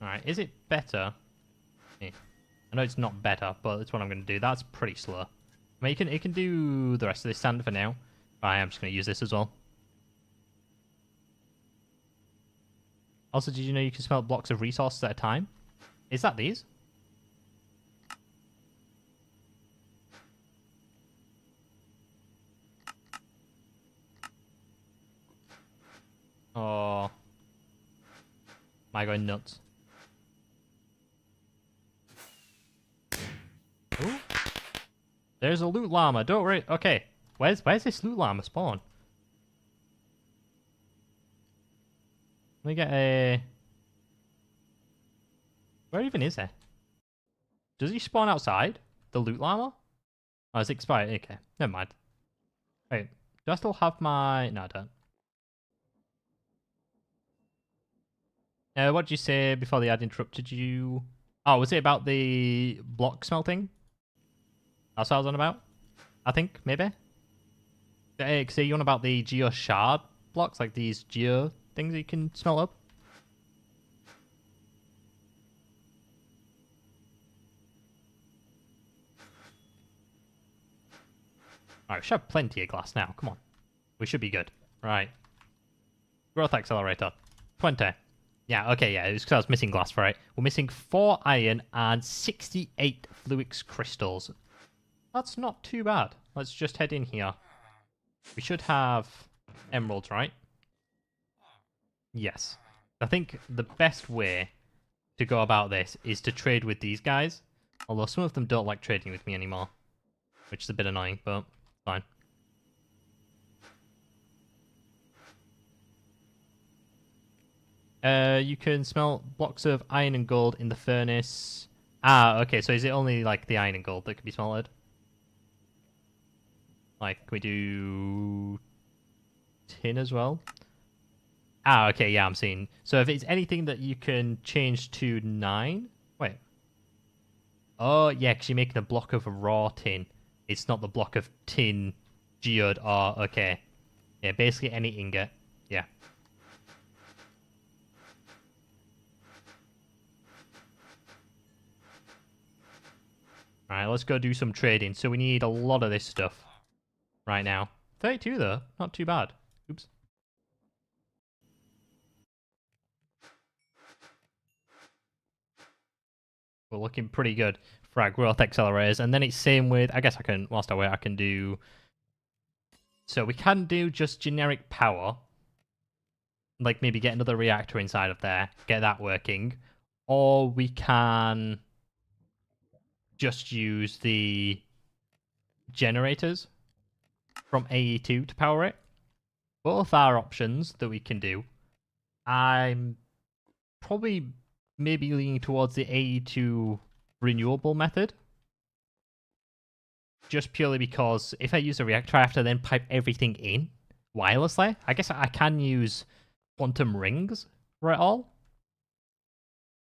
Alright, is it better? I know it's not better, but that's what I'm going to do. That's pretty slow. I mean, it can do the rest of this sand for now. I am just going to use this as well. Also, did you know you can smelt blocks of resources at a time? Is that these? Oh. Am I going nuts? Ooh. There's a loot llama. Don't worry. Okay. Where's this loot llama spawn? Let me get a... Where even is he? Does he spawn outside? the loot llama? Oh, it's expired. Okay, never mind. Wait, do I still have my... No, I don't. What did you say before the ad interrupted you? Oh, was it about the block smelting? That's what I was on about? I think, maybe? So you on about the geo shard blocks? Like these geo things that you can smelt up? Alright, we should have plenty of glass now. Come on. We should be good. Right. Growth accelerator. 20. Yeah, okay, yeah. It was because I was missing glass for it. We're missing 4 iron and 68 fluix crystals. That's not too bad. Let's just head in here. We should have emeralds, right? Yes. I think the best way to go about this is to trade with these guys. Although some of them don't like trading with me anymore. Which is a bit annoying, but fine. You can smelt blocks of iron and gold in the furnace. Ah, okay, so is it only like the iron and gold that can be smelted? Like, can we do tin as well? Ah, okay, yeah, I'm seeing. So if it's anything that you can change to 9... Wait. Oh, yeah, because you're making a block of raw tin. It's not the block of tin geode or... Okay. Yeah, basically any ingot. Yeah. Alright, let's go do some trading. So we need a lot of this stuff right now. 32, though. Not too bad. Oops. We're looking pretty good for our growth accelerators. And then it's same with... I guess I can... Whilst I wait, I can do... So we can do just generic power. Like maybe get another reactor inside of there. Get that working. Or we can just use the generators from AE2 to power it. Both are options that we can do. I'm probably maybe leaning towards the AE2 renewable method. Just purely because if I use a reactor, I have to then pipe everything in wirelessly. I guess I can use quantum rings for it all.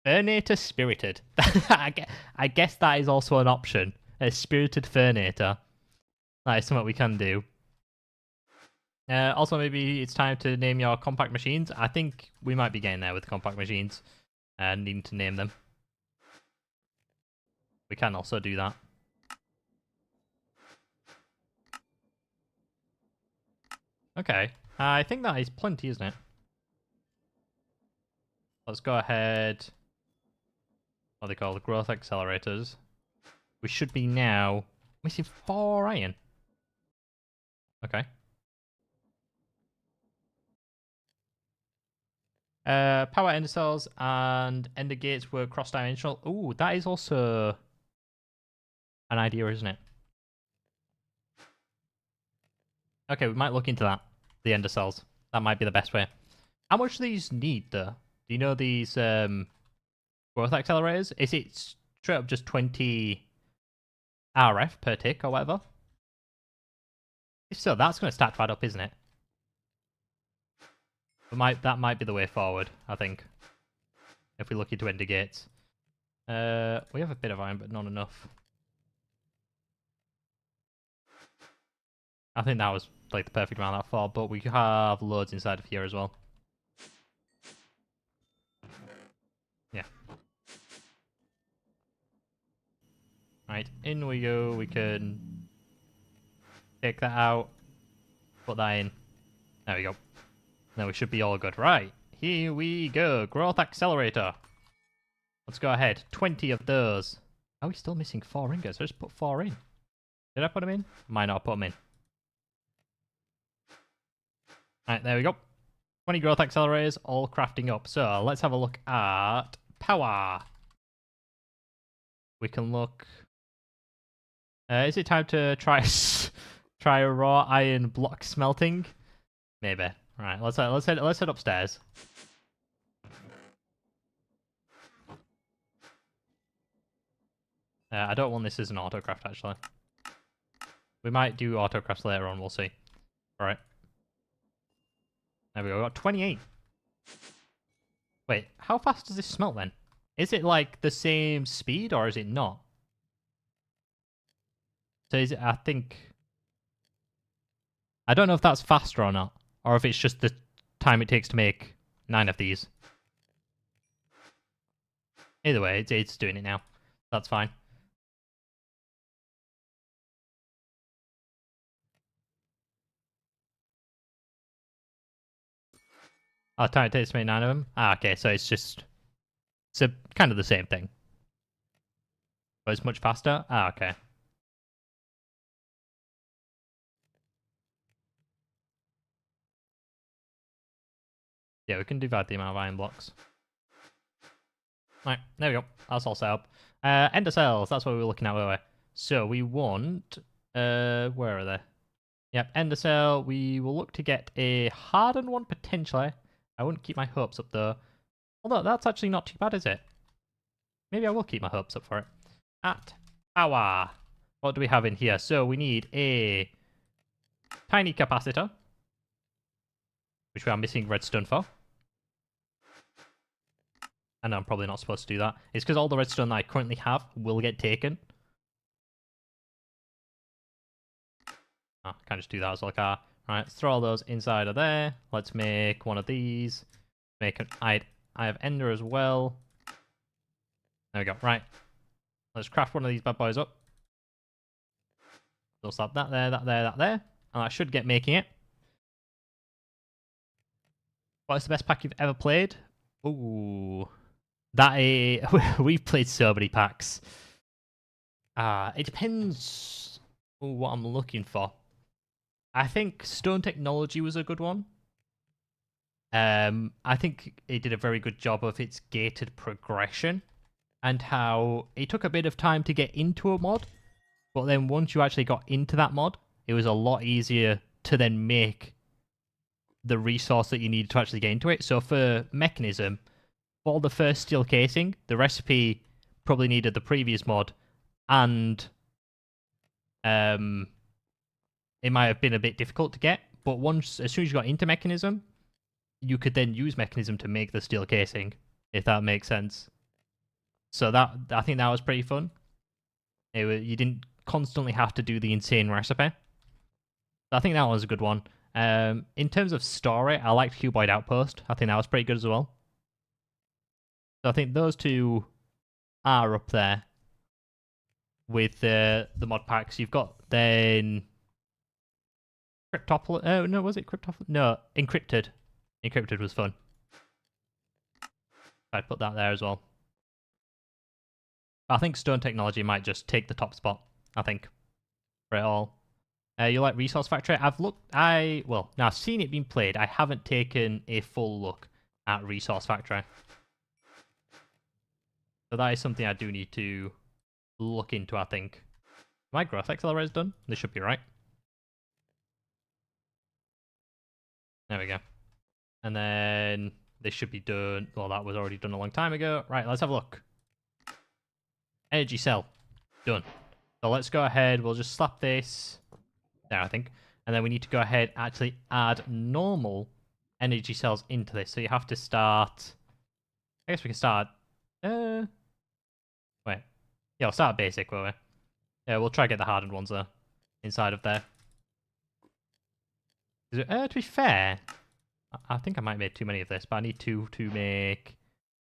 Fernator Spirited. I guess that is also an option. A Spirited Fernator. That is something we can do. Also, maybe it's time to name your compact machines. I think we might be getting there with compact machines. Needing to name them. We can also do that. Okay. I think that is plenty, isn't it? Let's go ahead. What are they called? Growth accelerators. We should be now missing 4 iron. Okay. Power ender cells and ender gates were cross-dimensional. Ooh, that is also an idea, isn't it? Okay, we might look into that. The ender cells. That might be the best way. How much do these need, though? Do you know these growth accelerators? Is it straight up just 20 RF per tick or whatever? If so, that's going to start to add up, isn't it? That might be the way forward, I think. If we look into ender gates. We have a bit of iron, but not enough. I think that was like the perfect amount that far, but we have loads inside of here as well. Yeah. Right, in we go. We can take that out, put that in. There we go. Now we should be all good. Right, here we go. Growth accelerator. Let's go ahead. 20 of those. Are we still missing 4 ingots? I just put 4 in. Did I put them in? Might not have put them in. Alright, there we go. 20 growth accelerators, all crafting up. So let's have a look at power. We can look. Is it time to try try a raw iron block smelting? Maybe. Right, let's head upstairs. I don't want this as an autocraft, actually. We might do autocrafts later on, we'll see. Alright. There we go, we got 28. Wait, how fast does this smelt then? Is it like the same speed or is it not? So is it, I think... I don't know if that's faster or not. Or if it's just the time it takes to make 9 of these. Either way, it's doing it now. That's fine. Oh, time it takes to make 9 of them? Ah, okay, so it's just... It's kind of the same thing. But it's much faster? Ah, okay. Yeah, we can divide the amount of iron blocks. Right, there we go. That's all set up. Ender cells, that's what we were looking at, weren't we? So we want... where are they? Yep, ender cell. We will look to get a hardened one, potentially. I wouldn't keep my hopes up, though. Although, that's actually not too bad, is it? Maybe I will keep my hopes up for it. At power. What do we have in here? So we need a tiny capacitor, which we are missing redstone for. I know I'm probably not supposed to do that. It's because all the redstone that I currently have will get taken. Oh, I can't just do that as like a... Right, let's throw all those inside of there. Let's make one of these. Make an... I have ender as well. There we go. Right. Let's craft one of these bad boys up. We'll slap that there, that there, that there. And I should get making it. What's the best pack you've ever played? Ooh. That is... We've played so many packs. It depends what I'm looking for. I think Stone Technology was a good one. I think it did a very good job of its gated progression and how it took a bit of time to get into a mod, but then once you actually got into that mod, it was a lot easier to then make the resource that you needed to actually get into it. So for Mechanism, for the first steel casing, the recipe probably needed the previous mod, and it might have been a bit difficult to get, but as soon as you got into Mechanism, you could then use Mechanism to make the steel casing, if that makes sense. So I think that was pretty fun. You didn't constantly have to do the insane recipe. So I think that was a good one. In terms of story, I liked Cuboid Outpost. I think that was pretty good as well. So I think those two are up there with the mod packs. You've got then... Cryptopolis. Oh, no, was it Cryptopolis? No, Encrypted. Encrypted was fun. I'd put that there as well. I think Stone Technology might just take the top spot, I think, for it all. You like Resource Factory? Now I've seen it being played. I haven't taken a full look at Resource Factory. So that is something I do need to look into, I think. My growth accelerator is done. This should be right. There we go. And then this should be done. Well, that was already done a long time ago. Right, let's have a look. Energy cell. Done. So let's go ahead. We'll just slap this there, I think. And then we need to go ahead and actually add normal energy cells into this. So you have to start... I guess we can start... Wait. Yeah, we'll start basic, will we? Yeah, we'll try to get the hardened ones, though, inside of there. To be fair... I think I might have made too many of this, but I need two to make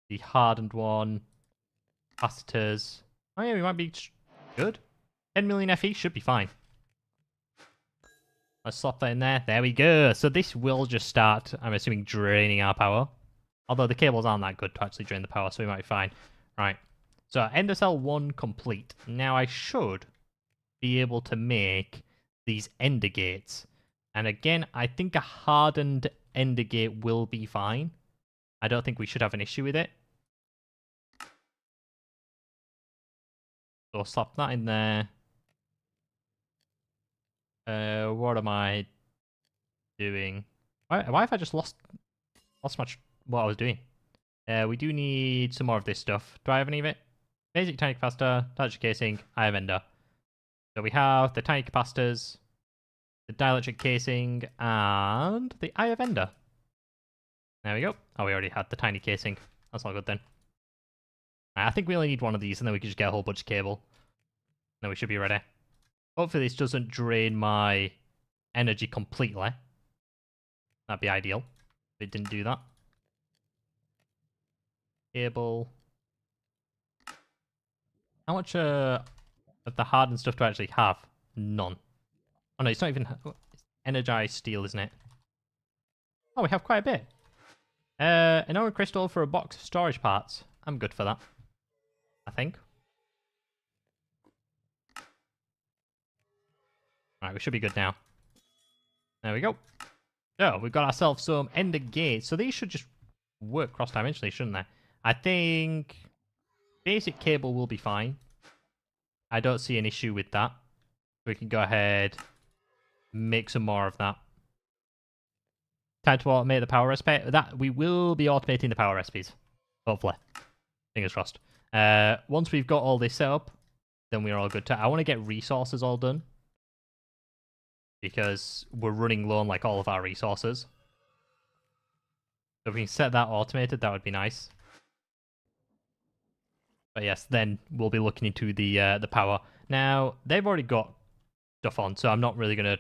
the hardened one. Capacitors. Oh yeah, we might be good. 10 million FE should be fine. Let's slot that in there. There we go. So this will just start, I'm assuming, draining our power. Although the cables aren't that good to actually drain the power, so we might be fine. Right. So Ender Cell 1 complete. Now I should be able to make these Ender Gates. And again, I think a hardened Ender Gate will be fine. I don't think we should have an issue with it. So I'll slap that in there. What am I doing? Why have I just lost what I was doing? We do need some more of this stuff. Do I have any of it? Basic tiny capacitor, dielectric casing, eye ender. So we have the tiny capacitors, the dielectric casing, and the eye of ender. There we go. Oh, we already had the tiny casing. That's all good then. I think we only need one of these, and then we can just get a whole bunch of cable. Then we should be ready. Hopefully this doesn't drain my energy completely. That'd be ideal. If it didn't do that. Cable. How much of the hardened stuff do I actually have? None. Oh no, it's not even... It's energized steel, isn't it? Oh, we have quite a bit. An iron crystal for a box of storage parts. I'm good for that. I think. Alright, we should be good now. There we go. So, we've got ourselves some ender gates. So these should just work cross-dimensionally, shouldn't they? I think basic cable will be fine. I don't see an issue with that. We can go ahead, make some more of that. Time to automate the power recipe. That we will be automating the power recipes. Hopefully. Fingers crossed. Once we've got all this set up, then we're all good to... I want to get resources all done. Because we're running low on like all of our resources. So if we can set that automated, that would be nice. But yes, then we'll be looking into the power. Now, they've already got stuff on, so I'm not really going to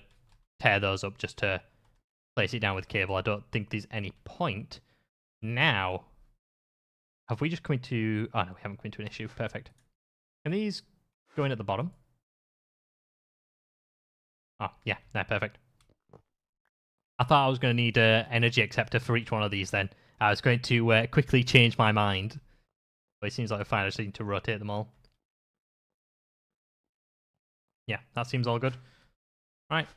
tear those up just to place it down with cable. I don't think there's any point. Now, have we just come into... Oh, no, we haven't come into an issue. Perfect. Can these go in at the bottom? Oh, yeah, they're perfect. I thought I was going to need an energy acceptor for each one of these then. I was going to quickly change my mind. But it seems like we're fine. I just need to rotate them all. Yeah, that seems all good. Right.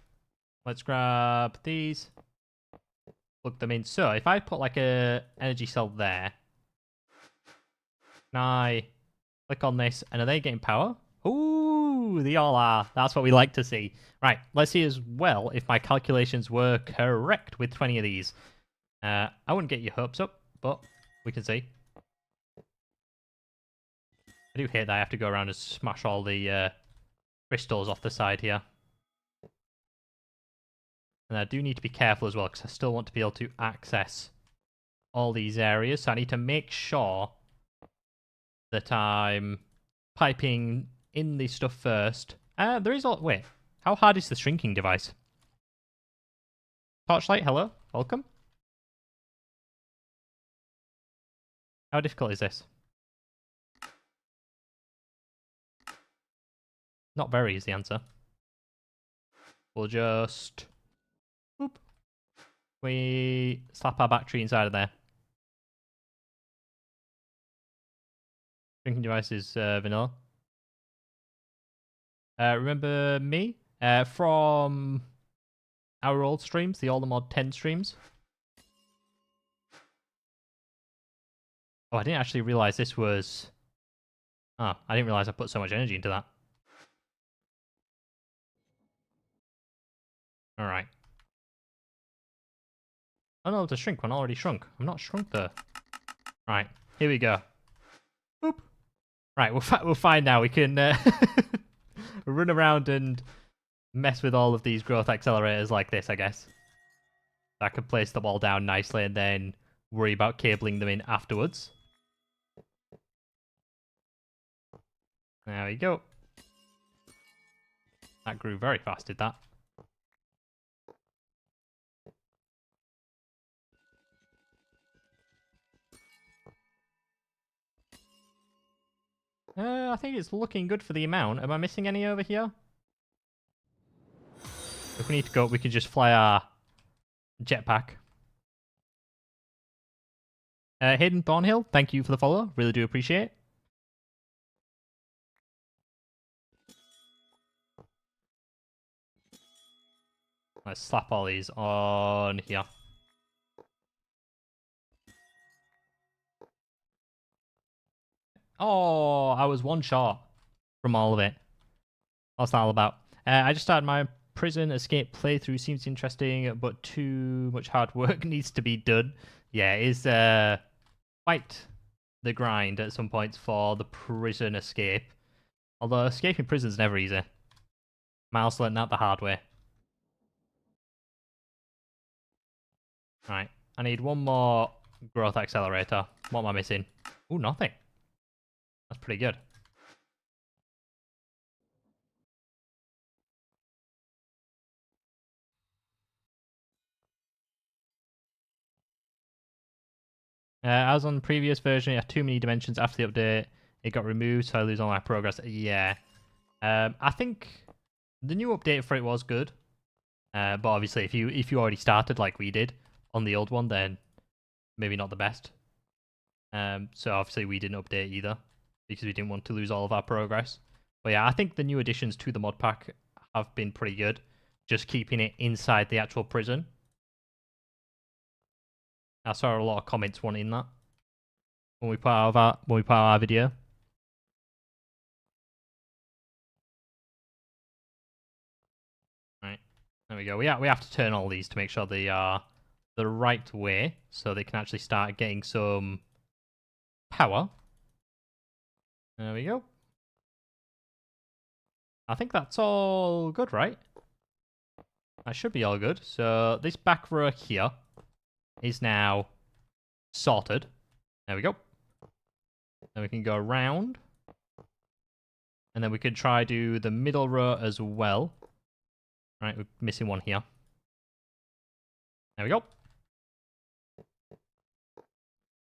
Let's grab these. Plug them in. So, if I put like a energy cell there, can I click on this, and are they getting power? Ooh, they all are. That's what we like to see. Right, let's see as well if my calculations were correct with 20 of these. I wouldn't get your hopes up, but we can see. I do hate that I have to go around and smash all the crystals off the side here. And I do need to be careful as well, because I still want to be able to access all these areas. So I need to make sure that I'm piping in the stuff first. There is all... Wait, how hard is the shrinking device? Torchlight, hello? Welcome? How difficult is this? Not very is the answer. We'll just... Boop. We slap our battery inside of there. Drinking device is vanilla. Remember me? From our old streams, the All the Mod 10 streams. Oh, I didn't actually realize this was... Oh, I didn't realize I put so much energy into that. Alright. Oh no, to shrink one already shrunk. I'm not shrunk though. Right, here we go. Boop. Right, we're fine now. We can run around and mess with all of these growth accelerators like this, I guess. I can place them all down nicely and then worry about cabling them in afterwards. There we go. That grew very fast, did that? I think it's looking good for the amount. Am I missing any over here? If we need to go, we can just fly our jetpack. Hayden Thornhill, thank you for the follow. Really do appreciate it. Let's slap all these on here. Oh, I was one shot from all of it. What's that all about? I just started my prison escape playthrough. Seems interesting, but too much hard work needs to be done. Yeah, it is quite the grind at some points for the prison escape. Although escaping prison is never easy. Miles learned that the hard way. Right, I need one more growth accelerator. What am I missing? Ooh, nothing. That's pretty good. As on the previous version, it had too many dimensions after the update. It got removed, so I lose all my progress. Yeah. I think the new update for it was good. But obviously, if you already started like we did on the old one, then maybe not the best. So obviously we didn't update either because we didn't want to lose all of our progress. But yeah, I think the new additions to the mod pack have been pretty good. Just keeping it inside the actual prison. I saw a lot of comments wanting that when we put out our video. Right, there we go. We have to turn all these to make sure they are the right way, so they can actually start getting some power. There we go. I think that's all good, right? That should be all good. So this back row here is now sorted. There we go. Then we can go around. And then we could try do the middle row as well. Right, we're missing one here. There we go.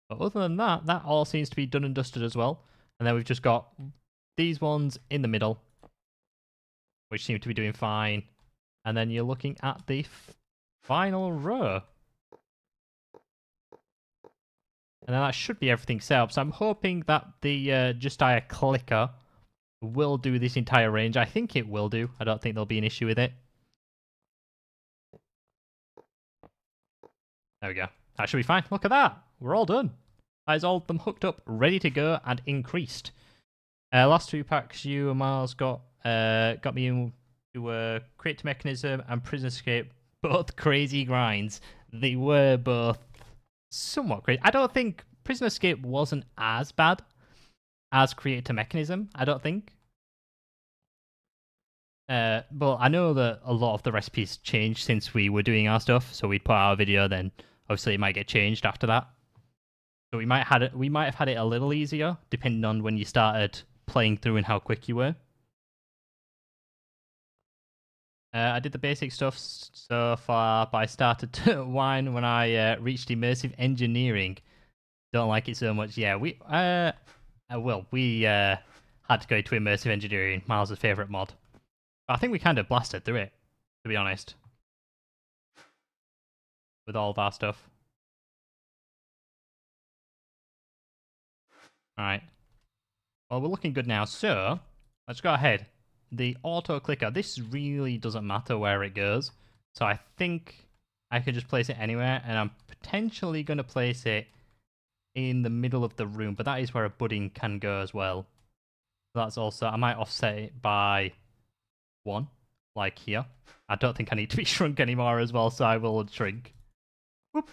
But other than that, that all seems to be done and dusted as well. And then we've just got these ones in the middle, which seem to be doing fine. And then you're looking at the final row. And then that should be everything set up. So I'm hoping that the Justice clicker will do this entire range. I think it will do. I don't think there'll be an issue with it. There we go. That should be fine. Look at that. We're all done. That is all of them hooked up, ready to go, and increased. Last 2 packs, you and Miles got me into create mechanism and prison escape. Both crazy grinds. They were both somewhat crazy. I don't think prison escape wasn't as bad as create a mechanism. I don't think. But I know that a lot of the recipes changed since we were doing our stuff. So we'd put out a video, then obviously it might get changed after that. So we might have had it a little easier, depending on when you started playing through and how quick you were. I did the basic stuff so far, but I started to whine when I reached immersive engineering. Don't like it so much. Yeah, we had to go to immersive engineering, Miles' favorite mod. But I think we kind of blasted through it, to be honest, with all of our stuff. Alright. Well, we're looking good now, so let's go ahead. The auto clicker, this really doesn't matter where it goes. So I think I could just place it anywhere, and I'm potentially going to place it in the middle of the room, but that is where a budding can go as well. That's also, I might offset it by 1, like here. I don't think I need to be shrunk anymore as well, so I will shrink. Whoop.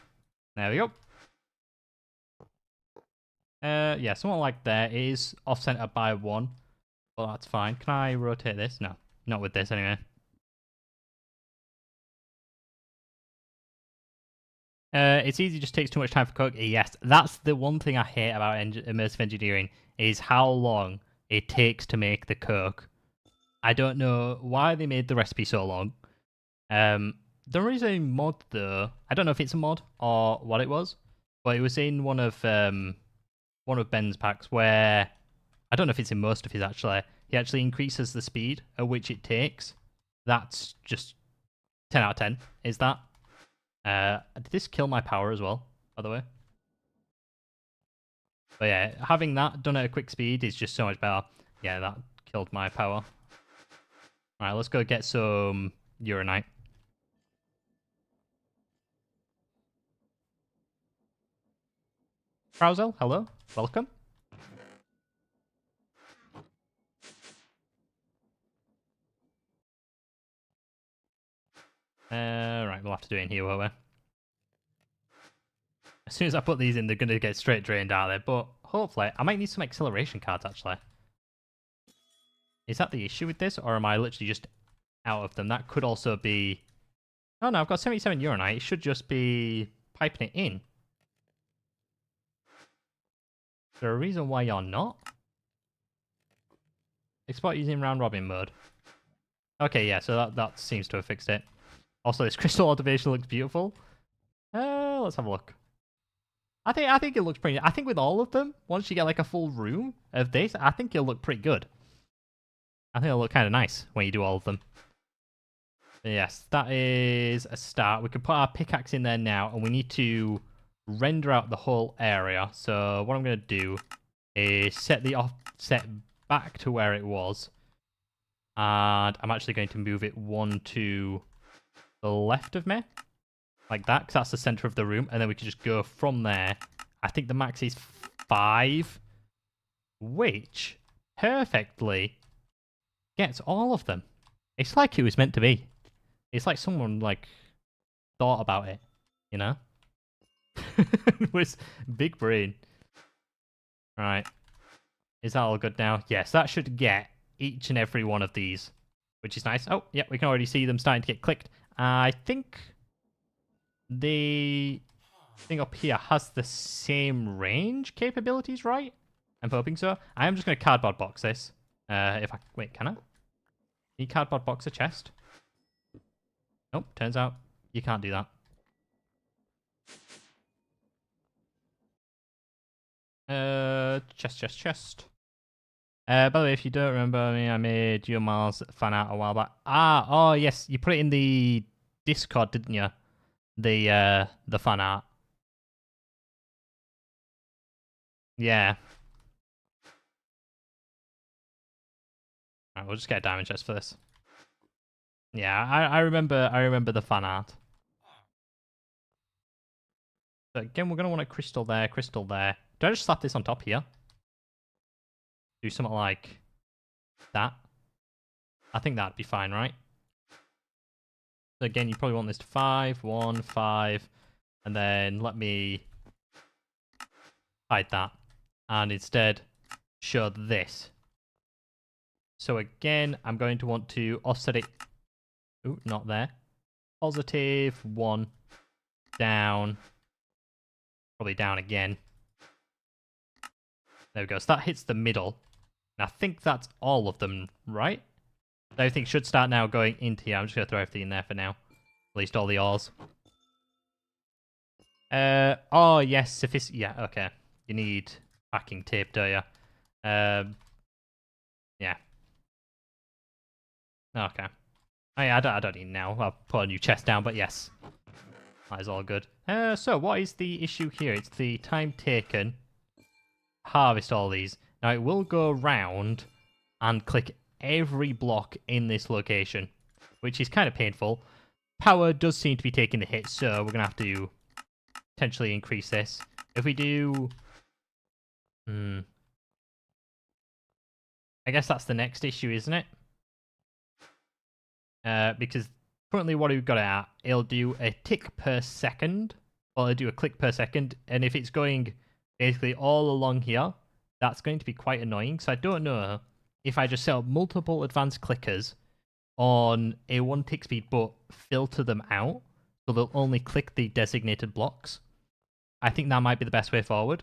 There we go. Yeah, somewhat like there. It is off-center by 1. Well, that's fine. Can I rotate this? No, not with this anyway. It's easy, just takes too much time for cook. Yes, that's the one thing I hate about immersive engineering, is how long it takes to make the coke. I don't know why they made the recipe so long. There is a mod though. I don't know if it's a mod or what it was, but it was in one of Ben's packs where I don't know if it's in most of his actually. He actually increases the speed at which it takes. That's just 10 out of 10. Is that? Did this kill my power as well, by the way? But yeah, having that done at a quick speed is just so much better. Yeah, that killed my power. Alright, let's go get some uranite. Browsel, hello, welcome. Right, we'll have to do it in here, won't we? As soon as I put these in, they're going to get straight drained out of there, but hopefully, I might need some acceleration cards, actually. Is that the issue with this, or am I literally just out of them? That could also be... Oh no, I've got 77 uranite. It should just be piping it in. Is there a reason why you're not? Export using round robin mode. Okay, yeah, so that seems to have fixed it. Also, this crystal automation looks beautiful. Let's have a look. I think it looks pretty... I think with all of them, once you get like a full room of this, I think it'll look pretty good. I think it'll look kind of nice when you do all of them. But yes, that is a start. We can put our pickaxe in there now, and we need to render out the whole area. So what I'm going to do is set the offset back to where it was. And I'm actually going to move it one to the left of me. Like that, because that's the center of the room. And then we can just go from there. I think the max is 5. Which perfectly gets all of them. It's like it was meant to be. It's like someone, like, thought about it. You know? It was big brain. Right. Is that all good now? Yes, that should get each and every one of these, which is nice. Oh, yeah, we can already see them starting to get clicked. I think the thing up here has the same range capabilities, right? I'm hoping so. I am just going to cardboard box this. Wait, can I? Can you cardboard box a chest? Nope, turns out you can't do that. Chest. By the way, if you don't remember me, I made your Mars fan art a while back. Oh yes, you put it in the Discord, didn't you? The fan art. Yeah. Alright, we'll just get a diamond chest for this. Yeah, I remember the fan art. So again, we're gonna want a crystal there, crystal there. Do I just slap this on top here? Do something like that? I think that'd be fine, right? So again, you probably want this to 5, 1, 5, and then let me hide that, and instead show this. So again, I'm going to want to offset it. Ooh, not there. Positive 1, down, probably down again. There we go. So that hits the middle. And I think that's all of them, right? Everything should start now going into here. I'm just going to throw everything in there for now. At least all the ores. Oh, yes. Yeah, okay. You need packing tape, do you? Yeah. Okay. Oh, yeah, I don't need now. I'll put a new chest down, but yes. That is all good. So what is the issue here? It's the time taken. Harvest all these. Now, it will go around and click every block in this location, which is kind of painful. Power does seem to be taking the hit, so we're going to have to potentially increase this. If we do... I guess that's the next issue, isn't it? Because currently what we've got it at, it'll do a tick per second, or it'll do a click per second, and if it's going basically all along here, that's going to be quite annoying. So I don't know if I just set up multiple advanced clickers on a 1 tick speed, but filter them out, so they'll only click the designated blocks. I think that might be the best way forward.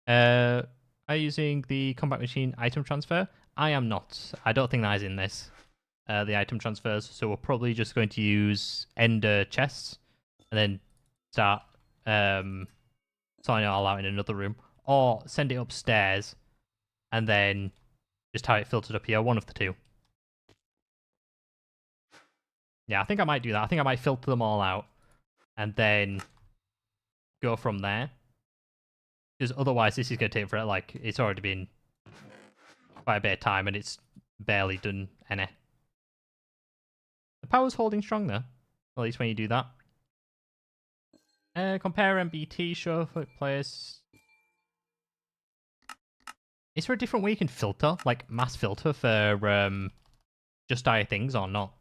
Are you using the combat machine item transfer? I am not. I don't think that is in this. The item transfers, so we're probably just going to use ender chests and then start sorting it all out in another room, or send it upstairs and then just have it filtered up here, one of the two. Yeah, I think I might do that. I think I might filter them all out and then go from there, because otherwise this is going to take for like it's already been quite a bit of time and it's barely done any. The power's holding strong though, at least when you do that. Compare MBT, show for players. Is there a different way you can filter, like mass filter for just dire things or not?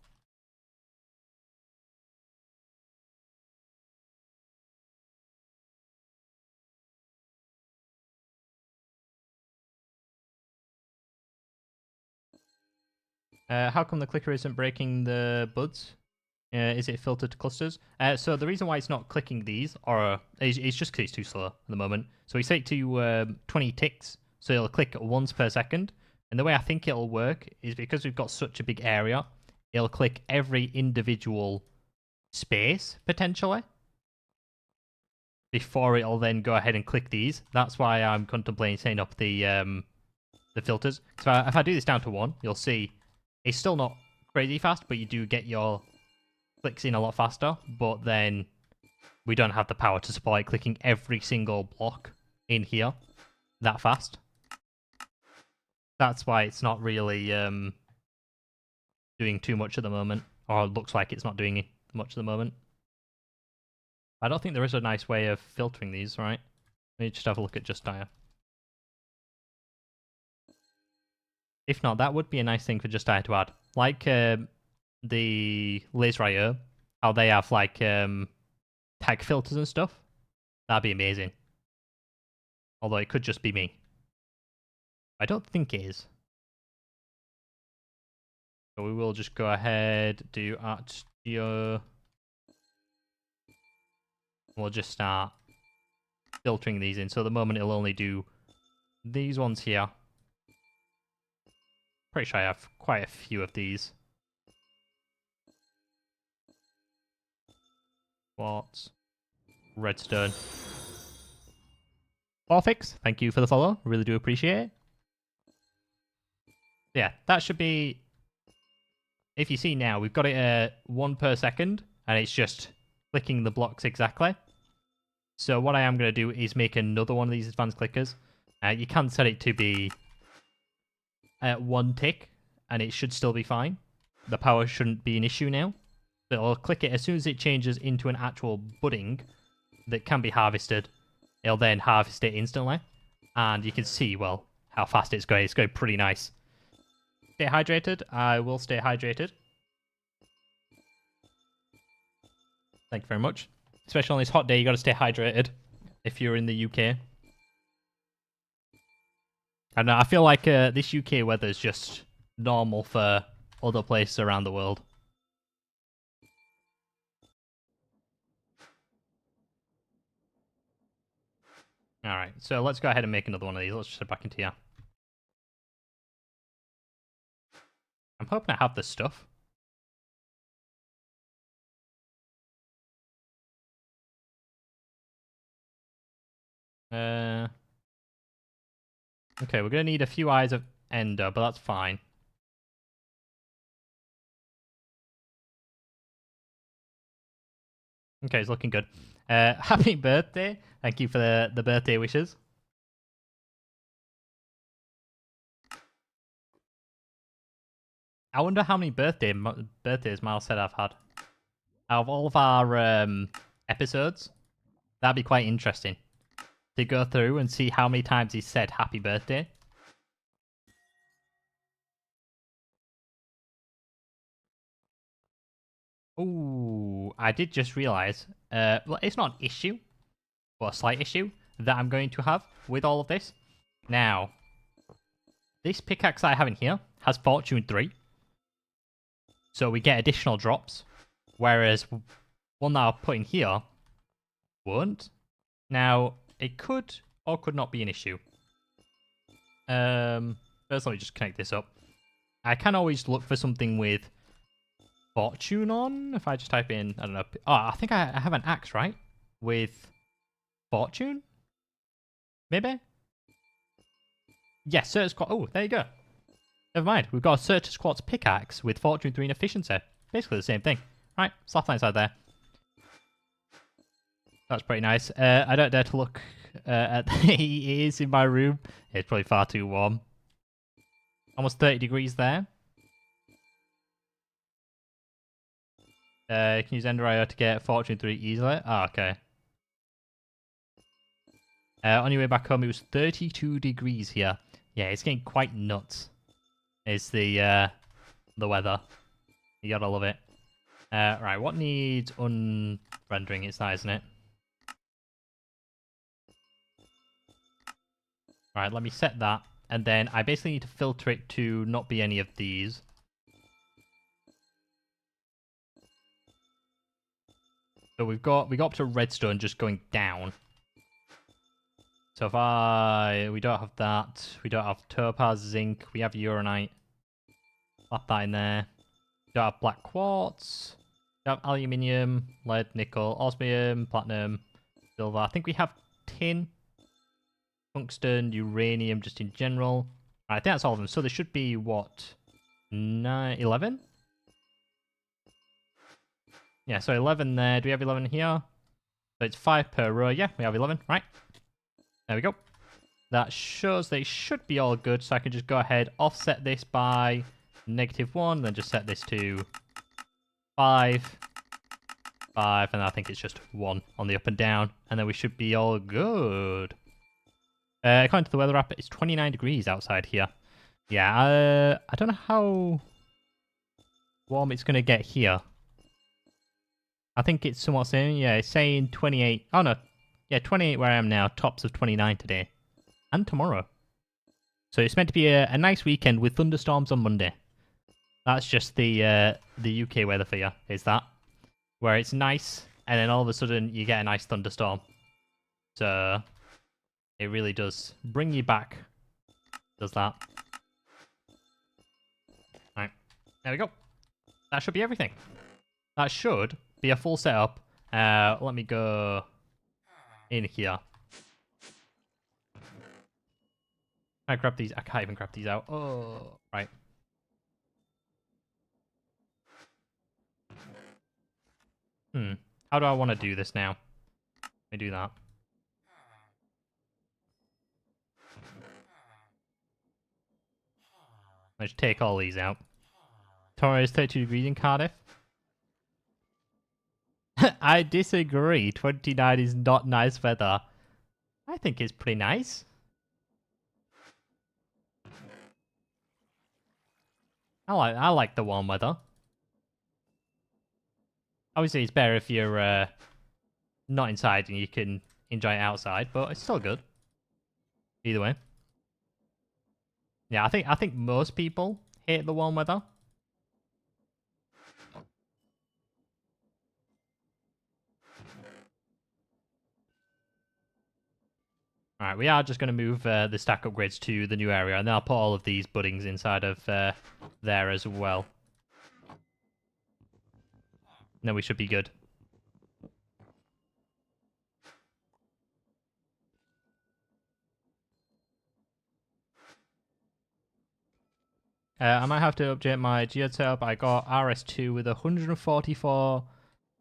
How come the clicker isn't breaking the buds? Is it filtered to clusters? So the reason why it's not clicking these, or it's just because it's too slow at the moment. So we set it to 20 ticks, so it'll click once per second. And the way I think it'll work is because we've got such a big area, it'll click every individual space, potentially, before it'll then go ahead and click these. That's why I'm contemplating setting up the filters. So if I do this down to 1, you'll see it's still not crazy fast, but you do get your clicks in a lot faster, but then we don't have the power to supply clicking every single block in here that fast. That's why it's not really doing too much at the moment, or it looks like it's not doing much at the moment. I don't think there is a nice way of filtering these, right? Let me just have a look at just dire. If not, that would be a nice thing for just dire to add. Like the laser IO, how they have like tag filters and stuff. That'd be amazing. Although it could just be me. I don't think it is. So we will just go ahead, do Art Studio. We'll just start filtering these in. So at the moment it'll only do these ones here. Pretty sure I have quite a few of these. Quartz. Redstone. Orfix, thank you for the follow. Really do appreciate it. Yeah, that should be... If you see now, we've got it at 1 per second, and it's just clicking the blocks exactly. So what I am going to do is make another one of these advanced clickers. You can set it to be at 1 tick, and it should still be fine. The power shouldn't be an issue now. It'll click it as soon as it changes into an actual budding that can be harvested. It'll then harvest it instantly. And you can see, well, how fast it's going. It's going pretty nice. Stay hydrated. I will stay hydrated. Thank you very much. Especially on this hot day, you got to stay hydrated if you're in the UK. I don't know, I feel like this UK weather is just normal for other places around the world. Alright, so let's go ahead and make another one of these. Let's just head back into here. I'm hoping I have this stuff. Okay, we're going to need a few eyes of Ender, but that's fine. Okay, it's looking good. Happy birthday. Thank you for the birthday wishes. I wonder how many birthdays Miles said I've had. Out of all of our episodes, that'd be quite interesting to go through and see how many times he said happy birthday. Ooh, I did just realize, well, it's not an issue, but a slight issue that I'm going to have with all of this. Now, this pickaxe I have in here has Fortune 3. So we get additional drops, whereas one that I'll put in here won't. Now, it could or could not be an issue. First, let me just connect this up. I can always look for something with Fortune on. If I just type in, I don't know. Oh, I think I have an axe, right? With Fortune? Maybe? Yes, Certus Quartz. Oh, there you go. Never mind. We've got a Certus Quartz pickaxe with Fortune 3 and efficiency. Basically the same thing. Right, slap inside there. That's pretty nice. I don't dare to look at the heat is in my room. It's probably far too warm. Almost 30 degrees there. You can use Ender to get Fortune 3 easily. Oh, okay. On your way back home, it was 32 degrees here. Yeah, it's getting quite nuts. It's the weather. You gotta love it. Right, what needs unrendering? It's that, isn't it? Right, let me set that. And then I basically need to filter it to not be any of these. So we got up to redstone just going down. So if we don't have that, we don't have topaz, zinc, we have uranite. Pop that in there. Don't have black quartz. Don't have aluminium, lead, nickel, osmium, platinum, silver. I think we have tin, tungsten, uranium, just in general. I think that's all of them. So there should be what, 11? Yeah, so 11 there. Do we have 11 here? So it's 5 per row. Yeah, we have 11. Right. There we go. That shows they should be all good. So I can just go ahead, offset this by -1, then just set this to 5, 5, and I think it's just 1 on the up and down. And then we should be all good. According to the weather app, it's 29 degrees outside here. Yeah, I don't know how warm it's going to get here. I think it's somewhat same. Yeah, it's saying 28. Oh, no. Yeah, 28 where I am now. Tops of 29 today. And tomorrow. So it's meant to be a nice weekend with thunderstorms on Monday. That's just the UK weather for you, is that? Where it's nice, and then all of a sudden you get a nice thunderstorm. So it really does bring you back. Does that. Alright. There we go. That should be everything. That should be a full setup. Let me go in here. I grab these. I can't even grab these out. Oh, right. How do I want to do this now? Let me do that. Let's take all these out. Tomorrow is 32 degrees in Cardiff. I disagree. 29 is not nice weather. I think it's pretty nice. I like the warm weather. Obviously, it's better if you're not inside and you can enjoy it outside, but it's still good. Either way. Yeah, I think most people hate the warm weather. Alright, we are just going to move the stack upgrades to the new area, and then I'll put all of these buddings inside of there as well. And then we should be good. I might have to update my geode setup. I got RS2 with 144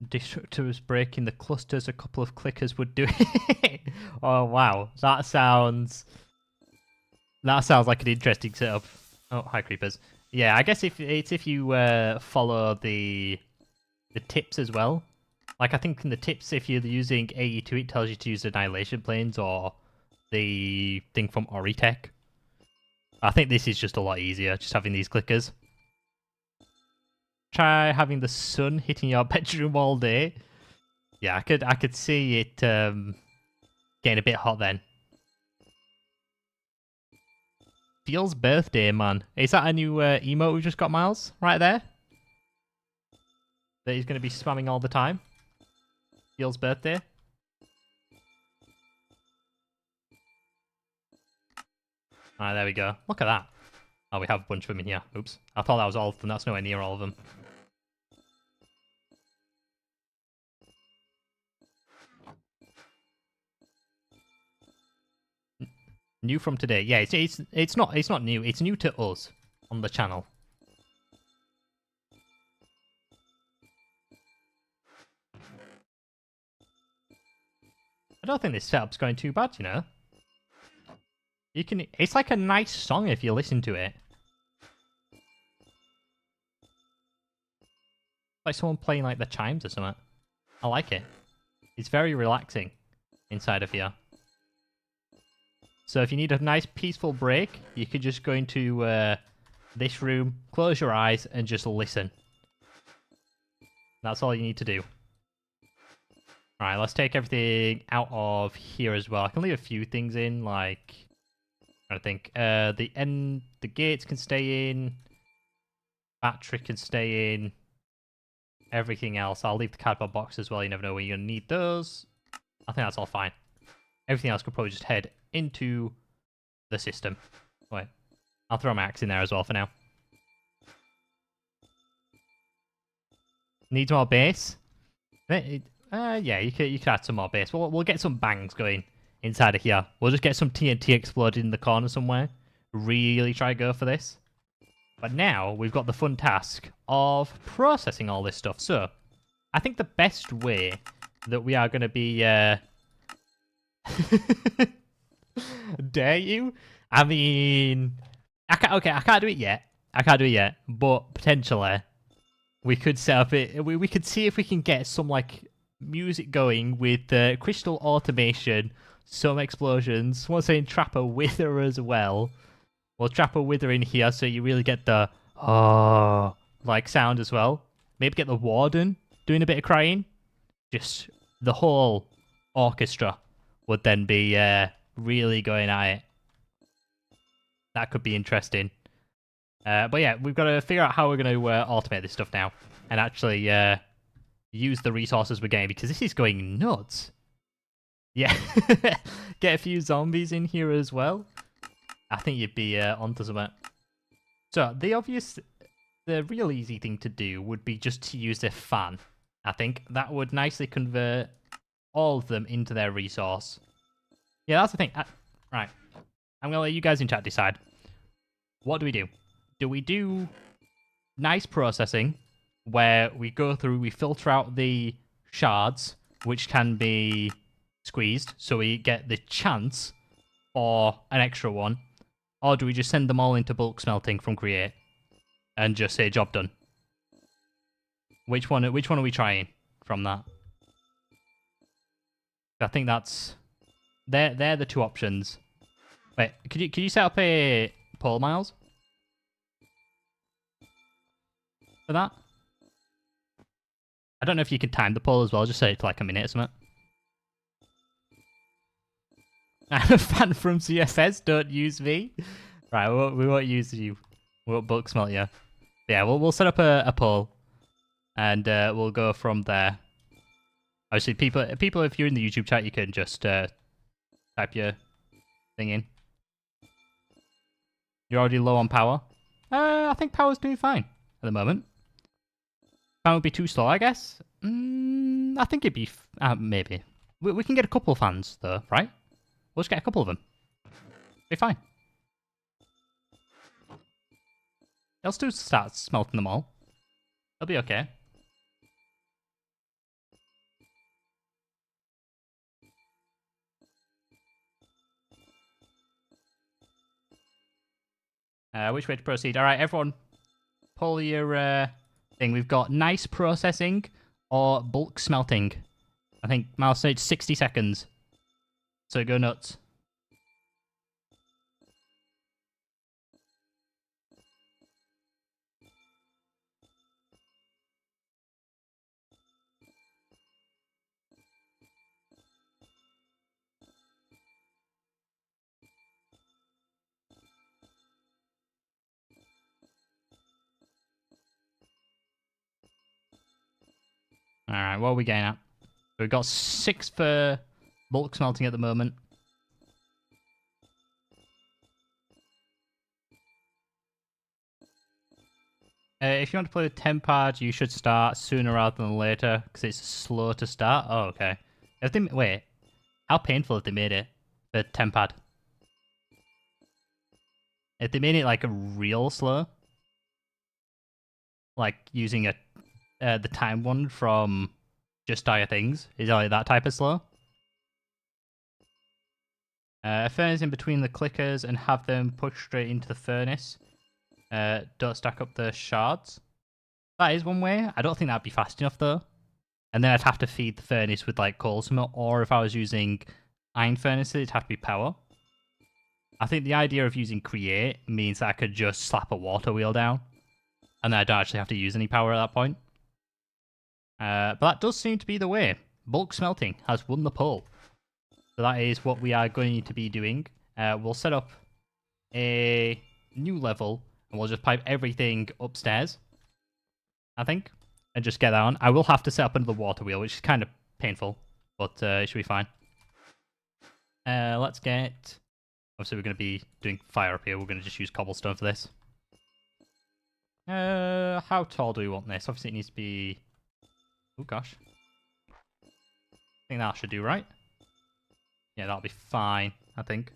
destructors breaking the clusters. A couple of clickers would do it. Oh wow, that sounds like an interesting setup. Oh, hi creepers. Yeah, I guess if you follow the tips as well. Like I think in the tips, if you're using AE2, it tells you to use annihilation planes or the thing from Oritech. I think this is just a lot easier, just having these clickers. Try having the sun hitting your bedroom all day. Yeah, I could see it getting a bit hot then. Feels birthday, man. Is that a new emote we just got, Miles? Right there? That he's going to be spamming all the time? Feels birthday? Alright, there we go. Look at that. Oh, we have a bunch of them in here. Oops. I thought that was all of them. That's nowhere near all of them. New from today. Yeah, it's not new. It's new to us on the channel. I don't think this setup's going too bad, you know. It's like a nice song if you listen to it. Like someone playing like the chimes or something. I like it. It's very relaxing inside of here. So if you need a nice peaceful break, you could just go into this room, close your eyes, and just listen. That's all you need to do. Alright, let's take everything out of here as well. I can leave a few things in, like... I think the gates can stay in. Battery can stay in. everything else. I'll leave the cardboard box as well. You never know when you're going to need those. I think that's all fine. Everything else could probably just head into the system. Wait, I'll throw my axe in there as well for now. Needs more base? Yeah, you could add some more base. We'll get some bangs going inside of here. We'll just get some TNT exploded in the corner somewhere. Really try to go for this. But now we've got the fun task of processing all this stuff. So I think the best way that we are going to be... Dare you? I mean... I can't do it yet. But potentially... we could set up it. We could see if we can get some like music going with crystal automation, some explosions. Once again, trap a wither as well. We'll trap a wither in here so you really get the like sound as well. Maybe get the warden doing a bit of crying. Just the whole orchestra would then be really going at it. That could be interesting. But yeah, we've got to figure out how we're going to automate this stuff now. And actually use the resources we're getting, because this is going nuts. Yeah. Get a few zombies in here as well. I think you'd be onto something. So, the real easy thing to do would be just to use a fan. I think that would nicely convert all of them into their resource. Yeah, that's the thing. Right. I'm going to let you guys in chat decide. What do we do? Do we do nice processing, where we go through, we filter out the shards, which can be squeezed, so we get the chance for an extra one? Or do we just send them all into bulk smelting from create and just say job done? Which one are we trying from that? I think they're the two options. Wait, could you set up a poll, Miles? For that? I don't know if you can time the poll as well, just set it to like a minute or something. I'm a fan from CFS, don't use me. Right, we won't use you. We won't bulk smelt you. But yeah, we'll set up a poll. And we'll go from there. Obviously, people, if you're in the YouTube chat, you can just type your thing in. You're already low on power? I think power's doing fine at the moment. Fan would be too slow, I guess. I think it'd be... maybe. We can get a couple of fans, though, right? We'll just get a couple of them. Be fine. They'll still start smelting them all. They'll be okay. Which way to proceed? Alright, everyone. Pull your thing. We've got nice processing or bulk smelting. I think Miles said 60 seconds. So go nuts. Alright, what are we getting at? We've got 6 for bulk smelting at the moment. If you want to play with Tempad, you should start sooner rather than later, because it's slow to start. Oh, okay. Wait, how painful have they made it for Tempad? If they made it like a real slow, like using the time one from Just Dire Things, is only that type of slow. Furnace in between the clickers and have them push straight into the furnace. Don't stack up the shards. That is one way. I don't think that'd be fast enough though. And then I'd have to feed the furnace with like coal smelt, or if I was using iron furnaces, it'd have to be power. I think the idea of using create means that I could just slap a water wheel down, and then I don't actually have to use any power at that point. But that does seem to be the way. Bulk smelting has won the poll. So that is what we are going to be doing. We'll set up a new level, and we'll just pipe everything upstairs, I think. and just get that on. I will have to set up another water wheel, which is kind of painful, but it should be fine. Let's get... Obviously, we're going to be doing fire up here. We're going to just use cobblestone for this. How tall do we want this? Obviously, it needs to be... Oh, gosh. I think that should do, right? Yeah, that'll be fine, I think.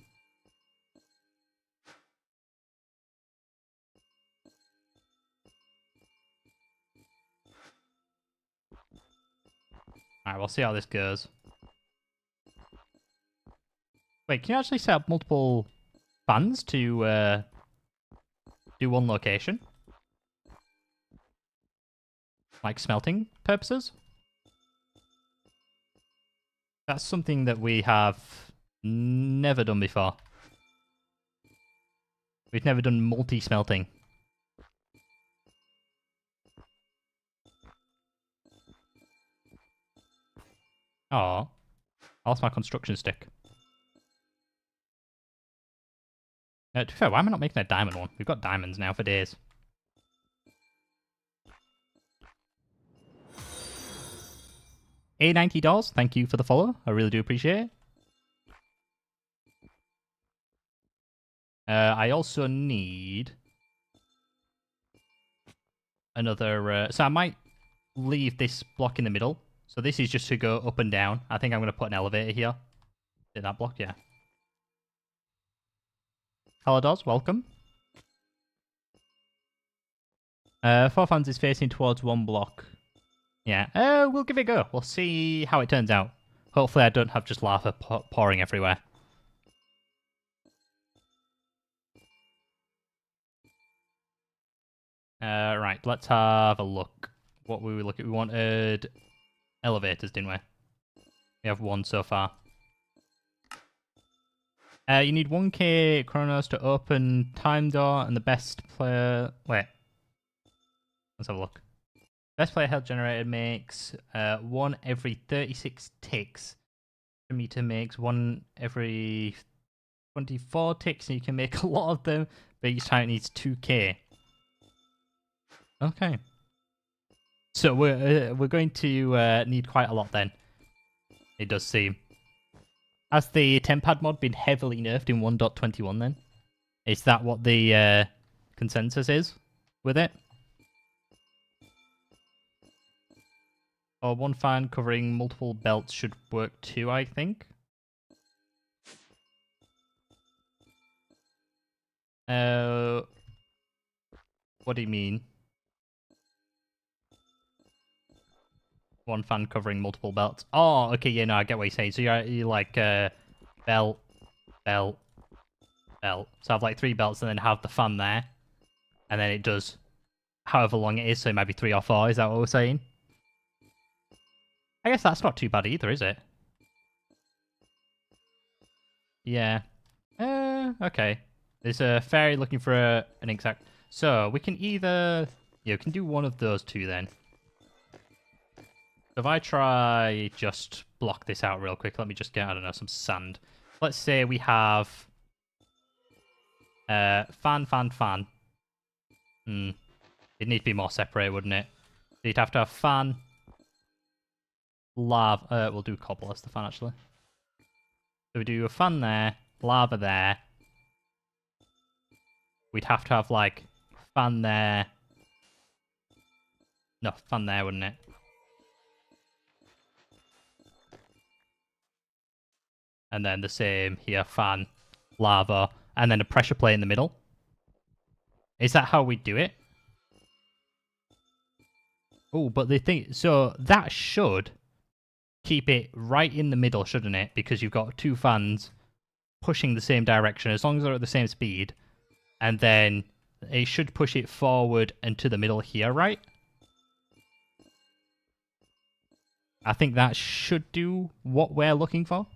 Alright, we'll see how this goes. Wait, can you actually set up multiple fans to do one location? Like smelting purposes? That's something that we have never done before. We've never done multi-smelting. Oh, I lost my construction stick. To be fair, why am I not making a diamond one? We've got diamonds now for days. $90, thank you for the follow. I really do appreciate it. I also need another... so I might leave this block in the middle. So this is just to go up and down. I think I'm going to put an elevator here. Did that block? Yeah. Hello, Doz. Welcome. 4 fans is facing towards 1 block. Yeah. We'll give it a go. We'll see how it turns out. Hopefully I don't have just lava pouring everywhere. Right. Let's have a look. What were we looking at? We wanted elevators, didn't we? We have 1 so far. You need 1k chronos to open time door, and the best player... Wait. Let's have a look. Best player health generated makes 1 every 36 ticks. The meter makes 1 every 24 ticks, and you can make a lot of them, but each time it needs 2k. Okay. So we're going to need quite a lot then. It does seem. Has the Tempad mod been heavily nerfed in 1.21 then? Is that what the consensus is with it? Or 1 fan covering multiple belts should work too, I think. What do you mean? 1 fan covering multiple belts. Oh, okay, yeah, no, I get what you're saying. So you're like belt, belt, belt. So I have like 3 belts and then have the fan there. And then it does however long it is, so it might be 3 or 4, is that what we're saying? I guess that's not too bad either, is it? Yeah. Okay. There's a fairy looking for an exact... So, we can either... Yeah, we can do one of those 2 then. If I try just block this out real quick, let me just get, I don't know, some sand. Let's say we have fan, fan, fan. It'd need to be more separated, wouldn't it? So you'd have to have fan, lava. We'll do cobble as the fan, actually. So we do a fan there, lava there. We'd have to have, like, fan there. No, fan there, wouldn't it? And then the same here, fan, lava, and then a pressure plate in the middle. Is that how we do it? Oh, but the thing... So that should keep it right in the middle, shouldn't it? Because you've got 2 fans pushing the same direction, as long as they're at the same speed. And then it should push it forward and to the middle here, right? I think that should do what we're looking for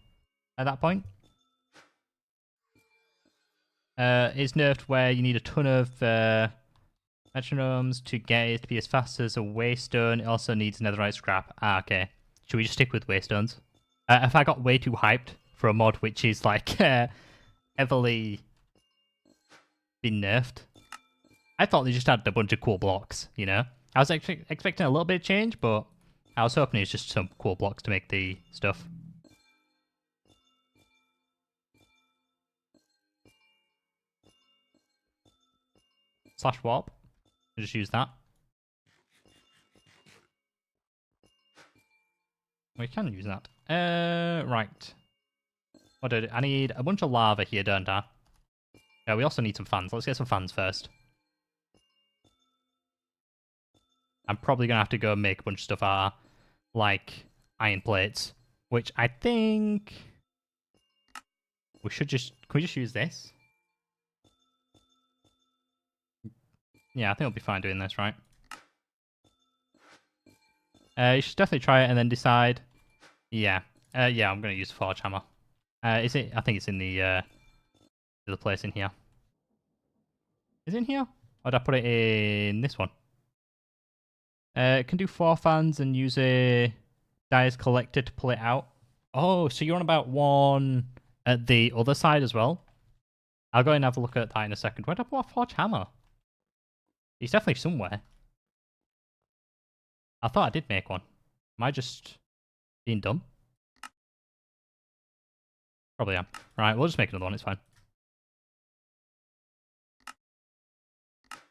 at that point. It's nerfed where you need a ton of metronomes to get it to be as fast as a waystone. It also needs netherite scrap. Ah, okay. Should we just stick with waystones? If I got way too hyped for a mod which is like heavily been nerfed, I thought they just had a bunch of cool blocks, you know? I was expecting a little bit of change, but I was hoping it's just some cool blocks to make the stuff. Slash warp. Just use that. We can use that. Right. What did I need? A bunch of lava here, don't I? Yeah, we also need some fans. Let's get some fans first. I'm probably going to have to go make a bunch of stuff out of, like, iron plates. Which I think... we should just... can we just use this? Yeah, I think we'll be fine doing this, right? You should definitely try it and then decide. Yeah. Yeah, I'm going to use the forge hammer. Is it? I think it's in the place in here. Is it in here? Or did I put it in this one? It can do 4 fans and use a dyer's collector to pull it out. Oh, so you're on about one at the other side as well? I'll go and have a look at that in a second. Where did I put a forge hammer? It's definitely somewhere. I thought I did make one. Am I just being dumb? Probably am. Right, we'll just make another one, it's fine.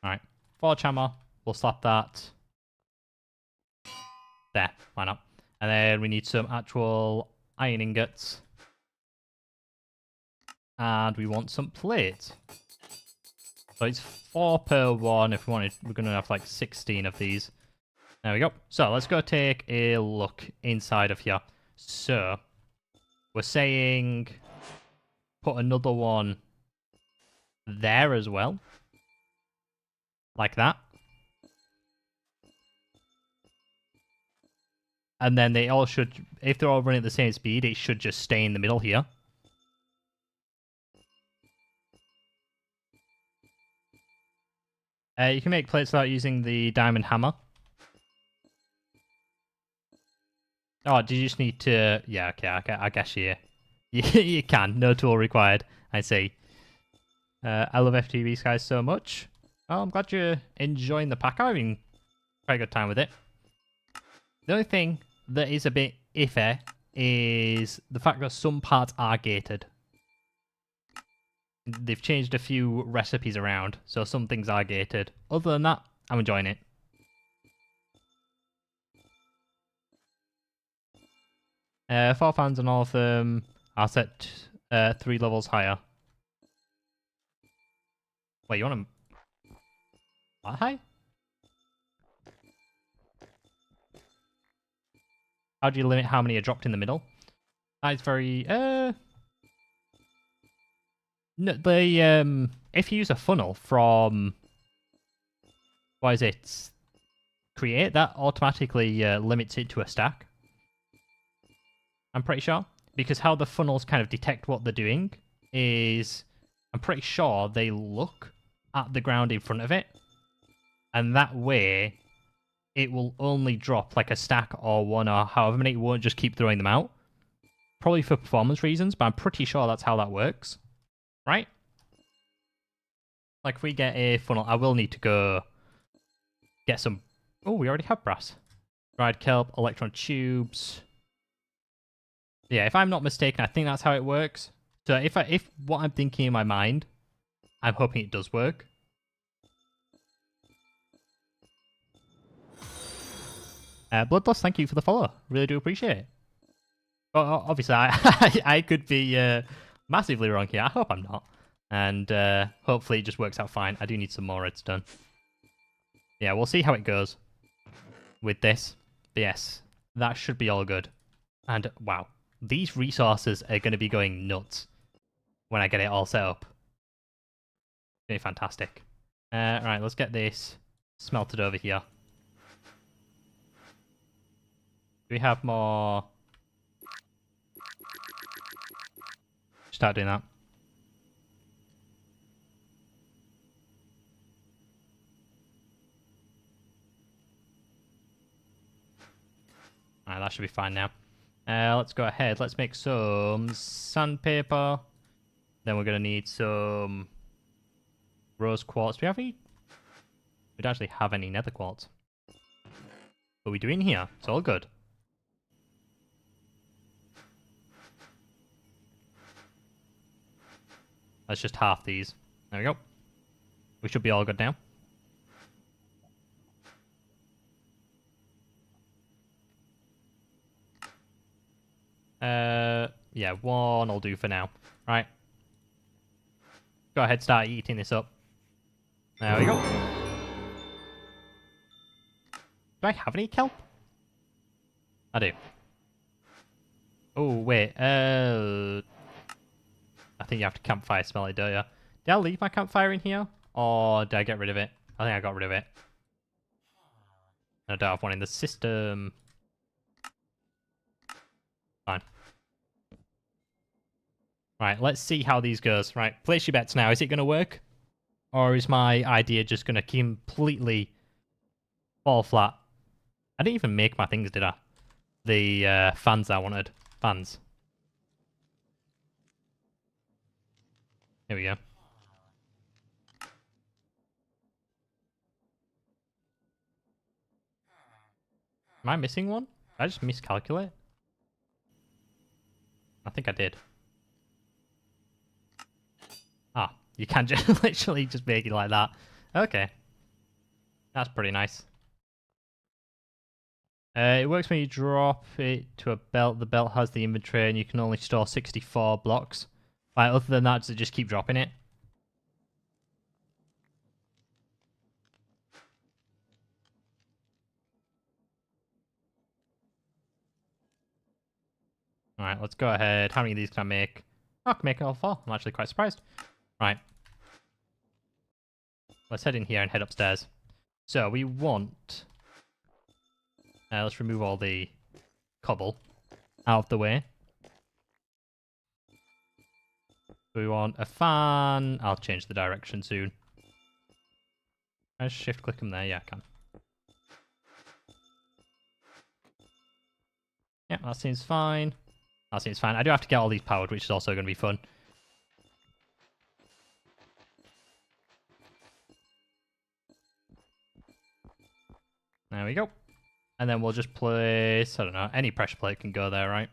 Alright, forge hammer. We'll slap that. There, why not? And then we need some actual iron ingots. And we want some plates. So it's 4 per one. If we wanted, we're going to have like 16 of these. There we go. So let's go take a look inside of here. So we're saying put another one there as well. Like that. And then they all should, if they're all running at the same speed, it should just stay in the middle here. You can make plates without using the diamond hammer. Oh, did you just need to... yeah, okay, I guess you you can. No tool required, I see. I love FTB guys so much. Oh, I'm glad you're enjoying the pack. I'm having quite a good time with it. The only thing that is a bit iffy is the fact that some parts are gated. They've changed a few recipes around, so some things are gated. Other than that, I'm enjoying it. Four fans and all of them are set 3 levels higher. Wait, you want them... what high? How do you limit how many are dropped in the middle? That is very... no, the if you use a funnel from... what is it? Create, that automatically limits it to a stack. I'm pretty sure. Because how the funnels kind of detect what they're doing is... I'm pretty sure they look at the ground in front of it. And that way, it will only drop like a stack or one or however many. It won't just keep throwing them out. Probably for performance reasons, but I'm pretty sure that's how that works. Right? Like if we get a funnel, I will need to go get some... oh, we already have brass. Dried kelp, electron tubes... yeah, if I'm not mistaken, I think that's how it works. So if what I'm thinking in my mind, I'm hoping it does work. Bloodlust, thank you for the follow. Really do appreciate it. Well, obviously, I could be massively wrong here. I hope I'm not. And hopefully it just works out fine. I do need some more redstone. Yeah, we'll see how it goes with this. But yes, that should be all good. And wow. These resources are going to be going nuts when I get it all set up. It's going to be fantastic. Right, let's get this smelted over here. Do we have more? Start doing that. Alright, that should be fine now. Let's go ahead. Let's make some sandpaper. Then we're going to need some rose quartz. Do we have any? We don't actually have any nether quartz. What are we doing here? It's all good. Let's just half these. There we go. We should be all good now. Yeah, one will do for now. Right. Go ahead, start eating this up. There we go. Do I have any kelp? I do. Oh, wait. I think you have to campfire smell it, don't you? Did I leave my campfire in here? Or did I get rid of it? I think I got rid of it. I don't have one in the system. Fine. Right, let's see how these goes. Right, place your bets now. Is it going to work? Or is my idea just going to completely fall flat? I didn't even make my things, did I? The fans I wanted. Fans. Here we go. Am I missing one? Did I just miscalculate? I think I did. Ah, you can just literally just make it like that. Okay. That's pretty nice. It works when you drop it to a belt. The belt has the inventory and you can only store 64 blocks. Like, other than that, does it just keep dropping it? Alright, let's go ahead. How many of these can I make? Oh, I can make all 4. I'm actually quite surprised. Right. Let's head in here and head upstairs. So, we want... let's remove all the cobble out of the way. We want a fan. I'll change the direction soon. Can I shift click them there? Yeah, I can. Yeah, that seems fine. That seems fine. I do have to get all these powered, which is also going to be fun. There we go. And then we'll just place, I don't know, any pressure plate can go there, right?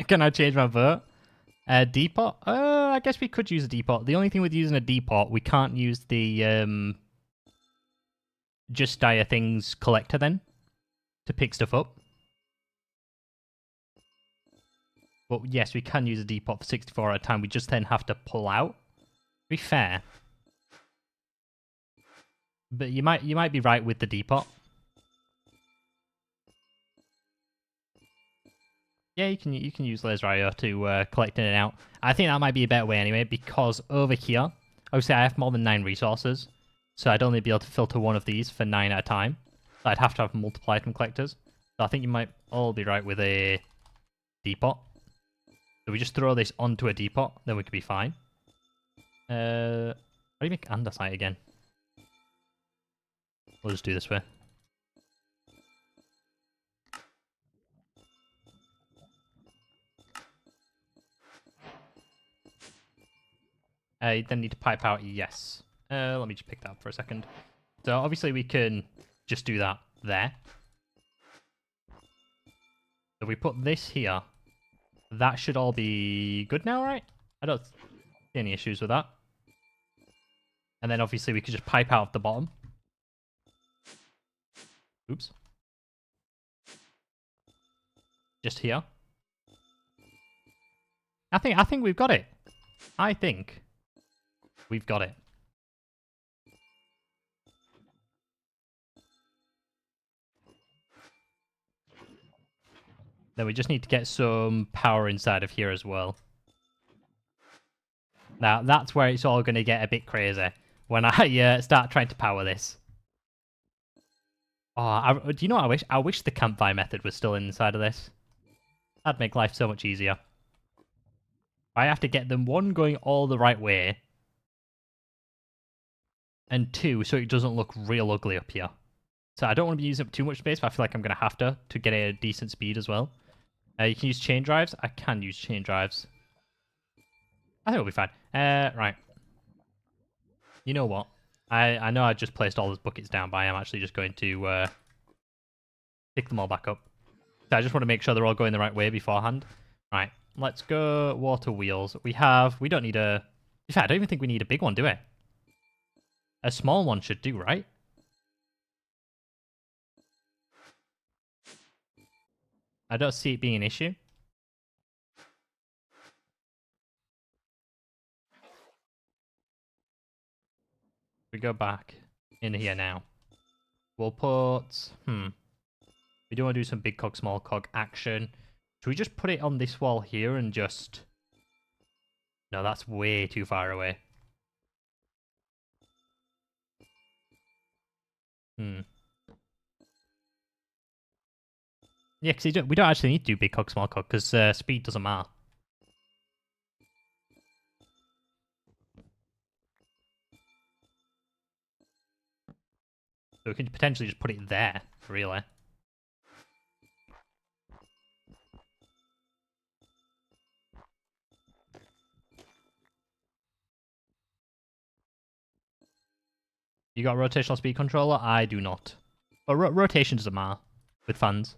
Can I change my vote? Depot? I guess we could use a depot. The only thing with using a depot, we can't use the just dire things collector then to pick stuff up. But yes, we can use a depot for 64 at a time. We just then have to pull out. To be fair. But you might be right with the depot. Yeah, you can use laser IO to collect in and out. I think that might be a better way anyway, because over here, obviously I have more than 9 resources, so I'd only be able to filter one of these for 9 at a time. So I'd have to have multiple item collectors. So I think you might all be right with a depot. So we just throw this onto a depot, then we could be fine. How do you make andesite again? We'll just do this way. You then need to pipe out, yes. Let me just pick that up for a second. So obviously we can just do that there. So if we put this here, that should all be good now, right? I don't see any issues with that. And then obviously we could just pipe out the bottom. Oops. Just here. I think we've got it. I think we've got it. Then we just need to get some power inside of here as well. Now, that's where it's all going to get a bit crazy. When I start trying to power this. Oh, do you know what I wish? I wish the campfire method was still inside of this. That'd make life so much easier. I have to get them, 1, going all the right way. And 2, so it doesn't look real ugly up here. So I don't want to be using up too much space, but I feel like I'm going to have to get a decent speed as well. You can use chain drives. I can use chain drives. I think it'll be fine. Right. You know what? I know I just placed all those buckets down, but I am actually just going to pick them all back up. So I just want to make sure they're all going the right way beforehand. Right. Let's go water wheels. We don't need a... In fact, I don't even think we need a big one, do we? A small one should do, right? I don't see it being an issue. We go back in here now. We'll put... We do want to do some big cog, small cog action. Should we just put it on this wall here and just... No, that's way too far away. Yeah, because we don't actually need to do big cog, small cog, because speed doesn't matter. So we can potentially just put it there, really. You got a rotational speed controller? I do not. But rotation doesn't matter with fans.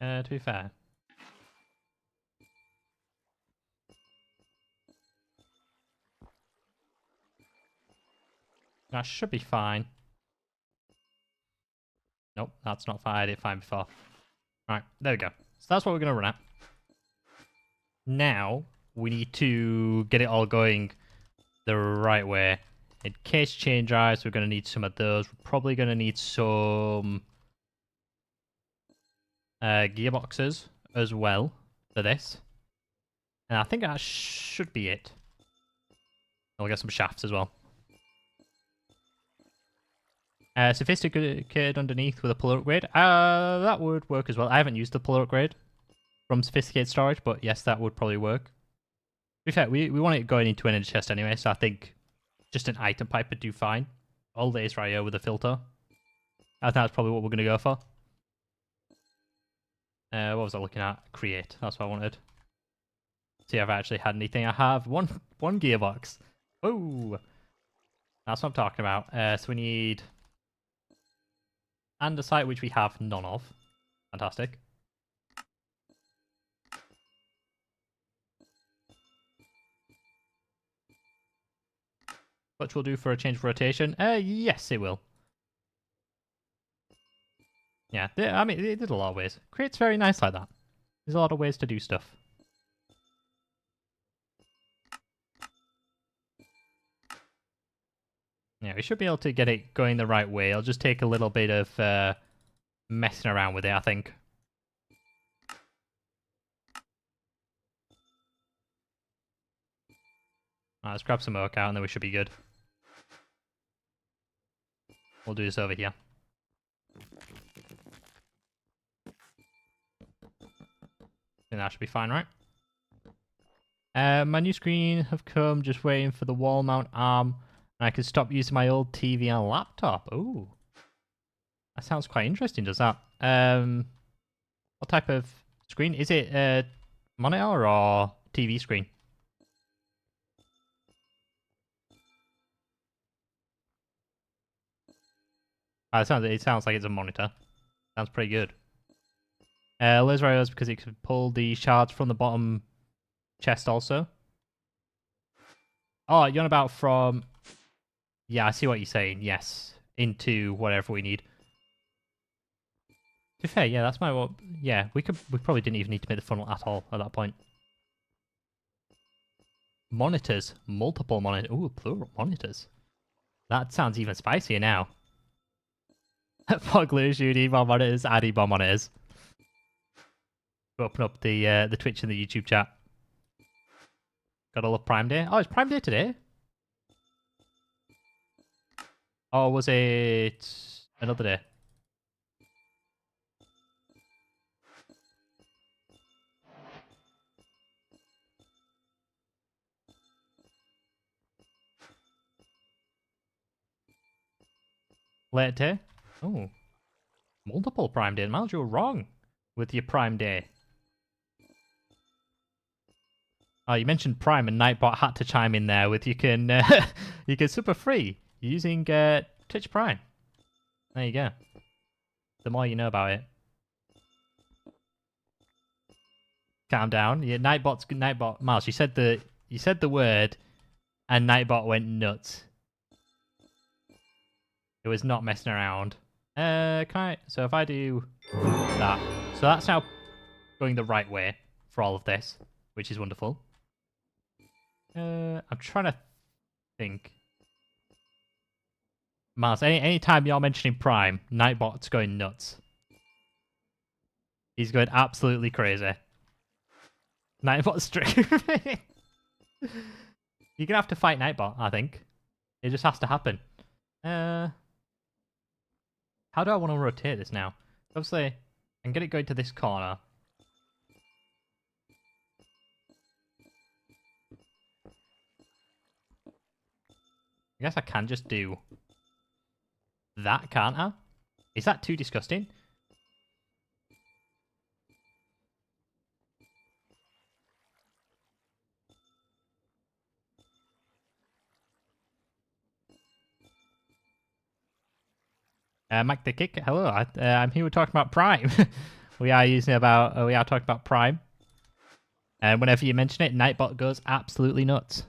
To be fair. That should be fine. Nope, that's not fine. I did it fine before. Right, there we go. So that's what we're going to run at. Now, we need to get it all going the right way. In case chain drives, we're going to need some of those. We're probably going to need some gearboxes as well for this. And I think that should be it. I'll get some shafts as well. Sophisticated underneath with a puller upgrade. That would work as well. I haven't used the puller upgrade from sophisticated storage, but yes, that would probably work. To be fair, we want it going into an energy chest anyway, so I think just an item pipe would do fine. All this right here with a filter. I think that's probably what we're going to go for. What was I looking at? Create. That's what I wanted. See if I've actually had anything. I have one gearbox. Oh, that's what I'm talking about. So we need andesite, which we have none of. Fantastic. Which will do for a change of rotation. Yes, it will. Yeah, I mean, there's a lot of ways. Create's very nice like that. There's a lot of ways to do stuff. Yeah, we should be able to get it going the right way. It'll just take a little bit of messing around with it, I think. Alright, let's grab some oak out and then we should be good. We'll do this over here. And that should be fine, right? My new screen have come, just waiting for the wall mount arm. And I can stop using my old TV and laptop. Ooh. That sounds quite interesting, does that? What type of screen? Is it a monitor or TV screen? It sounds like it's a monitor. Sounds pretty good. Laser arrows because it can pull the shards from the bottom chest also. Oh, you're on about from... Yeah, I see what you're saying. Yes. Into whatever we need. To be fair, yeah, that's my... Yeah, we probably didn't even need to make the funnel at all at that point. Monitors. Multiple monitors. Ooh, plural monitors. That sounds even spicier now. Foglers, you need more monitors. I need more monitors. Open up the Twitch and the YouTube chat. Got a love Prime Day. Oh, it's Prime Day today? Or was it another day? Later day. Oh. Multiple Prime Day. Miles, you were wrong with your Prime Day. Oh, you mentioned Prime, and Nightbot had to chime in there with you can you can super free using Twitch Prime. There you go. The more you know about it. Calm down. Yeah, Nightbot. Miles, you said the word, and Nightbot went nuts. It was not messing around. So if I do that, so that's now going the right way for all of this, which is wonderful. I'm trying to think. Miles, anytime you're mentioning Prime, Nightbot's going nuts. He's going absolutely crazy. Nightbot's streaming. You're gonna have to fight Nightbot, I think. It just has to happen. How do I want to rotate this now? Obviously, I can get it going to this corner. I guess I can just do that, can't I? Is that too disgusting? Mike the Kick, hello. I'm here. We're talking about Prime. we are talking about Prime. And whenever you mention it, Nightbot goes absolutely nuts.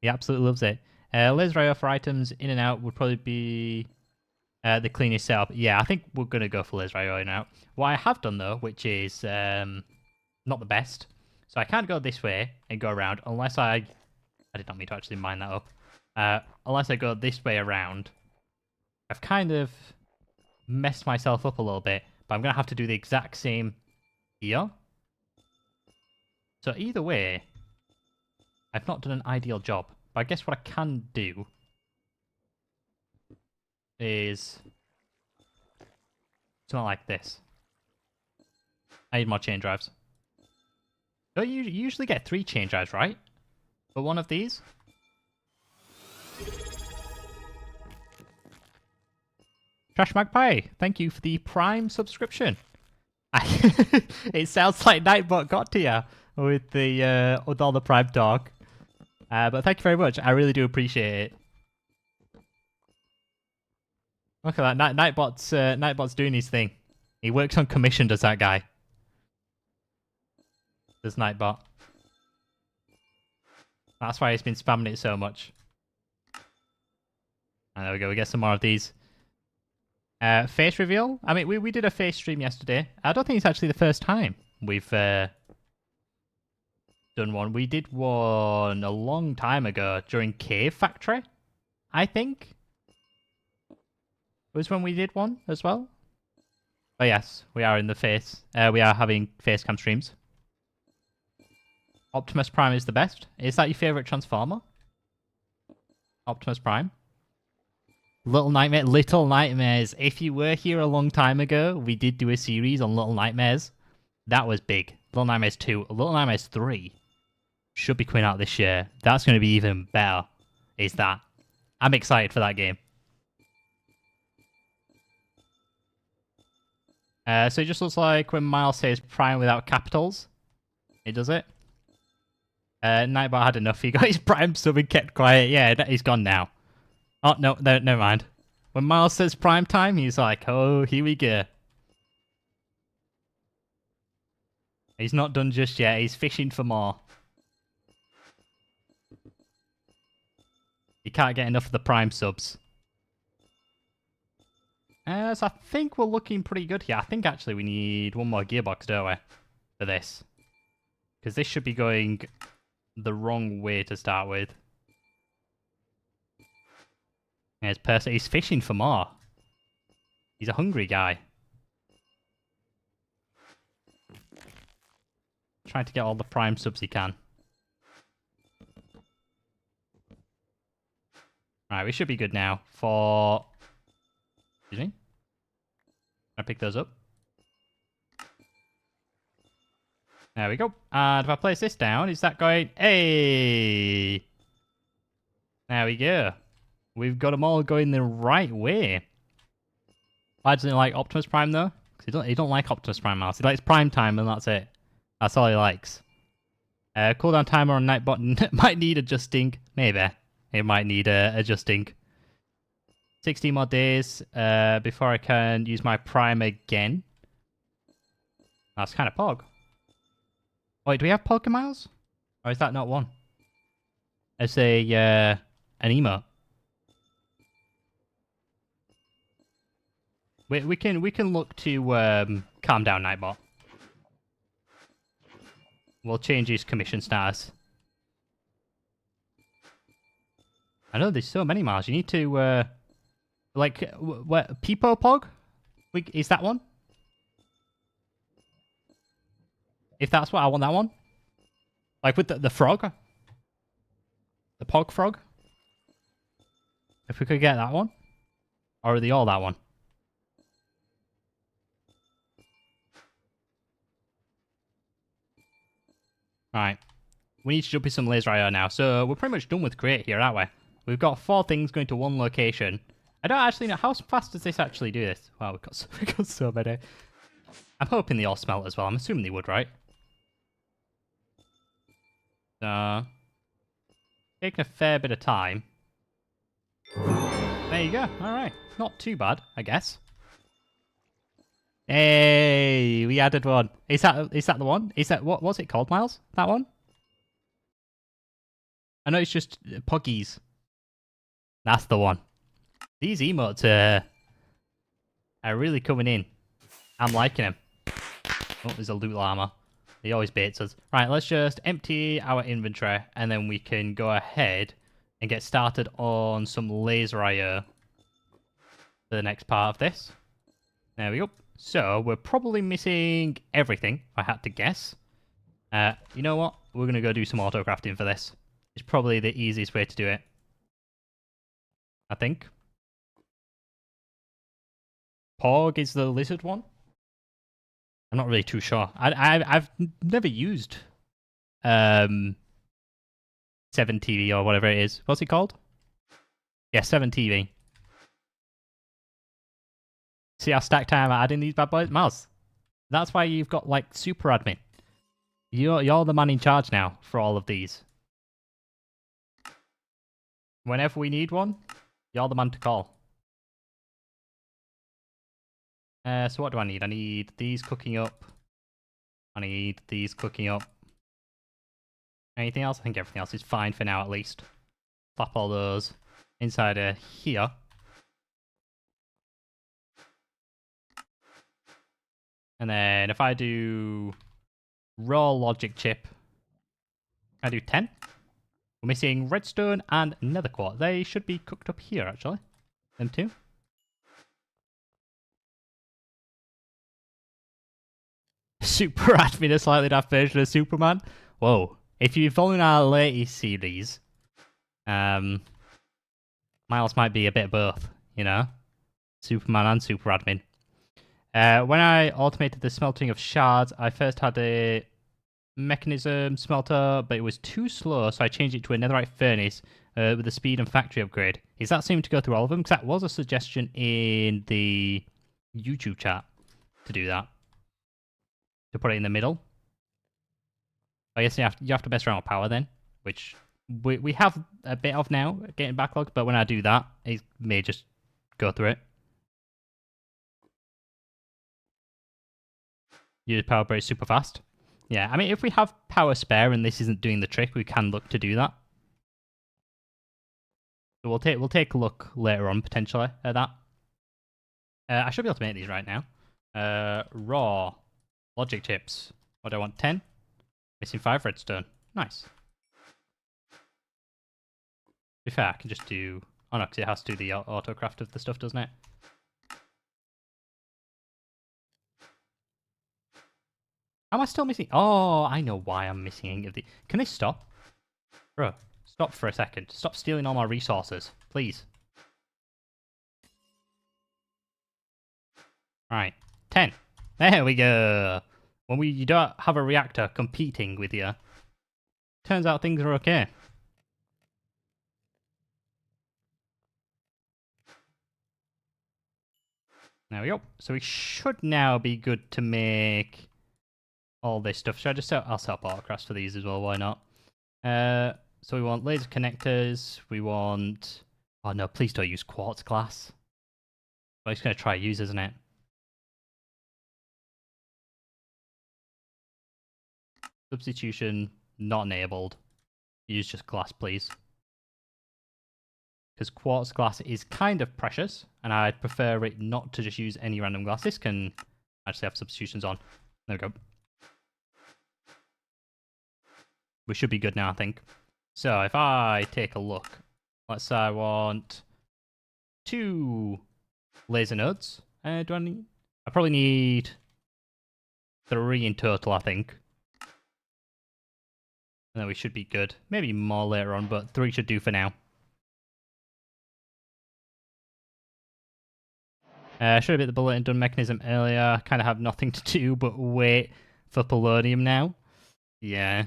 He absolutely loves it. Laser IO for items in and out would probably be the cleanest setup. Yeah, I think we're going to go for laser IO in and out. What I have done, though, which is not the best. So I can't go this way and go around unless I did not mean to actually mine that up. Unless I go this way around. I've kind of messed myself up a little bit, but I'm going to have to do the exact same here. So either way, I've not done an ideal job. But I guess what I can do is something like this. I need more chain drives. Don't you usually get 3 chain drives, right? For one of these? Trash Magpie, thank you for the Prime subscription. It sounds like Nightbot got to you with all the Prime talk. But thank you very much. I really do appreciate it. Look at that. Nightbot's doing his thing. He works on commission, does that guy? Does Nightbot. That's why he's been spamming it so much. And there we go. We get some more of these. Face reveal. I mean, we did a face stream yesterday. I don't think it's actually the first time we've done one. We did one a long time ago during Cave Factory, I think. Was when we did one as well. But yes, we are in the face. We are having face cam streams. Optimus Prime is the best. Is that your favorite Transformer? Optimus Prime. Little Nightmares. If you were here a long time ago, we did do a series on Little Nightmares. That was big. Little Nightmares 2. Little Nightmares 3 should be coming out this year. That's going to be even better. Is that? I'm excited for that game. So it just looks like when Miles says Prime without capitals, it does it. Nightbot had enough. He got his Prime sub and kept quiet. Yeah, he's gone now. Oh, no, never mind. When Miles says Prime time, he's like, oh, here we go. He's not done just yet. He's fishing for more. You can't get enough of the Prime subs. So I think we're looking pretty good here. I think actually we need one more gearbox, don't we? For this. Because this should be going the wrong way to start with. He's fishing for more. He's a hungry guy. Trying to get all the Prime subs he can. Alright, we should be good now for... Excuse me? Can I pick those up? There we go. And if I place this down, is that going... Hey! There we go. We've got them all going the right way. Why doesn't he like Optimus Prime though? Because he don't like Optimus Prime mouse. He likes Prime Time and that's it. That's all he likes. Cooldown timer on Nightbot might need adjusting. Maybe. It might need adjusting. 16 more days before I can use my Prime again. That's kind of pog. Wait, do we have Pokemouse? Or is that not one? It's an emote. We can look to calm down Nightbot. We'll change his commission status. I know there's so many miles. You need to like what Peepo Pog? Is that one? If that's what I want, that one. Like with the frog, the Pog frog. If we could get that one, or are they all that one? Right. We need to jump in some laser IO now. So we're pretty much done with Create here, aren't we? We've got 4 things going to one location. I don't actually know. How fast does this actually do this? Wow, we got so many. I'm hoping they all smelt as well. I'm assuming they would, right? Taking a fair bit of time. There you go. Alright. Not too bad, I guess. Hey, we added one. Is that the one? Is that what's it called, Miles? That one? I know it's just Puggies. That's the one. These emotes are really coming in. I'm liking them. Oh, there's a loot llama. He always baits us. Right, let's just empty our inventory and then we can go ahead and get started on some laser IO for the next part of this. There we go. So, we're probably missing everything, if I had to guess. You know what? We're going to go do some auto crafting for this. It's probably the easiest way to do it. I think. Pog is the lizard one? I'm not really too sure. I've never used 7TV or whatever it is. What's it called? Yeah, 7TV. See how stacked I am at adding these bad boys? Maz, that's why you've got, like, super admin. You're the man in charge now for all of these. Whenever we need one, you're the man to call. So what do I need? I need these cooking up. I need these cooking up. Anything else? I think everything else is fine for now, at least. Flap all those inside here. And then if I do raw logic chip, I do 10. We're missing redstone and nether quartz. They should be cooked up here, actually. Them two. Super admin, a slightly daft version of Superman. Whoa. If you've followed our latest series, Miles might be a bit of both, you know? Superman and super admin. When I automated the smelting of shards, I first had a mechanism smelter, but it was too slow, so I changed it to a netherite furnace with a speed and factory upgrade. Is that seeming to go through all of them? Because that was a suggestion in the YouTube chat to do that. To put it in the middle. I guess you have to mess around with power then, which we have a bit of now, getting backlogged, but when I do that, it may just go through it. Use power break super fast. Yeah, I mean, if we have power spare and this isn't doing the trick, we can look to do that. So we'll take a look later on, potentially, at that. I should be able to make these right now. Raw logic chips. What do I want? 10? Missing 5 redstone. Nice. To be fair, I can just do... Oh no, because it has to do the autocraft of the stuff, doesn't it? Am I still missing? Oh, I know why I'm missing any of the... Can they stop? Bro, stop for a second. Stop stealing all my resources, please. Right, 10. There we go. When you don't have a reactor competing with you, turns out things are okay. There we go. So we should now be good to make all this stuff. Should I just I'll set up autocrafts for these as well, why not? So we want laser connectors, we want... Oh no, please don't use quartz glass. I'm just going to try use, isn't it? Substitution not enabled. Use just glass, please. Because quartz glass is kind of precious, and I'd prefer it not to just use any random glass. This can actually have substitutions on. There we go. We should be good now, I think. So if I take a look, let's say I want 2 laser nodes. Do I need... I probably need 3 in total, I think. And then we should be good. Maybe more later on, but 3 should do for now. Should have hit the bullet and done mechanism earlier. Kind of have nothing to do but wait for polonium now. Yeah.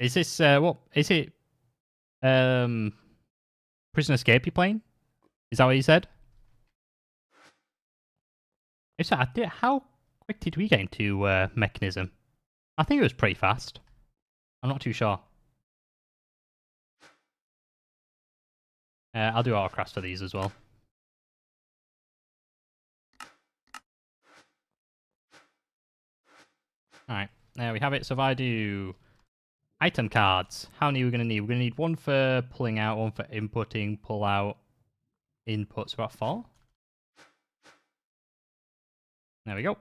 Is this, what? Is it, Prison Escape you're playing? Is that what you said? How quick did we get into mechanism? I think it was pretty fast. I'm not too sure. I'll do autocrafts for these as well. Alright, there we have it. So if I do item cards, how many are we going to need? We're going to need 1 for pulling out, 1 for inputting, pull out, inputs, about 4. There we go.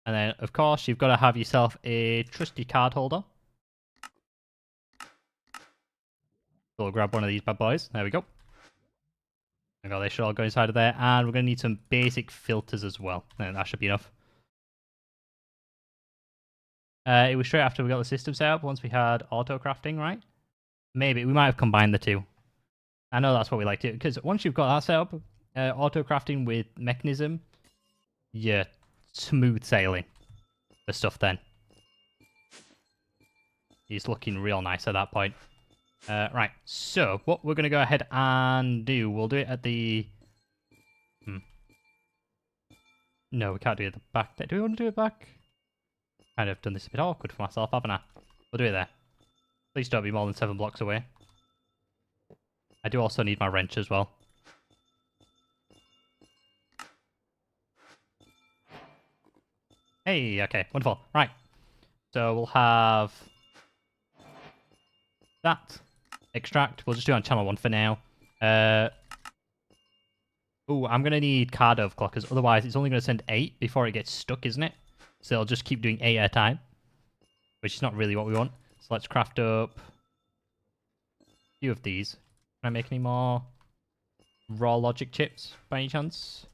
And then, of course, you've got to have yourself a trusty card holder. So we'll grab one of these bad boys. There we go. There we go. They should all go inside of there. And we're going to need some basic filters as well. And that should be enough. It was straight after we got the system set up, once we had auto-crafting, right? Maybe. We might have combined the two. I know that's what we like to do. Because once you've got that set up, auto-crafting with mechanism, yeah, smooth sailing for stuff then. He's looking real nice at that point. Right, so what we're going to go ahead and do, we'll do it at the... No, we can't do it at the back. Do we want to do it back? Kind of done this a bit awkward for myself, haven't I? We'll do it there. Please don't be more than 7 blocks away. I do also need my wrench as well. Hey, okay, wonderful. Right. So we'll have that. Extract. We'll just do it on channel 1 for now. Oh, I'm going to need card overclockers. Otherwise, it's only going to send 8 before it gets stuck, isn't it? So it'll just keep doing 8 at a time, which is not really what we want. So let's craft up a few of these. Can I make any more raw logic chips by any chance?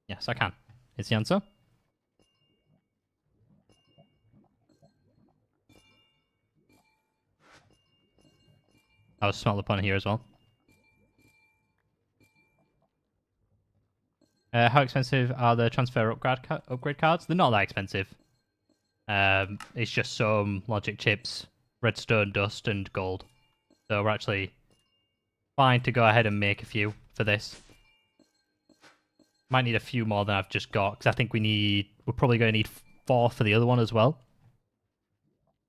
Yes, I can. Is the answer. I'll smelt upon here as well. How expensive are the transfer upgrade cards? They're not that expensive. It's just some logic chips, redstone dust, and gold. So we're actually fine to go ahead and make a few for this. Might need a few more than I've just got, because I think we're probably going to need 4 for the other one as well.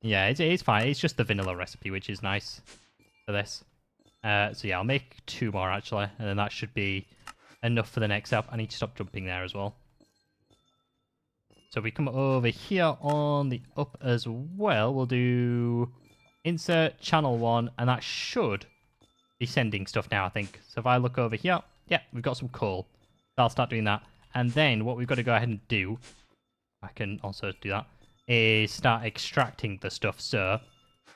Yeah, it's fine. It's just the vanilla recipe, which is nice for this. So yeah, I'll make 2 more actually, and then that should be enough for the next step. I need to stop jumping there as well. So we come over here on the up as well. We'll do insert channel 1, and that should be sending stuff now, I think. So if I look over here, yeah, we've got some coal. So I'll start doing that. And then what we've got to go ahead and do, I can also do that, is start extracting the stuff. So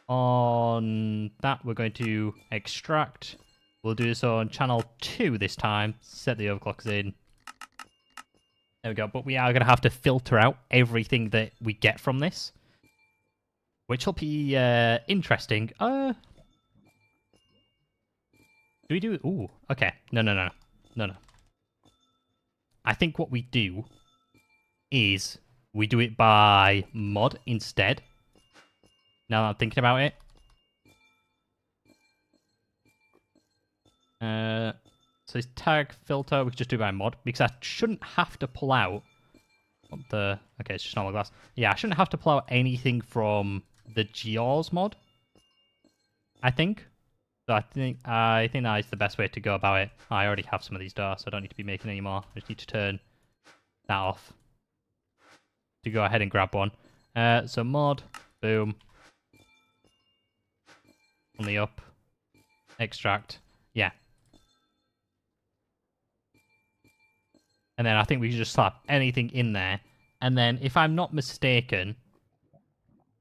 on that, we're going to extract. We'll do this on channel 2 this time. Set the overclockers in. There we go. But we are going to have to filter out everything that we get from this, which will be interesting. Do we do... Ooh, okay. No. I think what we do is we do it by mod instead. Now that I'm thinking about it. So So this tag filter, we can just do by mod, because I shouldn't have to pull out the... Okay, it's just normal glass. Yeah, I shouldn't have to pull out anything from the Gears mod, I think. So I think that is the best way to go about it. I already have some of these doors, so I don't need to be making any more. I just need to turn that off to go ahead and grab one. So mod, boom. On the up. Extract. Yeah. And then I think we can just slap anything in there. And then, if I'm not mistaken,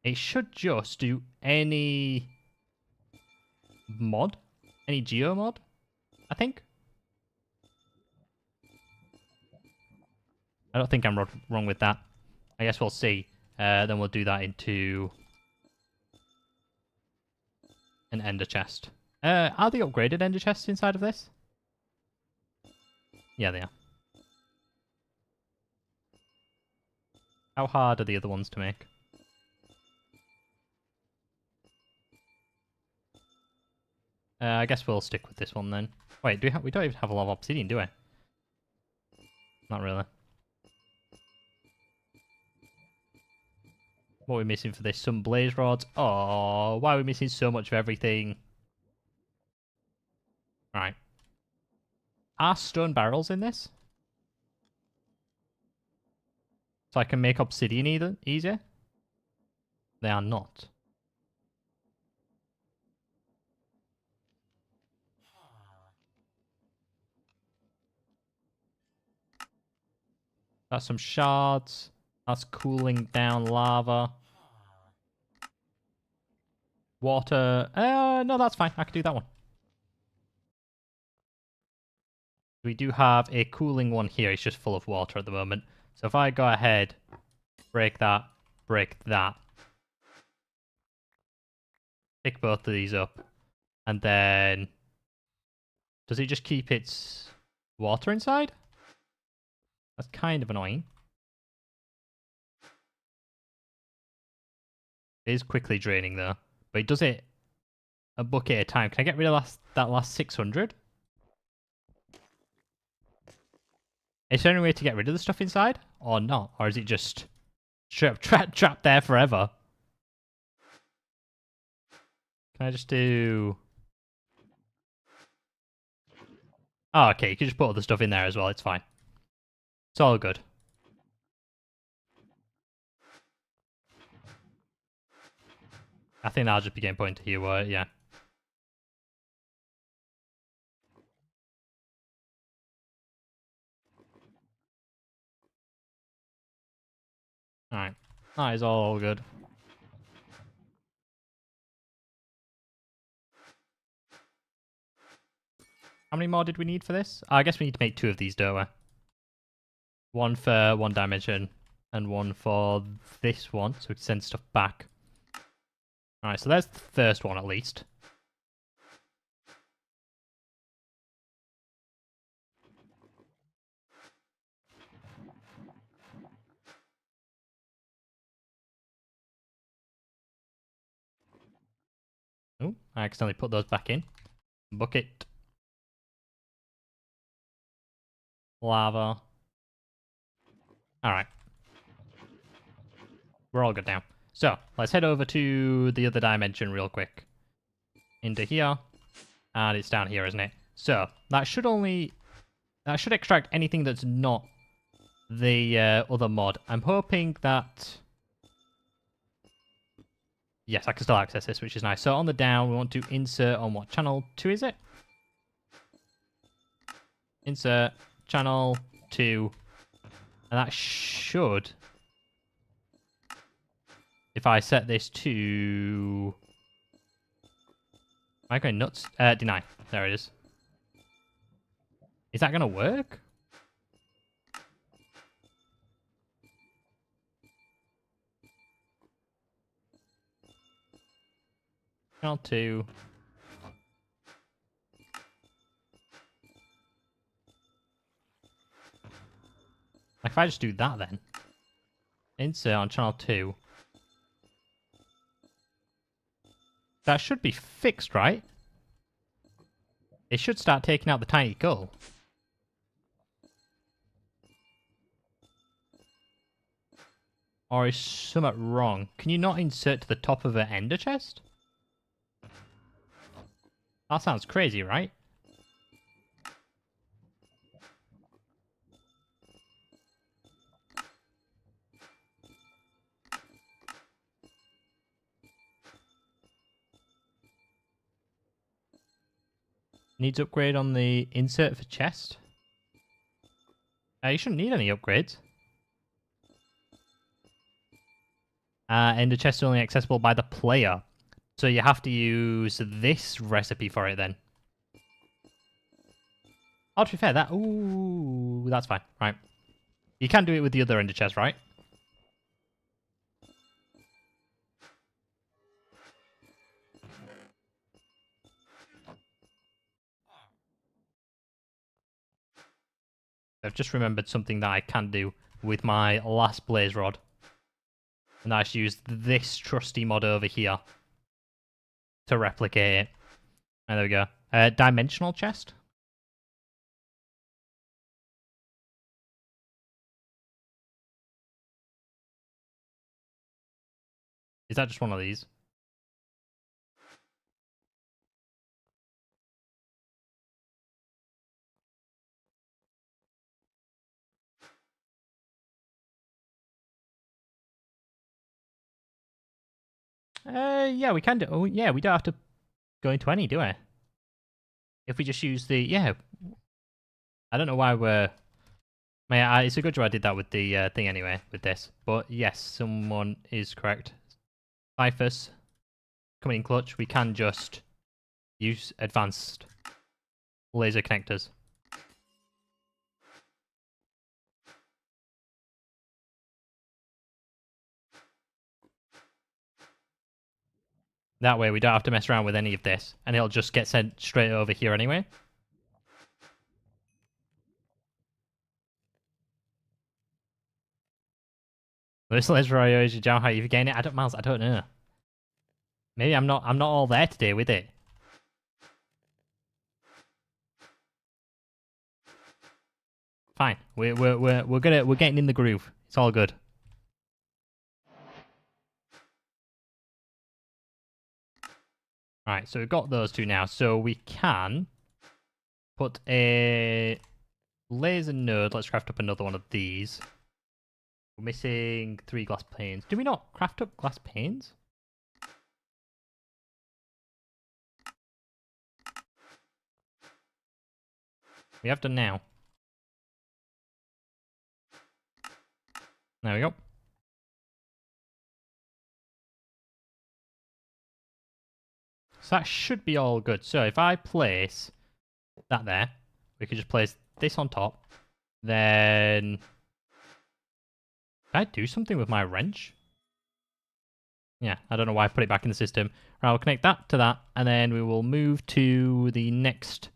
it should just do any mod. Any geo mod, I think. I don't think I'm wrong with that. I guess we'll see. Then we'll do that into an ender chest. Are the upgraded ender chests inside of this? Yeah, they are. How hard are the other ones to make? I guess we'll stick with this one then. Wait, we don't even have a lot of obsidian, do we? Not really. What are we missing for this? Some blaze rods. Oh, why are we missing so much of everything? Right. Are stone barrels in this? So I can make obsidian easier? They are not. That's some shards. That's cooling down lava. Water. No, that's fine. I can do that one. We do have a cooling one here. It's just full of water at the moment. So if I go ahead, break that, pick both of these up, and then... Does it just keep its water inside? That's kind of annoying. It is quickly draining though, but it does it a bucket at a time. Can I get rid of that last 600? Is there any way to get rid of the stuff inside? Or not? Or is it just trapped there forever? Can I just do... Oh, okay. You can just put other stuff in there as well. It's fine. It's all good. I think that'll just be game point here, yeah. Alright. That is all good. How many more did we need for this? I guess we need to make 2 of these, don't we? One for 1 dimension, and one for this one, so we can send stuff back. Alright, so there's the first one at least. Oh, I accidentally put those back in. Bucket. Lava. Alright. We're all good now. So, let's head over to the other dimension real quick. Into here. And it's down here, isn't it? So, that should extract anything that's not the other mod. I'm hoping that... Yes, I can still access this, which is nice. So on the down, we want to insert on what channel 2 is it? Insert channel 2. And that should... If I set this to... Am I going nuts? Deny. There it is. Is that going to work? Channel 2. Like if I just do that then. Insert on channel 2. That should be fixed, right? It should start taking out the tiny coal. Or is something wrong? Can you not insert to the top of an ender chest? That sounds crazy, right? Needs upgrade on the insert for chest. You shouldn't need any upgrades. Ender chest is only accessible by the player. So you have to use this recipe for it then. Oh, to be fair, ooh, that's fine. Right. You can do it with the other ender chest, right? I've just remembered something that I can do with my last blaze rod. And that's use this trusty mod over here to replicate it. And there we go. Dimensional chest. Is that just one of these? Yeah, we can do. Oh, yeah, we don't have to go into any, do we? If we just use the I don't know why we're. It's a good job I did that with the thing anyway with this. But yes, someone is correct. Typhus coming in clutch. We can just use advanced laser connectors. That way we don't have to mess around with any of this, and it'll just get sent straight over here anyway. This laser IO is your jam. How you've gained it? Miles, I don't know. Maybe I'm not all there today with it. Fine. We're getting in the groove. It's all good. Right, so we've got those two now. So we can put a laser node. Let's craft up another one of these. We're missing 3 glass panes. Do we not craft up glass panes? We have done now. There we go. So that should be all good. So if I place that there, we could just place this on top. Then... Can I do something with my wrench? Yeah, I don't know why I put it back in the system. Right, I'll connect that to that, and then we will move to the next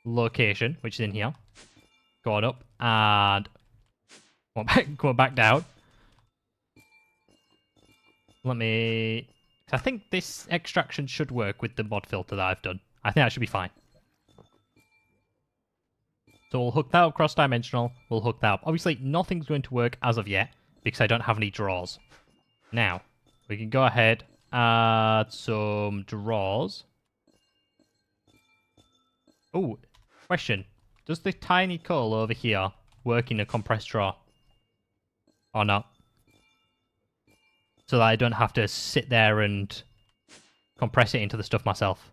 location, which is in here. Go on up, and go back down. Let me... I think this extraction should work with the mod filter that I've done. I think that should be fine. So we'll hook that up cross-dimensional. We'll hook that up. Obviously, nothing's going to work as of yet, because I don't have any drawers. Now, we can go ahead, add some drawers. Oh, question. Does the tiny coal over here work in a compressed drawer? Or not? So that I don't have to sit there and compress it into the stuff myself.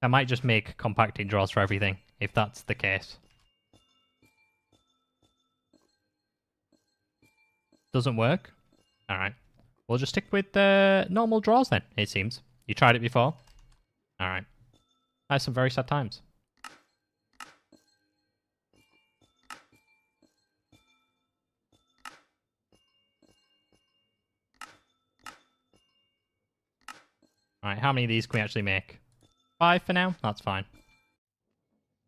I might just make compacting drawers for everything, if that's the case. Doesn't work? Alright. We'll just stick with normal drawers then, it seems. You tried it before? Alright. That's some very sad times. Alright, how many of these can we actually make? 5 for now? That's fine.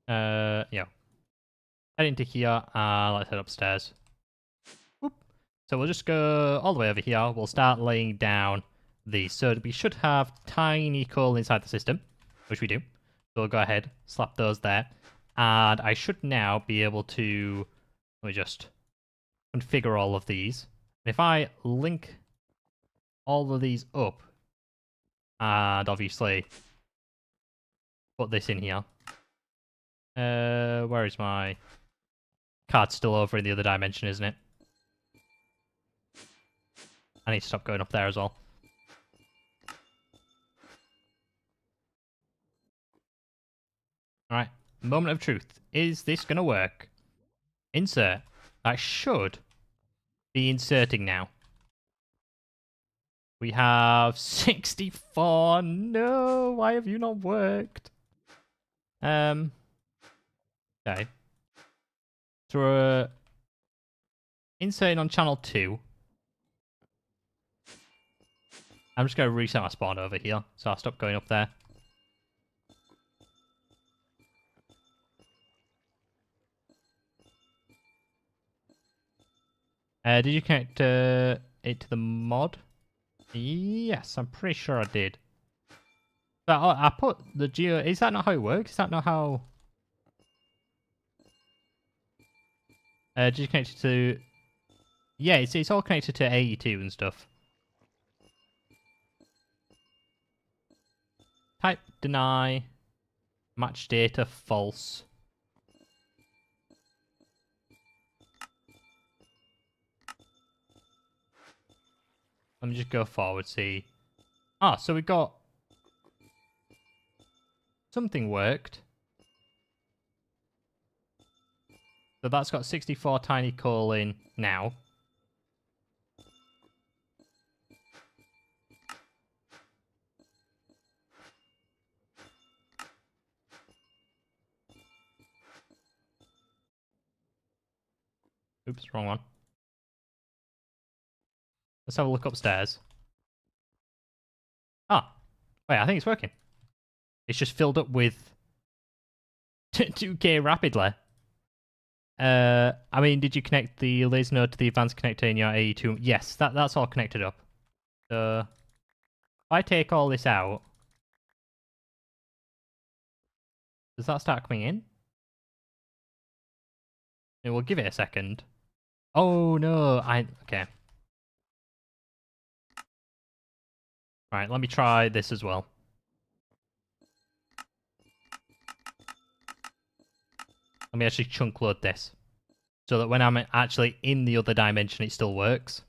Yeah. Head into here, let's head upstairs. Whoop. So we'll just go all the way over here. We'll start laying down these. So we should have tiny coal inside the system, which we do. So we'll go ahead, slap those there. And I should now be able to... Let me just configure all of these. If I link all of these up, and obviously put this in here. Where is my... Card's still over in the other dimension, isn't it? I need to stop going up there as well. Alright, moment of truth. Is this going to work? Insert. That should be inserting now. We have 64. No, why have you not worked? Okay. So inserting on channel 2. I'm just going to reset my spawn over here, so I'll stop going up there. Did you connect it to the mod? Yes, I'm pretty sure I did. But I put the geo... Is that not how it works? Is that not how... Did you connect it to... Yeah, it's all connected to AE2 and stuff. Type deny. Match data false. Let me just go forward, see. Ah, so we got... Something worked. So that's got 64 tiny coal in now. Oops, wrong one. Let's have a look upstairs. Ah, wait, I think it's working. It's just filled up with 2K rapidly. I mean, did you connect the laser node to the advanced connector in your AE2? Yes, that's all connected up. So, if I take all this out, does that start coming in? Yeah, we'll give it a second. Oh no, okay. Alright, let me try this as well. Let me actually chunk load this. So that when I'm actually in the other dimension, it still works.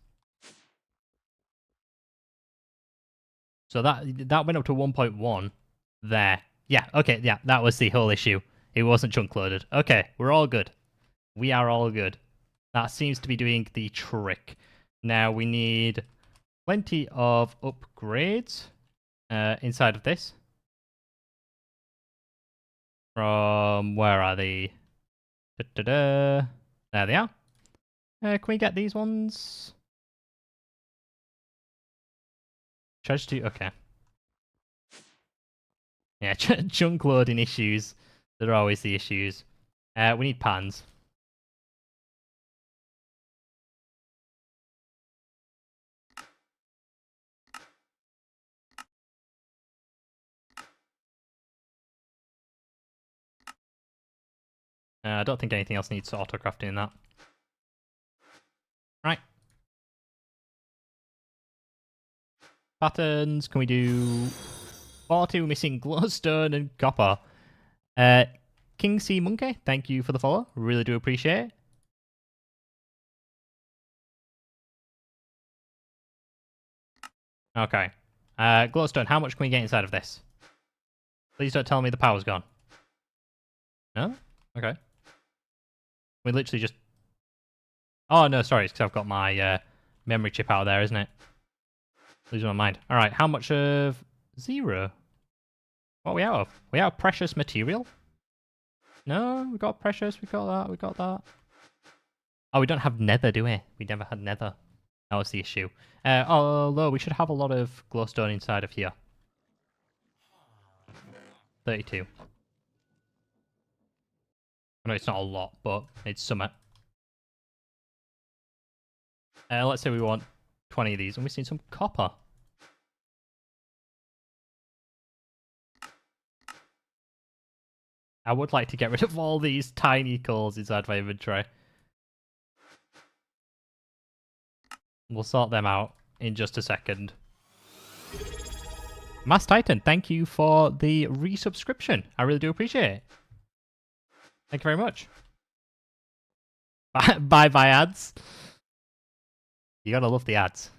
So that went up to 1.1 there. Yeah, okay, yeah, that was the whole issue. It wasn't chunk loaded. Okay, we're all good. We are all good. That seems to be doing the trick. Now we need plenty of upgrades inside of this. From where are they? There they are. Can we get these ones? Charge to... Okay. Yeah, chunk loading issues. They're always the issues. We need pans. I don't think anything else needs auto-crafting in that. Right. Patterns. Can we do 42 missing glowstone and copper? King C Monkey, thank you for the follow. Really do appreciate it. Okay. Glowstone, how much can we get inside of this? Please don't tell me the power's gone. No? Okay. We literally just... Oh, no, sorry. It's because I've got my memory chip out there, isn't it? Losing my mind. All right, how much of... 0? What are we out of? We out of precious material? No, we got precious. We got that. We got that. Oh, we don't have nether, do we? We never had nether. That was the issue. Although we should have a lot of glowstone inside of here. 32. I know it's not a lot, but it's something. Let's say we want 20 of these, and we need some copper. I would like to get rid of all these tiny coals inside my inventory. We'll sort them out in just a second. Mass Titan, thank you for the resubscription. I really do appreciate it. Thank you very much. Bye ads. You gotta love the ads.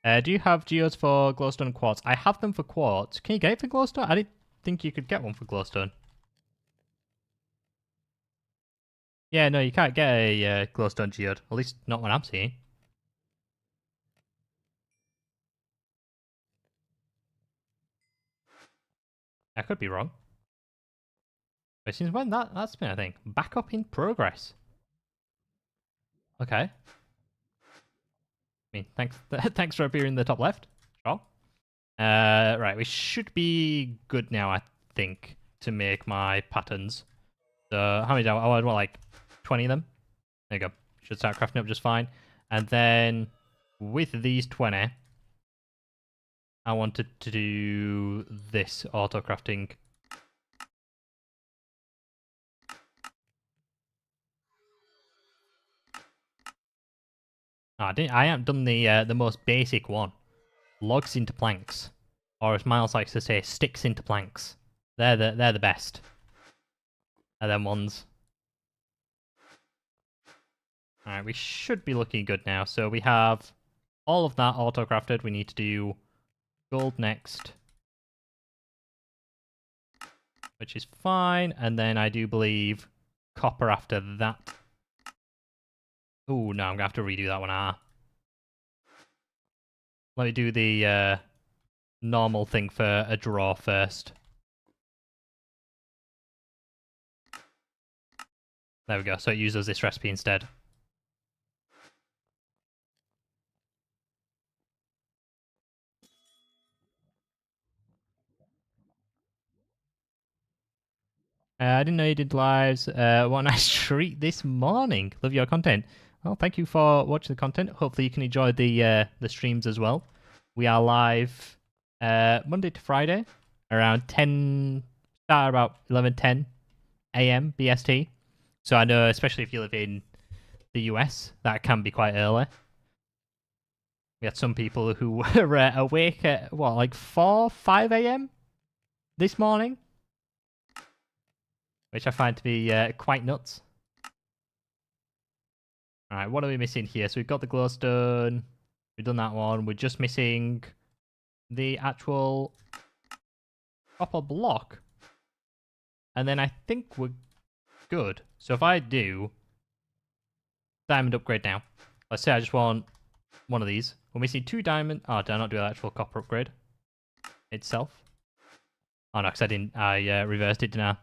Do you have geodes for glowstone and quartz? I have them for quartz. Can you get it for glowstone? I didn't think you could get one for glowstone. Yeah, no, you can't get a glowstone geode. At least not what I'm seeing. I could be wrong. But since when that's been a thing? Backup in progress. Okay. I mean, thanks thanks for appearing in the top left. Sure. Right, we should be good now, I think, to make my patterns. So, how many do I want, like, 20 of them? There you go. Should start crafting up just fine. And then, with these 20, I wanted to do this auto-crafting. Oh, I haven't done the most basic one. Logs into planks. Or as Miles likes to say, sticks into planks. They're the best. Are them ones. Alright, we should be looking good now. So we have all of that auto-crafted. We need to do gold next. Which is fine. And then I do believe copper after that. Oh, no, I'm going to have to redo that one. Let me do the normal thing for a draw first. There we go. So it uses this recipe instead. I didn't know you did lives. What a nice treat this morning. Love your content. Well, thank you for watching the content. Hopefully you can enjoy the streams as well. We are live Monday to Friday around 10, start about 11:10 a.m. BST. So I know, especially if you live in the US, that can be quite early. We had some people who were awake at, what, like 4, 5 a.m. this morning? Which I find to be quite nuts. Alright, what are we missing here? So we've got the glowstone. We've done that one. We're just missing the actual copper block. And then I think we're good. So if I do diamond upgrade now. Let's say I just want one of these. We're missing 2 diamond. Oh, did I not do the actual copper upgrade itself? Oh no, because I reversed it, didn't I?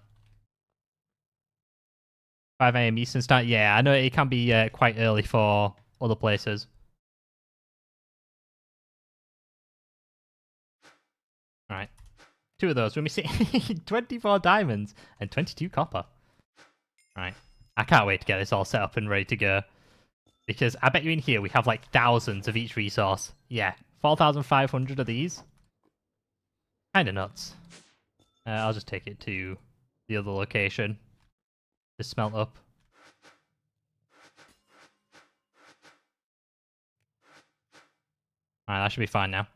5 a.m. Eastern start. Yeah, I know it can be quite early for other places. Alright. 2 of those. We're missing 24 diamonds and 22 copper. Right. I can't wait to get this all set up and ready to go. Because I bet you in here we have like thousands of each resource. Yeah, 4,500 of these. Kinda nuts. I'll just take it to the other location. To smelt up. Alright, that should be fine now.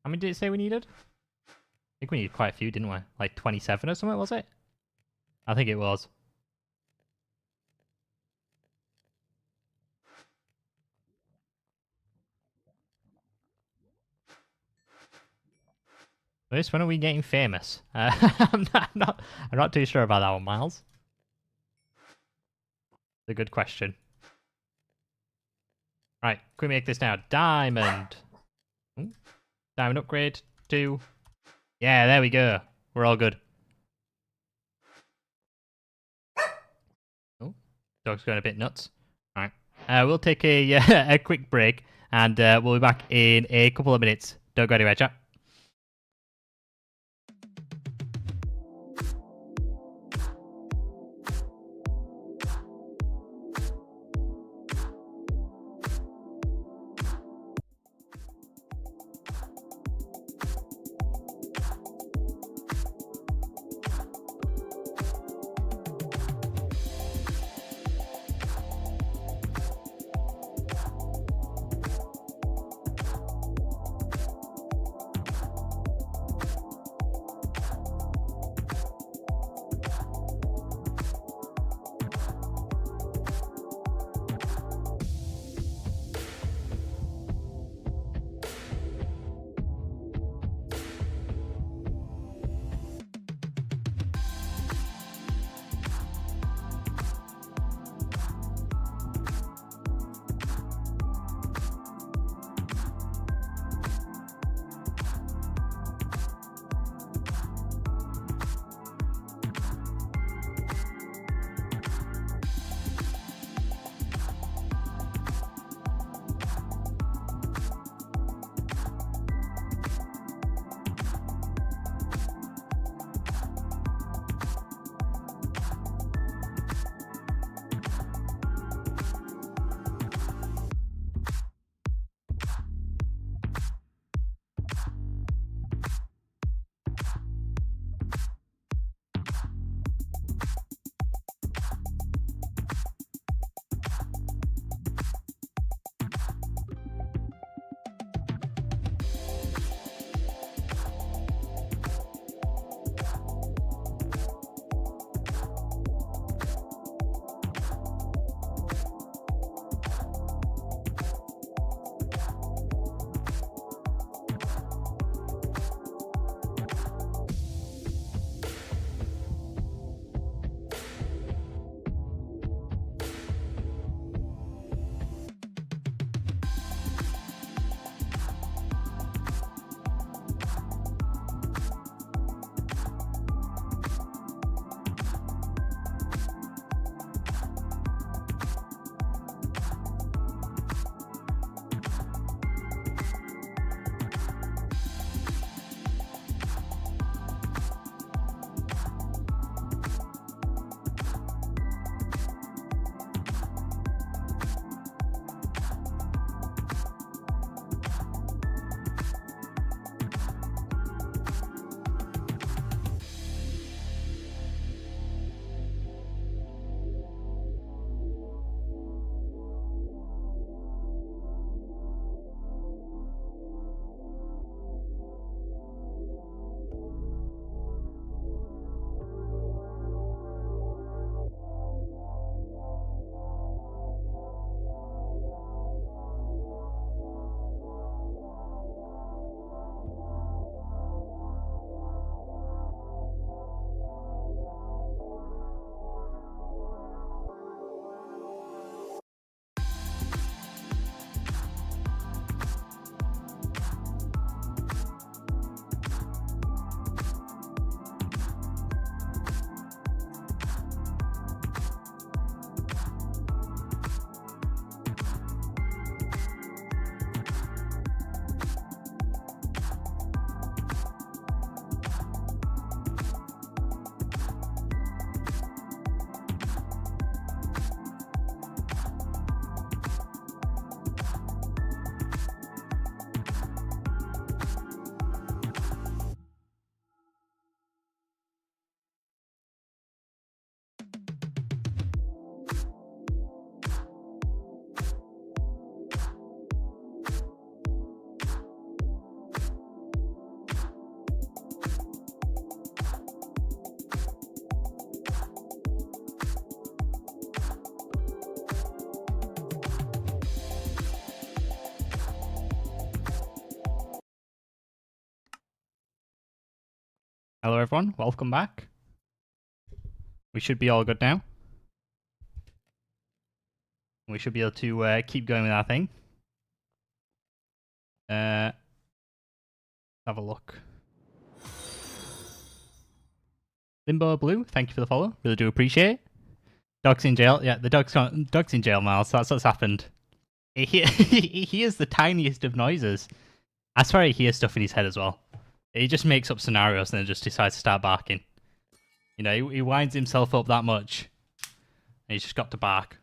How many did it say we needed? I think we needed quite a few, didn't we? Like 27 or something, was it? I think it was. When are we getting famous? I'm not too sure about that one, Miles. It's a good question. Right, can we make this now? Diamond. Ooh. Diamond upgrade. 2. Yeah, there we go. We're all good. Oh, dog's going a bit nuts. All right. We'll take a a quick break, and we'll be back in a couple of minutes. Don't go anywhere, chat. Hello everyone, welcome back. We should be all good now. We should be able to keep going with our thing. Have a look. Limbo Blue, thank you for the follow. Really do appreciate it. Dog's in jail. Yeah, the dog's in jail, Miles. That's what's happened. He hears the tiniest of noises. I swear he hears stuff in his head as well. He just makes up scenarios and then just decides to start barking. You know, he winds himself up that much. And he's just got to bark.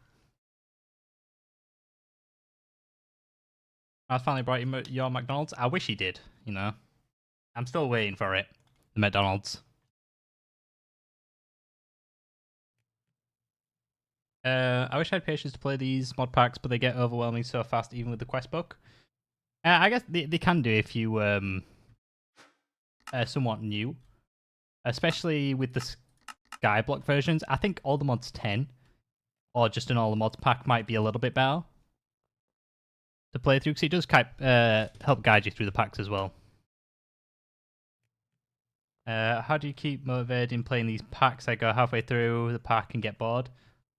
I finally brought you your McDonald's. I wish he did, you know. I'm still waiting for it. The McDonald's. I wish I had patience to play these mod packs, but they get overwhelming so fast even with the quest book. I guess they can do if you somewhat new. Especially with the SkyBlock versions. I think all the mods 10 or just an all the mods pack might be a little bit better to play through, because it does help guide you through the packs as well. How do you keep motivated in playing these packs? I go halfway through the pack and get bored.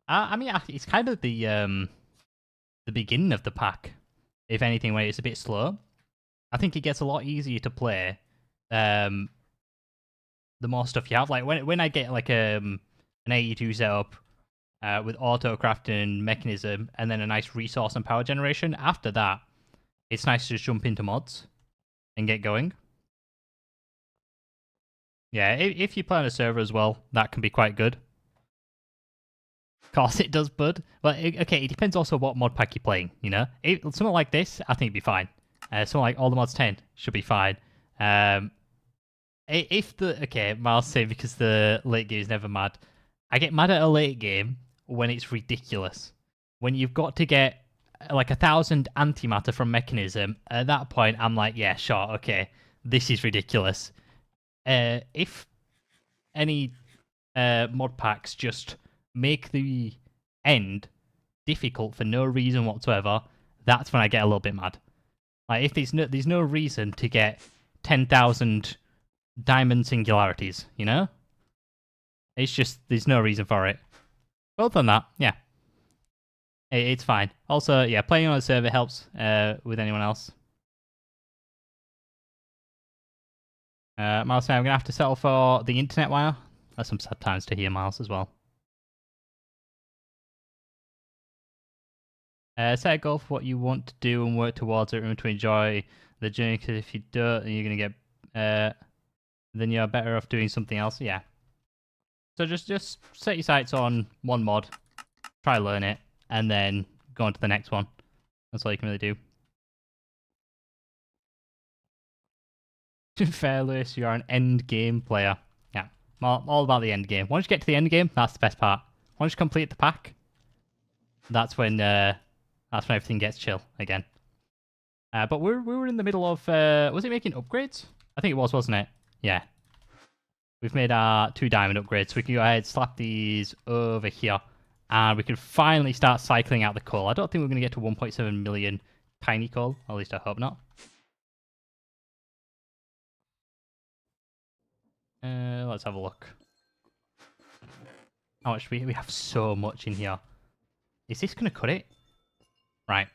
I mean, it's kind of the beginning of the pack, if anything, where it's a bit slow. I think it gets a lot easier to play the more stuff you have. Like when I get like an AE2 setup with auto crafting mechanism and then a nice resource and power generation, after that, it's nice to just jump into mods and get going. Yeah, if you play on a server as well, that can be quite good. Of course it does, bud. Well, okay, it depends also what mod pack you're playing, you know? Something like this, I think it'd be fine. Something like all the mods 10 should be fine. Okay, Miles saying because the late game is never mad. I get mad at a late game when it's ridiculous. When you've got to get like 1,000 antimatter from mechanism, at that point I'm like, yeah, sure, okay, this is ridiculous. If any mod packs just make the end difficult for no reason whatsoever, that's when I get a little bit mad. Like if there's no reason to get 10,000 diamond singularities, you know? It's just there's no reason for it. But other than that, yeah, it's fine. Also, yeah, playing on a server helps with anyone else. Miles, I'm gonna have to settle for the internet wire. That's some sad times to hear, Miles, as well. Set a goal for what you want to do and work towards it. Remember to enjoy the journey, because if you don't, then you're gonna get then you're better off doing something else. Yeah. So just set your sights on one mod, try learn it, and then go on to the next one. That's all you can really do. Fair, Lewis, you are an end game player. Yeah, all about the end game. Once you get to the end game, that's the best part. Once you complete the pack, that's when everything gets chill again. But we were in the middle of was it making upgrades? I think it was, wasn't it? Yeah. We've made our 2 diamond upgrades, so we can go ahead, slap these over here, and we can finally start cycling out the coal. I don't think we're going to get to 1.7 million tiny coal, at least I hope not. Let's have a look. How much we have so much in here. Is this going to cut it? Right.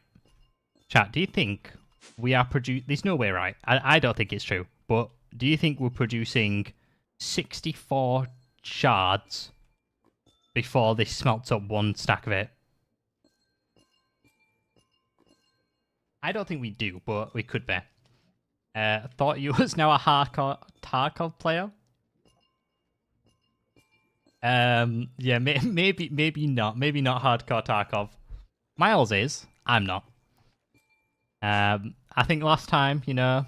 Chat, do you think we are producing... There's no way, right? I don't think it's true, but do you think we're producing 64 shards before this smelts up 1 stack of it? I don't think we do, but we could be. Thought you was now a hardcore Tarkov player. Yeah, maybe not. Maybe not hardcore Tarkov. Miles is. I'm not. I think last time, you know,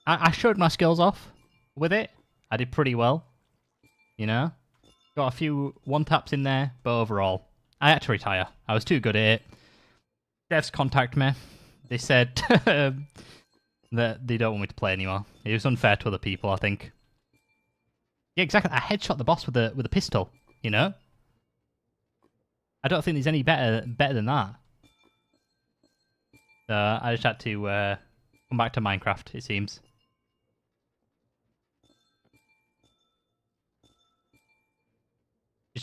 I showed my skills off with it. I did pretty well, you know. Got a few one-taps in there, but overall, I had to retire. I was too good at it. Devs contact me. They said that they don't want me to play anymore. It was unfair to other people, I think. Yeah, exactly. I headshot the boss with a pistol, you know. I don't think there's any better than that. So I just had to come back to Minecraft, it seems.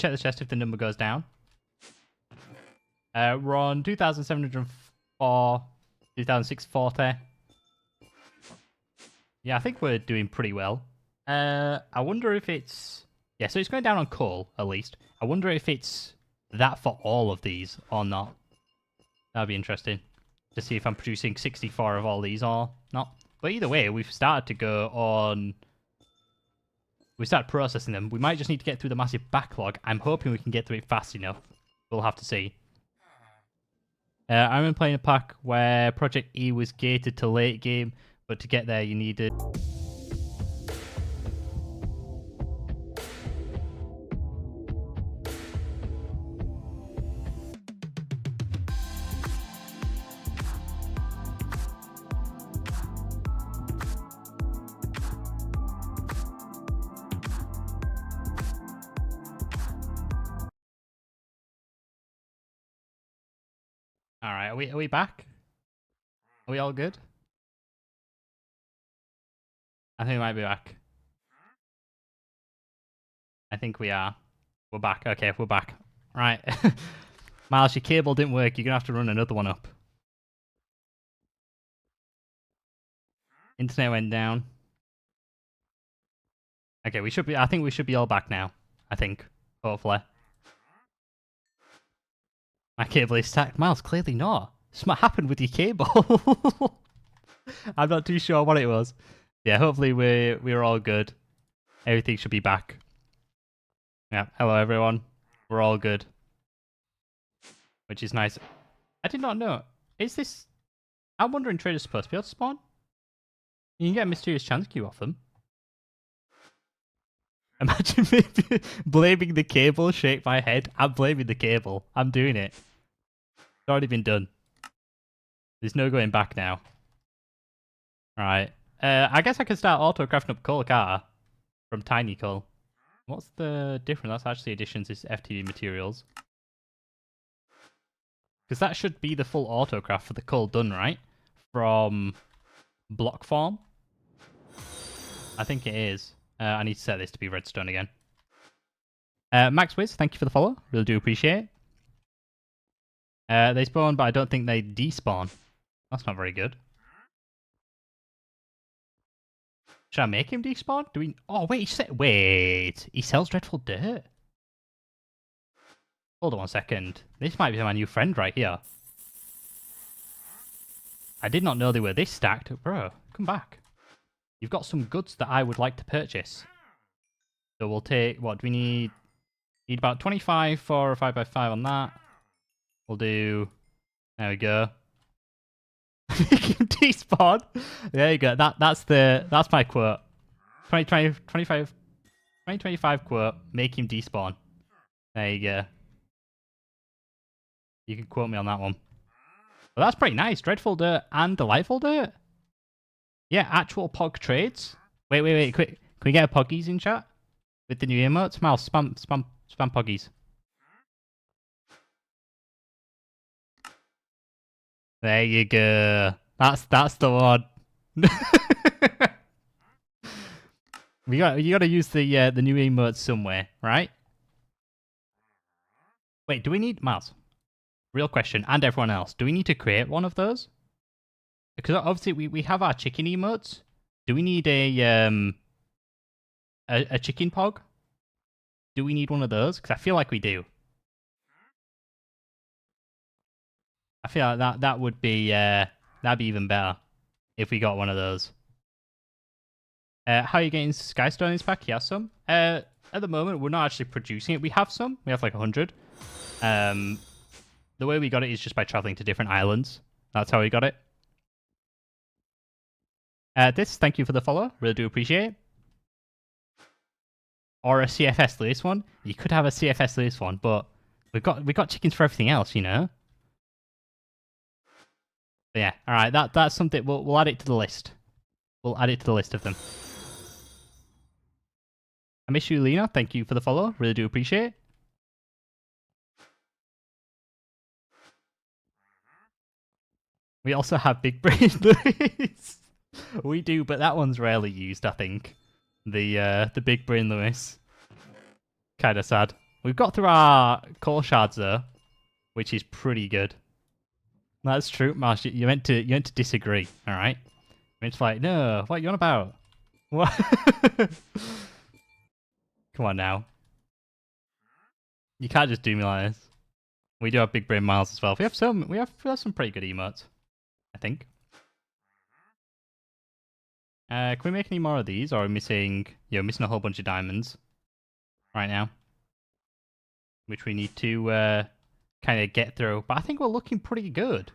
just check the chest if the number goes down. We're on 2,704, 2,640. Yeah, I think we're doing pretty well. I wonder if it's... Yeah, so it's going down on coal, at least. I wonder if it's that for all of these or not. That'd be interesting to see if I'm producing 64 of all these or not. But either way, we've started to go on... We started processing them. We might just need to get through the massive backlog. I'm hoping we can get through it fast enough. We'll have to see. I'm playing a pack where Project E was gated to late game, but to get there you needed... Alright, are we back? Are we all good? I think we might be back. I think we are. We're back. Okay, we're back. Right. Miles, your cable didn't work. You're going to have to run another one up. Internet went down. Okay, we should be... I think we should be all back now. I think. Hopefully. My cable is stacked. Miles, clearly not. What happened with your cable? I'm not too sure what it was. Yeah, hopefully we're all good. Everything should be back. Yeah, hello everyone. We're all good. Which is nice. I did not know. Is this... I'm wondering traders supposed to be able to spawn? You can get a mysterious chance queue off them. Imagine me blaming the cable, shake my head. I'm blaming the cable. I'm doing it. It's already been done. There's no going back now. Right. I guess I can start auto-crafting up coal, can't I? From tiny coal. What's the difference? That's actually additions is FTB materials. Because that should be the full auto-craft for the coal done, right? From block form. I think it is. I need to set this to be redstone again. Max Wiz, thank you for the follow. Really do appreciate it. They spawn, but I don't think they despawn. That's not very good. Should I make him despawn? Do we... Oh, wait, wait. He sells dreadful dirt. Hold on 1 second. This might be my new friend right here. I did not know they were this stacked. Bro, come back. You've got some goods that I would like to purchase. So we'll take... What do we need? Need about 25 for a 5x5 on that. We'll do... There we go. Make him despawn. There you go. That's my quote. 2025 quote. Make him despawn. There you go. You can quote me on that one. Well, that's pretty nice. Dreadful dirt and delightful dirt. Yeah, actual pog trades. Wait, quick. Can we get a poggies in chat? With the new emotes? Mouse, spam poggies. There you go. That's the one. You gotta use the new emotes somewhere, right? Wait, do we need Miles? Real question, and everyone else, do we need to create one of those? Because obviously we have our chicken emotes. Do we need a chicken pog? Do we need one of those? Because I feel like we do. I feel like that would be that'd be even better if we got one of those. How are you getting Skystone in this pack? He has some. At the moment, we're not actually producing it. We have some. We have like 100. The way we got it is just by traveling to different islands. That's how we got it. Thank you for the follow. Really do appreciate it. Or a CFS Lewis one. You could have a CFS Lewis one, but we've got chickens for everything else, you know. But yeah, all right. That's something we'll add it to the list. We'll add it to the list of them. I miss you, Lena. Thank you for the follow. Really do appreciate it. We also have Big Brain Lewis. We do, but that one's rarely used, I think. The Big Brain Lewis. Kind of sad. We've got through our coal shards though, which is pretty good. That's true, Marsh. You meant to disagree. All right. It's like, no, what are you on about? What? Come on now. You can't just do me like this. We do have big brain Miles as well. We have some pretty good emotes, I think. Can we make any more of these, or are we missing a whole bunch of diamonds right now, which we need to kind of get through. But I think we're looking pretty good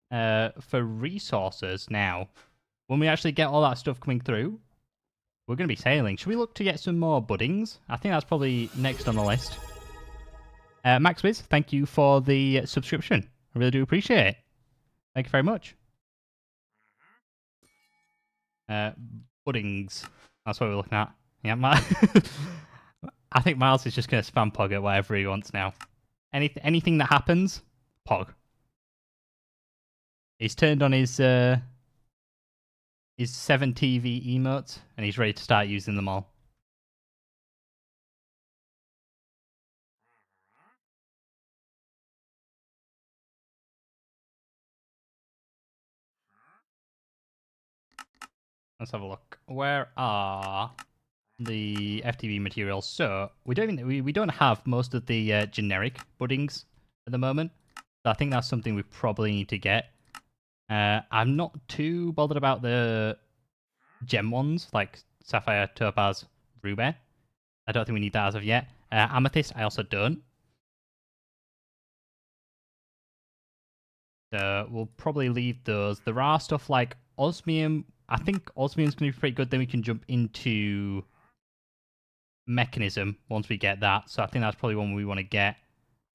for resources now. When we actually get all that stuff coming through, we're going to be sailing. Should we look to get some more buddings? I think that's probably next on the list. Max Wiz, thank you for the subscription. I really do appreciate it. Thank you very much. Buddings. That's what we're looking at. Yeah, I think Miles is just going to spam Pog at whatever he wants now. Anything that happens, Pog. He's turned on his 7 TV emotes, and he's ready to start using them all. Let's have a look. Where are the FTB materials? So we don't have most of the generic buddings at the moment. So I think that's something we probably need to get. I'm not too bothered about the gem ones like Sapphire, Topaz, Ruby. I don't think we need that as of yet. Amethyst, I also don't. So we'll probably leave those. There are stuff like osmium. I think osmium's going to be pretty good. Then we can jump into mechanism once we get that. So I think that's probably one we want to get.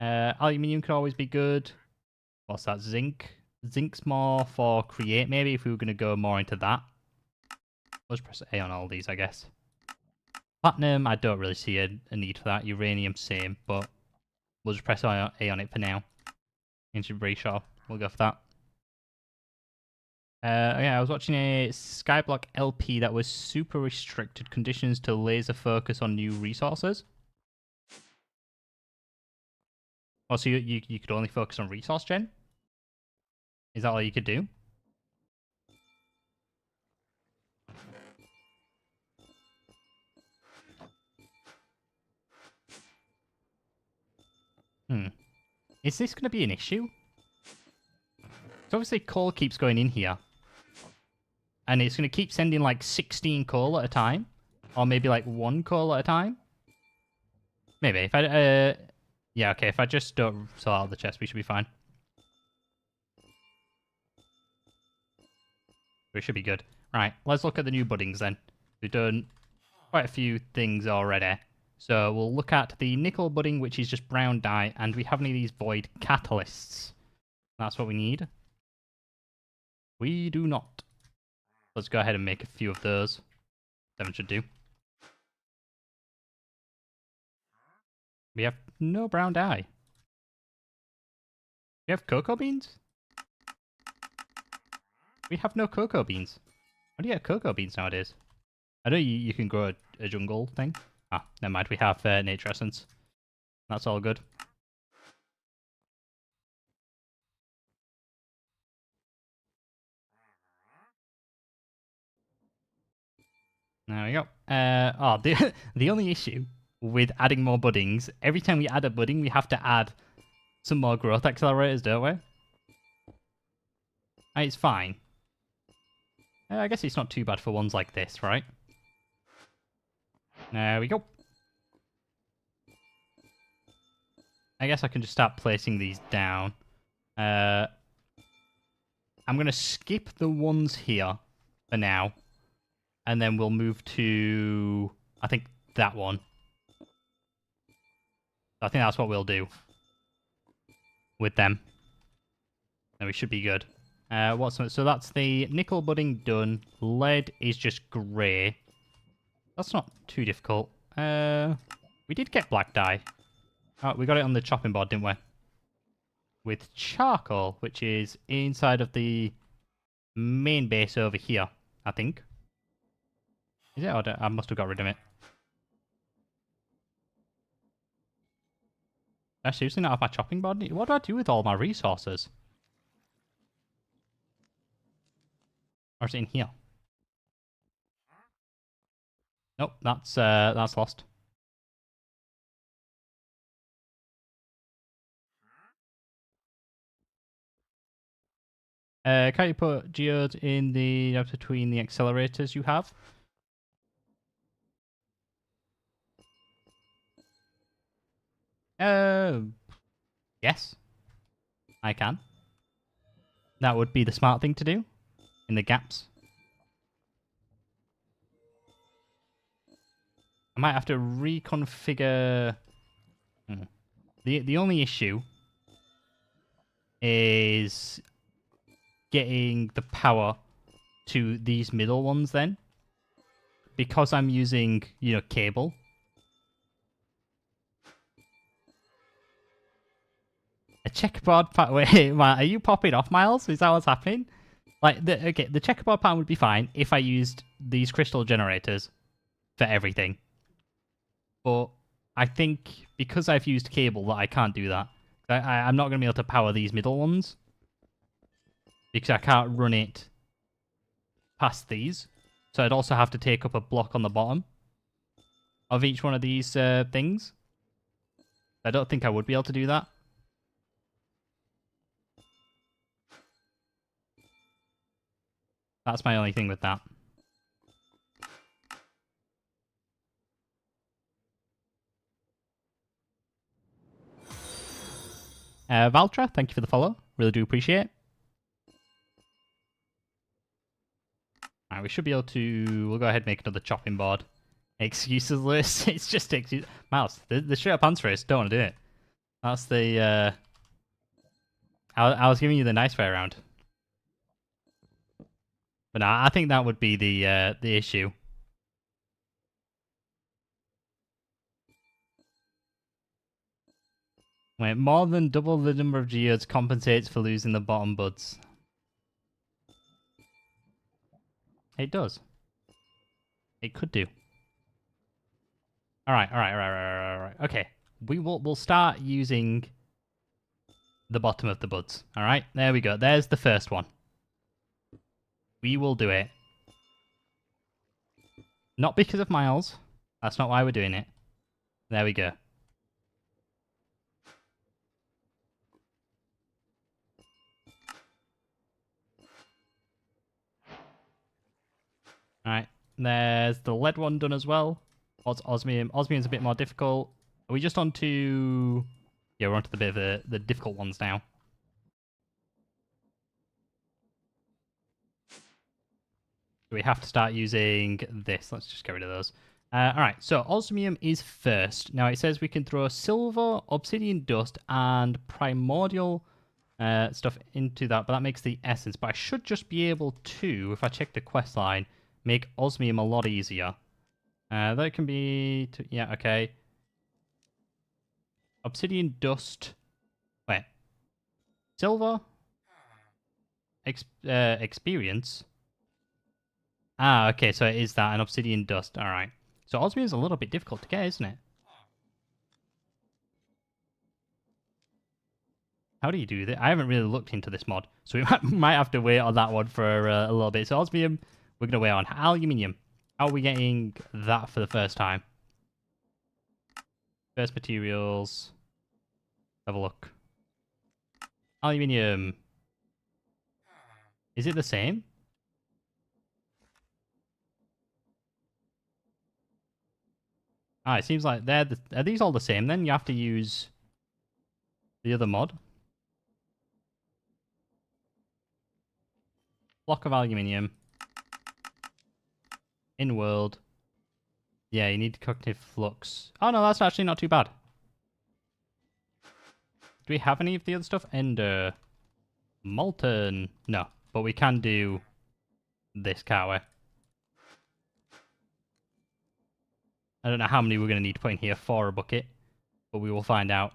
Aluminium could always be good. What's that? Zinc. Zinc's more for create, maybe, if we were going to go more into that. Let's press A on all these, I guess. Platinum, I don't really see a need for that. Uranium, same, but we'll just press A on it for now. Ancient Brayshaw, we'll go for that. Yeah, I was watching a SkyBlock LP that was super restricted conditions to laser focus on new resources. Oh, so you could only focus on resource gen? Is that all you could do? Is this going to be an issue? So obviously coal keeps going in here. And it's going to keep sending like 16 coal at a time. Or maybe like 1 coal at a time. Maybe. If I, yeah, okay. If I just don't sort out the chest, we should be fine. We should be good. Right, let's look at the new buddings then. We've done quite a few things already. So we'll look at the nickel budding, which is just brown dye. And we have any of these void catalysts. That's what we need. We do not. Let's go ahead and make a few of those. 7 should do. We have no brown dye. We have cocoa beans? We have no cocoa beans. How do you get cocoa beans nowadays? I know you can grow a jungle thing. Ah, never mind. We have nature essence. That's all good. There we go. The only issue with adding more buddings, every time we add a budding, we have to add some more growth accelerators, don't we? It's fine. I guess it's not too bad for ones like this, right? There we go. I guess I can just start placing these down. I'm going to skip the ones here for now. And then we'll move to, I think, that one. I think that's what we'll do with them. And we should be good. So that's the nickel budding done. Lead is just grey. That's not too difficult. We did get black dye. Oh, we got it on the chopping board, didn't we? With charcoal, which is inside of the main base over here, I think. Is it? Or I must have got rid of it. I seriously not have my chopping board? What do I do with all my resources? Or is it in here? Nope, that's lost. Can't you put geodes in the between the accelerators you have? Yes, I can. That would be the smart thing to do in the gaps. I might have to reconfigure. The only issue is getting the power to these middle ones then. Because I'm using, cable. A checkerboard pattern. Wait, are you popping off, Miles? Is that what's happening? Like, the checkerboard pattern would be fine if I used these crystal generators for everything. But I think because I've used cable that I can't do that. I'm not going to be able to power these middle ones. Because I can't run it past these. So I'd also have to take up a block on the bottom of each one of these things. I don't think I would be able to do that. That's my only thing with that. Valtra, thank you for the follow. Really do appreciate it. Alright, we should be able to... We'll go ahead and make another chopping board. Excuses list. It's just excuses. Mouse, the straight up answer is don't want to do it. That's the... I was giving you the nice way around. But no, I think that would be the issue. Wait, more than double the number of geodes compensates for losing the bottom buds. It does. It could do. Alright. Okay. We'll start using the bottom of the buds. Alright, there we go. There's the first one. We will do it. Not because of Miles. That's not why we're doing it. There we go. Alright, there's the lead one done as well. Osmium. Osmium's a bit more difficult. Are we just on to... Yeah, we're on to the bit of the difficult ones now. We have to start using this. Let's just get rid of those. Alright, so osmium is first. Now it says we can throw silver, obsidian dust, and primordial stuff into that, but that makes the essence. But I should just be able to, if I check the quest line, make osmium a lot easier. That can be... Yeah, okay. Obsidian dust. Wait. Silver? Experience? Ah, okay, so it is that, an obsidian dust. Alright. So osmium is a little bit difficult to get, isn't it? How do you do that? I haven't really looked into this mod, so we might have to wait on that one for a little bit. So osmium, we're going to wait on. Aluminium. How are we getting that for the first time? First materials. Have a look. Aluminium. Is it the same? Ah, it seems like are these all the same then? You have to use the other mod. Block of aluminium. In world. Yeah, you need cognitive flux. Oh no, that's actually not too bad. Do we have any of the other stuff? Ender. Molten. No, but we can do this, can't we? I don't know how many we're going to need to put in here for a bucket, but we will find out.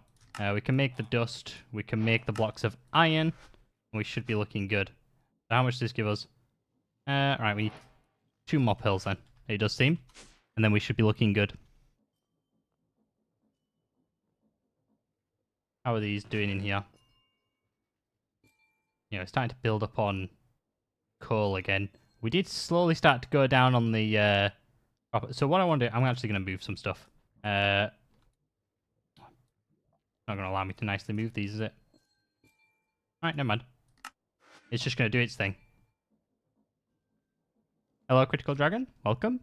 We can make the dust. We can make the blocks of iron. We should be looking good. So how much does this give us? Alright, we need 2 more pills then. It does seem. And then we should be looking good. How are these doing in here? You know, it's starting to build up on coal again. We did slowly start to go down on the... So what I want to do... I'm actually going to move some stuff. Not going to allow me to nicely move these, is it? Alright, never mind. It's just going to do its thing. Hello, Critical Dragon. Welcome.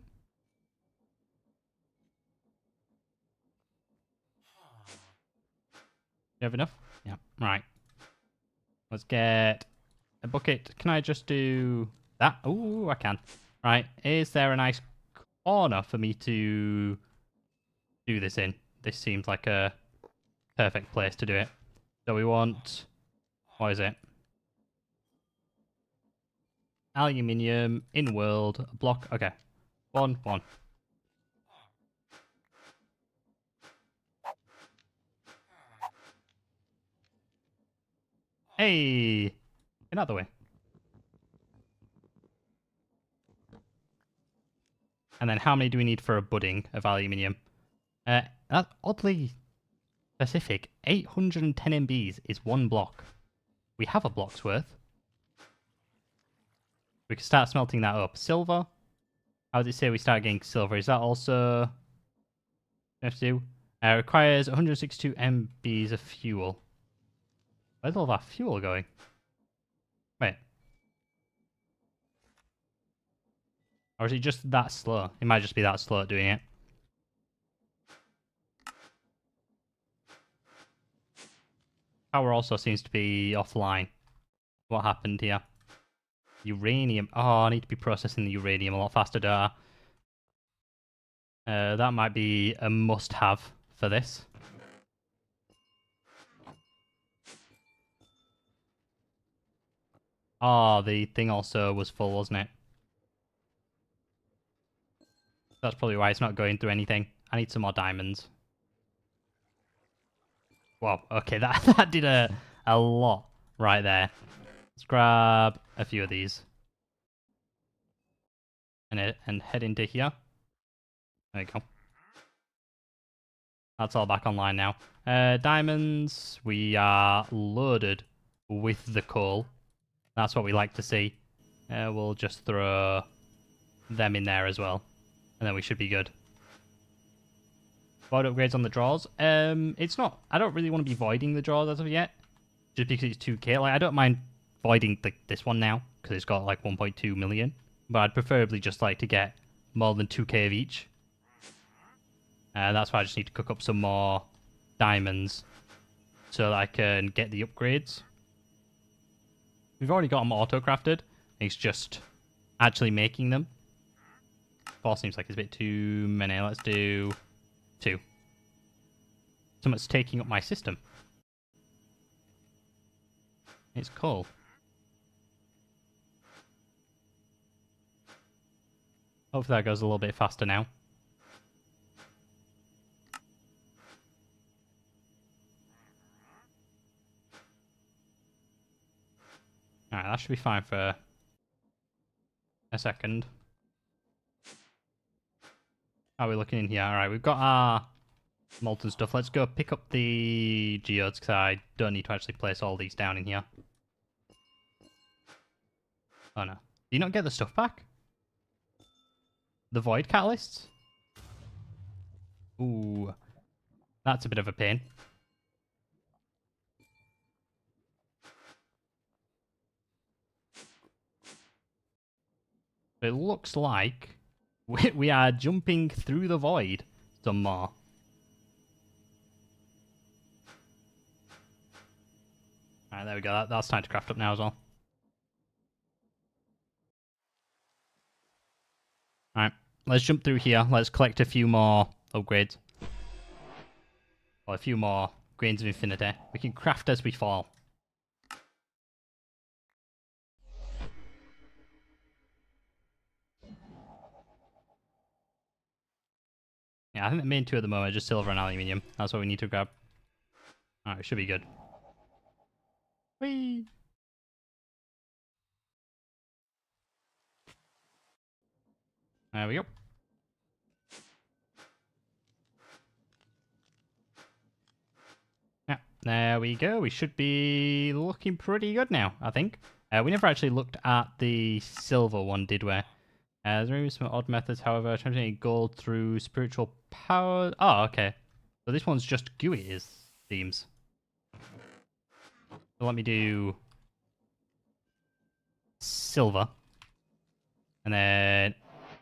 You have enough? Yeah. Right. Let's get a bucket. Can I just do that? Oh, I can. Right. Is there a nice corner for me to do this in? This seems like a perfect place to do it. So we want... What is it? Aluminium, in-world, block. Okay. One. Hey! Get out of the way. And then how many do we need for a budding of aluminium? That's oddly specific. 810 MBs is one block. We have a block's worth. We can start smelting that up. Silver. How does it say we start getting silver? Is that also... have to do? Requires 162 MBs of fuel. Where's all of our fuel going? Wait. Or is it just that slow? It might just be that slow at doing it. Power also seems to be offline. What happened here? Uranium. Oh, I need to be processing the uranium a lot faster, don't I? That might be a must-have for this. Oh, the thing also was full, wasn't it? That's probably why it's not going through anything. I need some more diamonds. Wow, okay, that did a lot right there. Let's grab a few of these. And head into here. There you go. That's all back online now. Diamonds, we are loaded with the coal. That's what we like to see. We'll just throw them in there as well. And then we should be good. Void upgrades on the drawers. It's not... I don't really want to be voiding the drawers as of yet. Just because it's 2k. Like, I don't mind voiding this one now. Because it's got like 1.2 million. But I'd preferably just like to get more than 2k of each. That's why I just need to cook up some more diamonds. So that I can get the upgrades. We've already got them auto-crafted. It's just actually making them. 4 seems like it's a bit too many. Let's do 2. Something's taking up my system. It's cool. Hopefully that goes a little bit faster now. Alright, that should be fine for a second. How are we looking in here? Alright, we've got our molten stuff. Let's go pick up the geodes, because I don't need to actually place all these down in here. Oh no. Do you not get the stuff back? The void catalysts? Ooh. That's a bit of a pain. It looks like we are jumping through the void some more. Alright, there we go. That's time to craft up now as well. Alright, let's jump through here. Let's collect a few more upgrades. Or a few more grains of infinity. We can craft as we fall. Yeah, I think the main 2 at the moment are just silver and aluminium. That's what we need to grab. Alright, it should be good. Whee! There we go. Yeah, there we go. We should be looking pretty good now, I think. We never actually looked at the silver one, did we? There's maybe some odd methods, however. Attempting gold through spiritual power. Oh, okay. So this one's just GUI, it seems. So let me do silver. And then,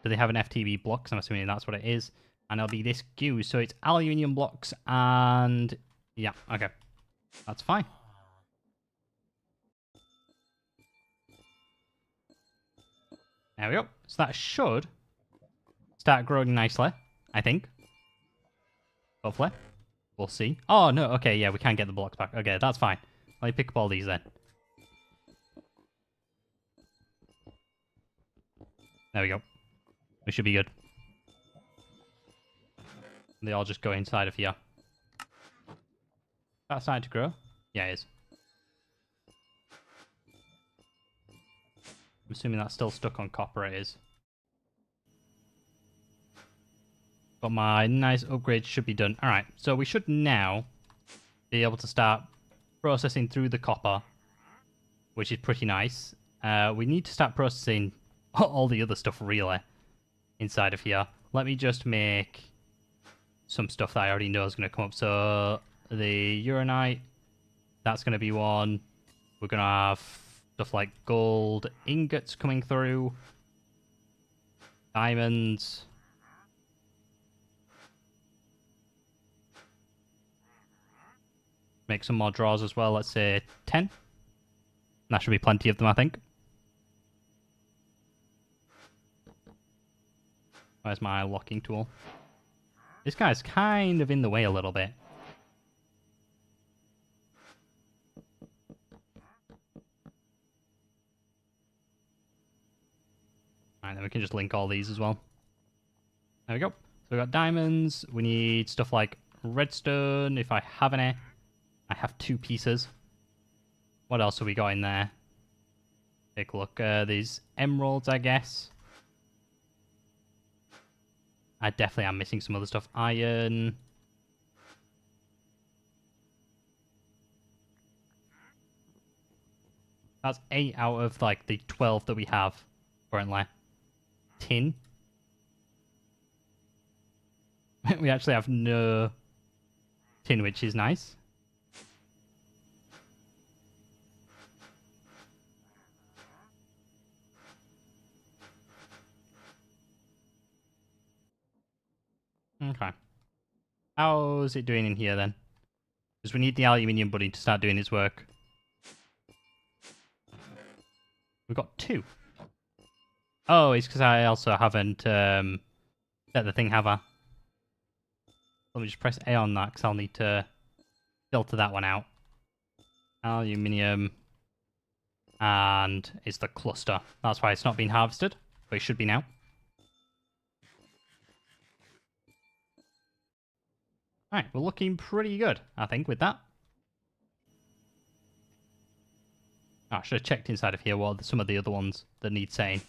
do they have an FTB block? So I'm assuming that's what it is. And it'll be this GUI. So it's aluminium blocks and... yeah, okay. That's fine. There we go. So that should start growing nicely, I think. Hopefully. We'll see. Oh, no. Okay, yeah, we can get the blocks back. Okay, that's fine. Let me pick up all these then. There we go. We should be good. They all just go inside of here. That starting to grow? Yeah, it is. I'm assuming that's still stuck on copper, it is. But my nice upgrade should be done. Alright, so we should now be able to start processing through the copper, which is pretty nice. We need to start processing all the other stuff, really, inside of here. Let me just make some stuff that I already know is going to come up. So, the uranite, that's going to be one. We're going to have stuff like gold ingots coming through. Diamonds. Make some more drawers as well. Let's say 10. That should be plenty of them, I think. Where's my locking tool? This guy's kind of in the way a little bit. Alright, then we can just link all these as well. There we go. So we've got diamonds. We need stuff like redstone, if I have any. I have 2 pieces. What else have we got in there? Take a look. These emeralds, I guess. I definitely am missing some other stuff. Iron. That's 8 out of like the 12 that we have currently. Tin. We actually have no tin, which is nice. Okay. How's it doing in here then? Because we need the aluminium buddy to start doing its work. We've got 2. Oh, it's because I also haven't set the thing, have I? Let me just press A on that because I'll need to filter that one out. Aluminium. And it's the cluster. That's why it's not been harvested, but it should be now. Alright, we're looking pretty good, I think, with that. Oh, I should have checked inside of here what are some of the other ones that need saying.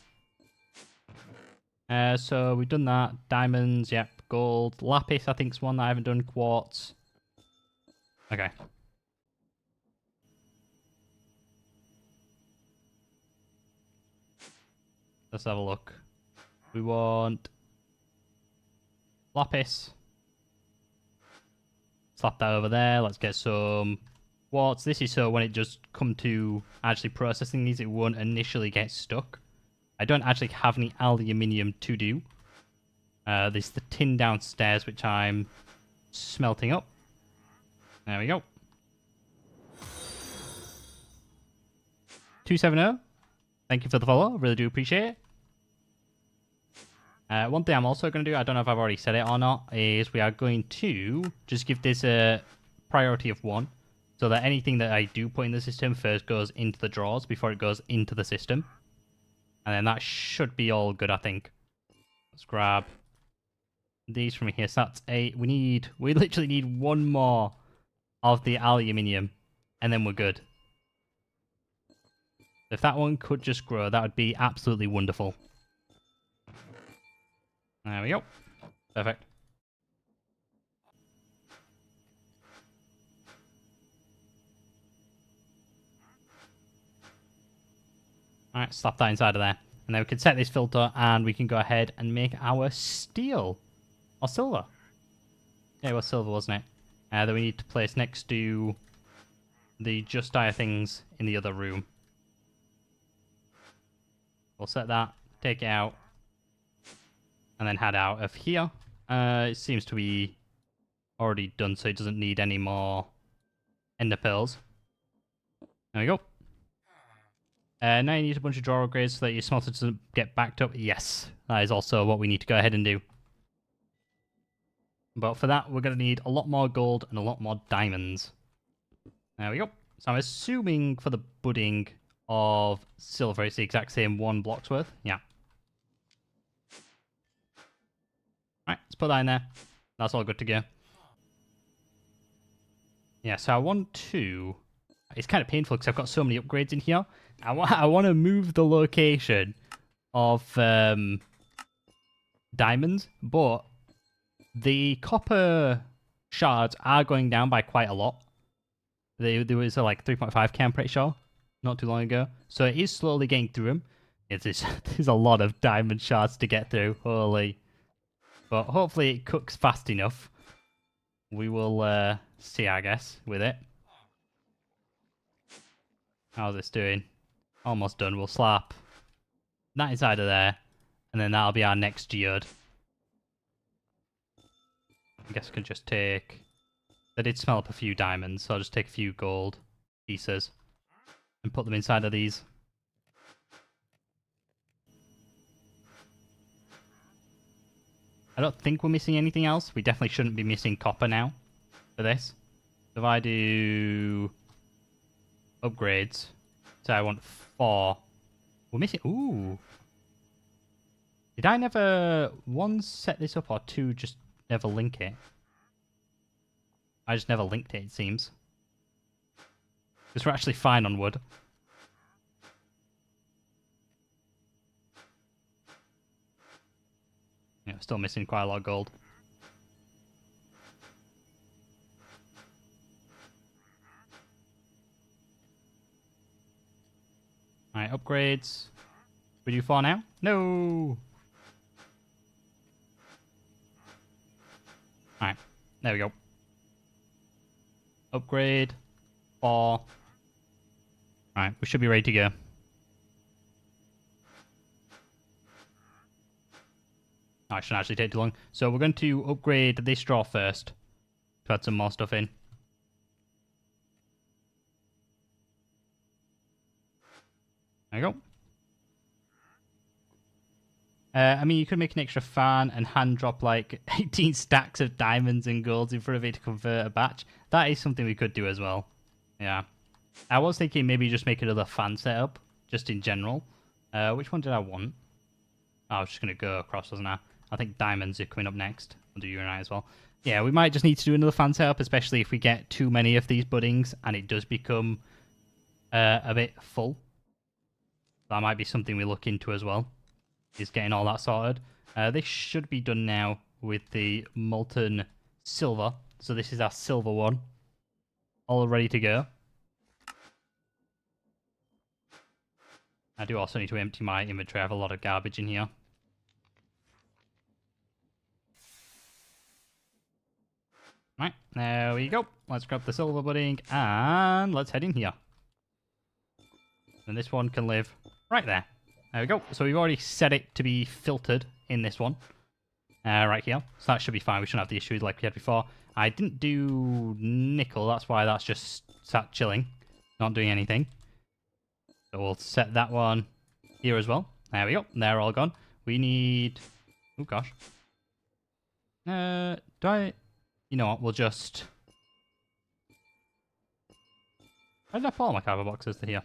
So we've done that. Diamonds, yep. Gold. Lapis, I think, is one that I haven't done. Quartz. Okay. Let's have a look. We want lapis. Slap that over there. Let's get some quartz. This is so when it just come to actually processing these, it won't initially get stuck. I don't actually have any aluminium to do. There's the tin downstairs, which I'm smelting up. There we go. 270. Thank you for the follow. Really do appreciate it. One thing I'm also going to do, I don't know if I've already said it or not, is we are going to just give this a priority of 1. So that anything that I do put in the system first goes into the drawers before it goes into the system. And then that should be all good, I think. Let's grab these from here. So that's 8. We literally need 1 more of the aluminium. And then we're good. If that one could just grow, that would be absolutely wonderful. There we go. Perfect. Alright, slap that inside of there. And then we can set this filter and we can go ahead and make our steel. Or silver. Yeah, it was silver, wasn't it? That we need to place next to the just dire things in the other room. We'll set that, take it out, and then head out of here. It seems to be already done, so it doesn't need any more ender pearls. There we go. Now you need a bunch of drawer upgrades so that your smelter doesn't get backed up. Yes, that is also what we need to go ahead and do. But for that, we're going to need a lot more gold and a lot more diamonds. There we go. So I'm assuming for the budding of silver, it's the exact same 1 block's worth. Yeah. Alright, let's put that in there. That's all good to go. Yeah, so I want to... It's kind of painful because I've got so many upgrades in here. I want to move the location of diamonds, but the copper shards are going down by quite a lot. There was like 3.5k, I'm pretty sure, not too long ago. So it is slowly getting through them. There's a lot of diamond shards to get through, holy. But hopefully it cooks fast enough. We will see, I guess, with it. How's this doing? Almost done. We'll slap that inside of there, and then that'll be our next geode. I guess I can just take... I did smell up a few diamonds, so I'll just take a few gold pieces and put them inside of these. I don't think we're missing anything else. We definitely shouldn't be missing copper now for this. So if I do upgrades, so I want 4. We're missing... Ooh. Did I never... 1 set this up or 2 just never link it? I just never linked it, it seems. Because we're actually fine on wood. Yeah, still missing quite a lot of gold. Alright, upgrades. We do 4 now? No! Alright, there we go. Upgrade. 4. Alright, we should be ready to go. Oh, it shouldn't actually take too long. So we're going to upgrade this drawer first to add some more stuff in. There we go. I mean, you could make an extra fan and hand drop like 18 stacks of diamonds and golds in front of it to convert a batch. That is something we could do as well. Yeah. I was thinking maybe just make another fan setup, just in general. Which one did I want? Oh, I was just going to go across, wasn't I? I think diamonds are coming up next. I'll do you and I as well. Yeah, we might just need to do another fan setup, especially if we get too many of these buddings and it does become a bit full. That might be something we look into as well, is getting all that sorted. This should be done now with the molten silver. So this is our silver one. All ready to go. I do also need to empty my inventory. I have a lot of garbage in here. Right, there we go. Let's grab the silver budding and let's head in here. And this one can live right there. There we go. So we've already set it to be filtered in this one. Right here. So that should be fine. We shouldn't have the issues like we had before. I didn't do nickel. That's why that's just sat chilling. Not doing anything. So we'll set that one here as well. There we go. They're all gone. We need... Oh, gosh. Do I... You know what? We'll just... Why did I pull all my cardboard boxes to here?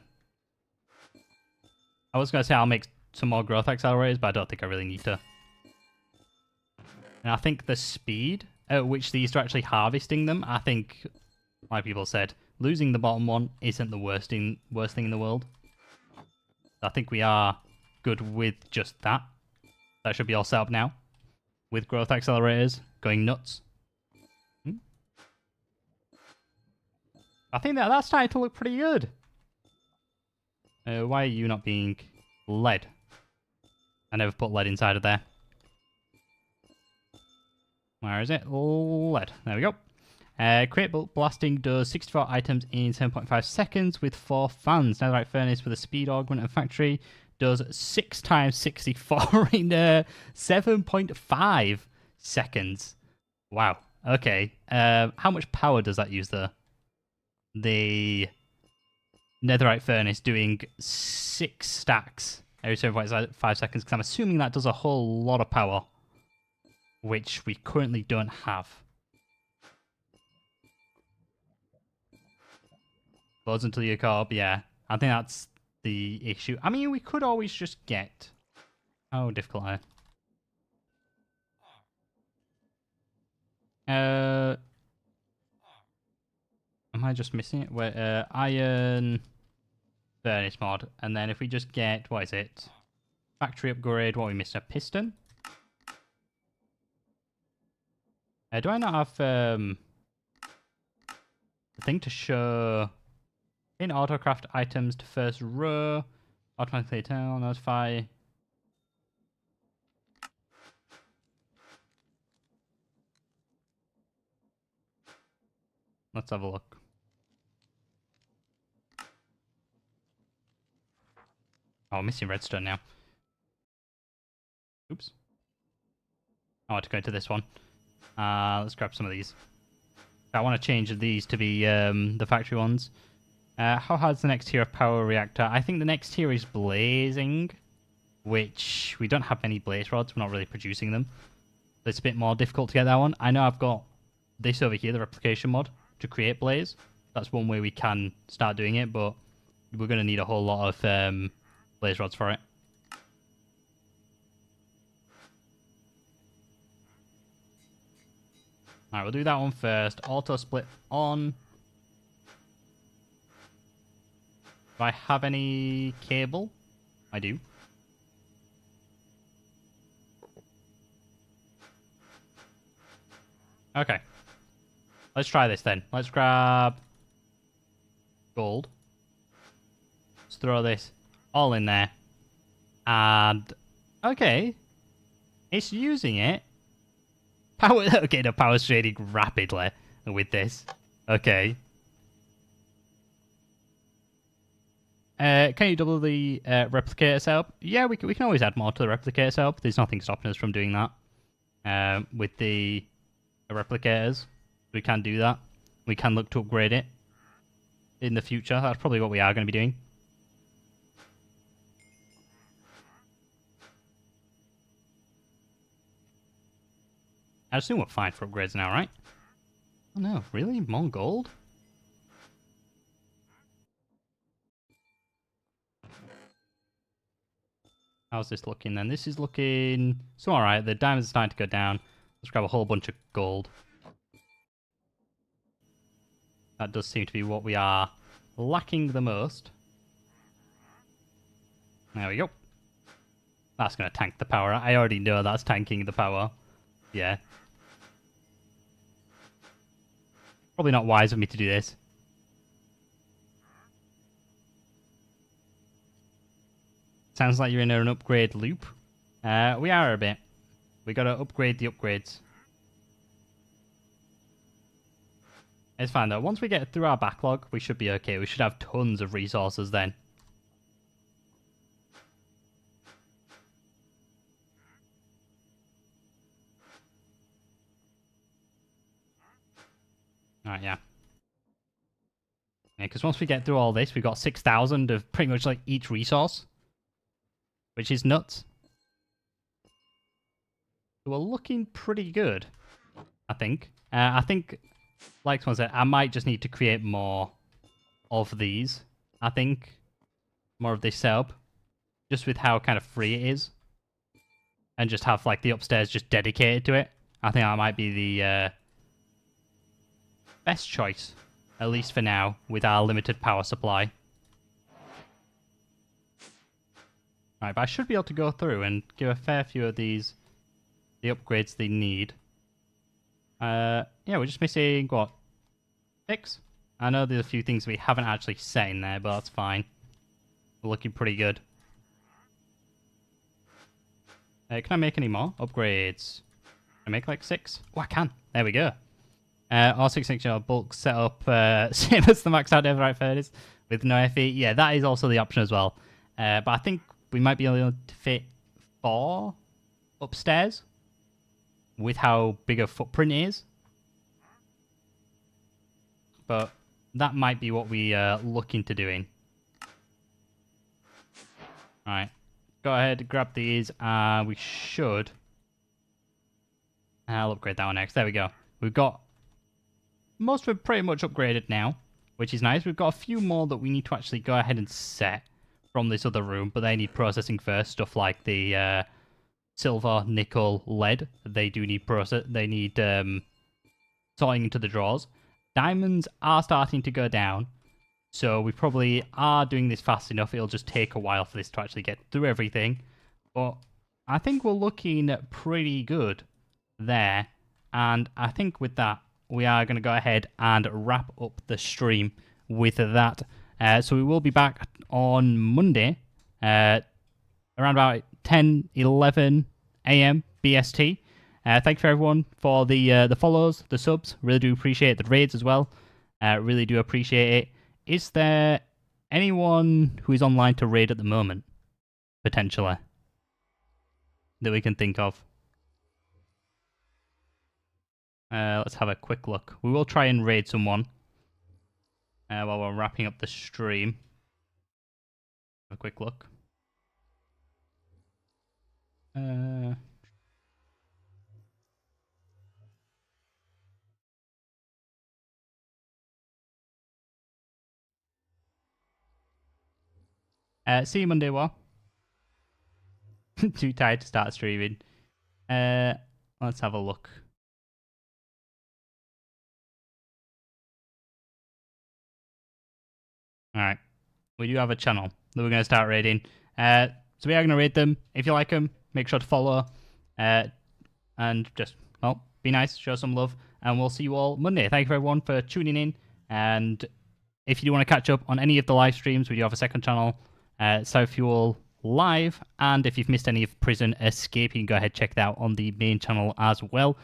I was going to say I'll make some more growth accelerators, but I don't think I really need to. And I think the speed at which these are actually harvesting them, I think, like people said, losing the bottom one isn't the worst thing in the world. I think we are good with just that. That should be all set up now. With growth accelerators going nuts. I think that's starting to look pretty good. Why are you not being Lead. I never put lead inside of there. Where is it? Lead. There we go. Create bulk blasting does 64 items in 7.5 seconds with 4 fans. Netherite furnace with a speed augment and factory does 6 times 64 in 7.5 seconds. Wow. Okay. How much power does that use though? The netherite furnace doing 6 stacks every 7.5 seconds, because I'm assuming that does a whole lot of power, which we currently don't have. Loads until you carb, yeah. I think that's the issue. I mean, we could always just get... Oh, difficult. Am I just missing it? Wait, iron furnace mod, and then if we just get, what is it? Factory upgrade, what are we missing? A piston? Do I not have the thing to show in autocraft items to first row? Automatically tell, notify. Let's have a look. Oh, I'm missing redstone now. Oops. I want to go into this one. Let's grab some of these. I want to change these to be the factory ones. How hard's the next tier of power reactor? I think the next tier is blazing, which we don't have many blaze rods. We're not really producing them. So it's a bit more difficult to get that one. I know I've got this over here, the replication mod, to create blaze. That's one way we can start doing it, but we're going to need a whole lot of blaze rods for it. Alright, we'll do that one first. Auto split on. Do I have any cable? I do. Okay. Let's try this then. Let's grab gold. Let's throw this all in there. And okay. It's using it. Power. Okay, the power's trading rapidly with this. Okay. Can you double the replicator setup? Yeah, we can always add more to the replicator setup. There's nothing stopping us from doing that. With the replicators, we can do that. We can look to upgrade it in the future. That's probably what we are going to be doing. I assume we're fine for upgrades now, right? Oh no, really? More gold? How's this looking then? This is looking... So alright, the diamonds are starting to go down. Let's grab a whole bunch of gold. That does seem to be what we are lacking the most. There we go. That's going to tank the power. I already know that's tanking the power. Yeah. Probably not wise of me to do this. Sounds like you're in an upgrade loop. We are a bit. We got to upgrade the upgrades. It's fine though. Once we get through our backlog, we should be okay. We should have tons of resources then. Alright, yeah. Yeah, because once we get through all this, we've got 6,000 of pretty much like each resource. Which is nuts. So we're looking pretty good, I think. I think, like someone said, I might just need to create more of these. I think more of this setup, just with how kind of free it is, and just have like the upstairs just dedicated to it. I think that might be the best choice, at least for now, with our limited power supply. Right, but I should be able to go through and give a fair few of these the upgrades they need. Yeah, we're just missing, what, 6? I know there's a few things we haven't actually set in there, but that's fine. We're looking pretty good. Can I make any more upgrades? Can I make like 6? Oh, I can. There we go. R6 bulk setup, same as the maxed out Everite furnace with no FE. Yeah, that is also the option as well. But I think we might be able to fit 4 upstairs with how big a footprint is. But that might be what we look into doing. Alright. Go ahead, grab these. We should. I'll upgrade that one next. There we go. We've got most of it pretty much upgraded now, which is nice. We've got a few more that we need to actually go ahead and set from this other room, but they need processing first. Stuff like the silver, nickel, lead. They do need They need sorting into the drawers. Diamonds are starting to go down, so we probably are doing this fast enough. It'll just take a while for this to actually get through everything, but I think we're looking pretty good there. And I think with that, we are going to go ahead and wrap up the stream with that. So we will be back on Monday, around about 10, 11 a.m. BST. Thank you for everyone for the follows, the subs. Really do appreciate the raids as well. Really do appreciate it. Is there anyone who is online to raid at the moment, potentially, that we can think of? Let's have a quick look. We will try and raid someone while we're wrapping up the stream. Have a quick look. See you Monday, War. Too tired to start streaming. Let's have a look. Alright. We do have a channel that we're going to start raiding. So we are going to raid them. If you like them, make sure to follow. And just, well, be nice, show some love. And we'll see you all Monday. Thank you everyone for tuning in. And if you do want to catch up on any of the live streams, we do have a second channel, South Fuel Live. And if you've missed any of Prison Escape, you can go ahead and check that out on the main channel as well.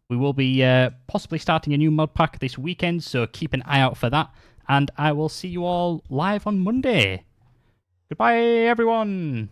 We will be possibly starting a new mod pack this weekend, so keep an eye out for that. And I will see you all live on Monday. Goodbye, everyone.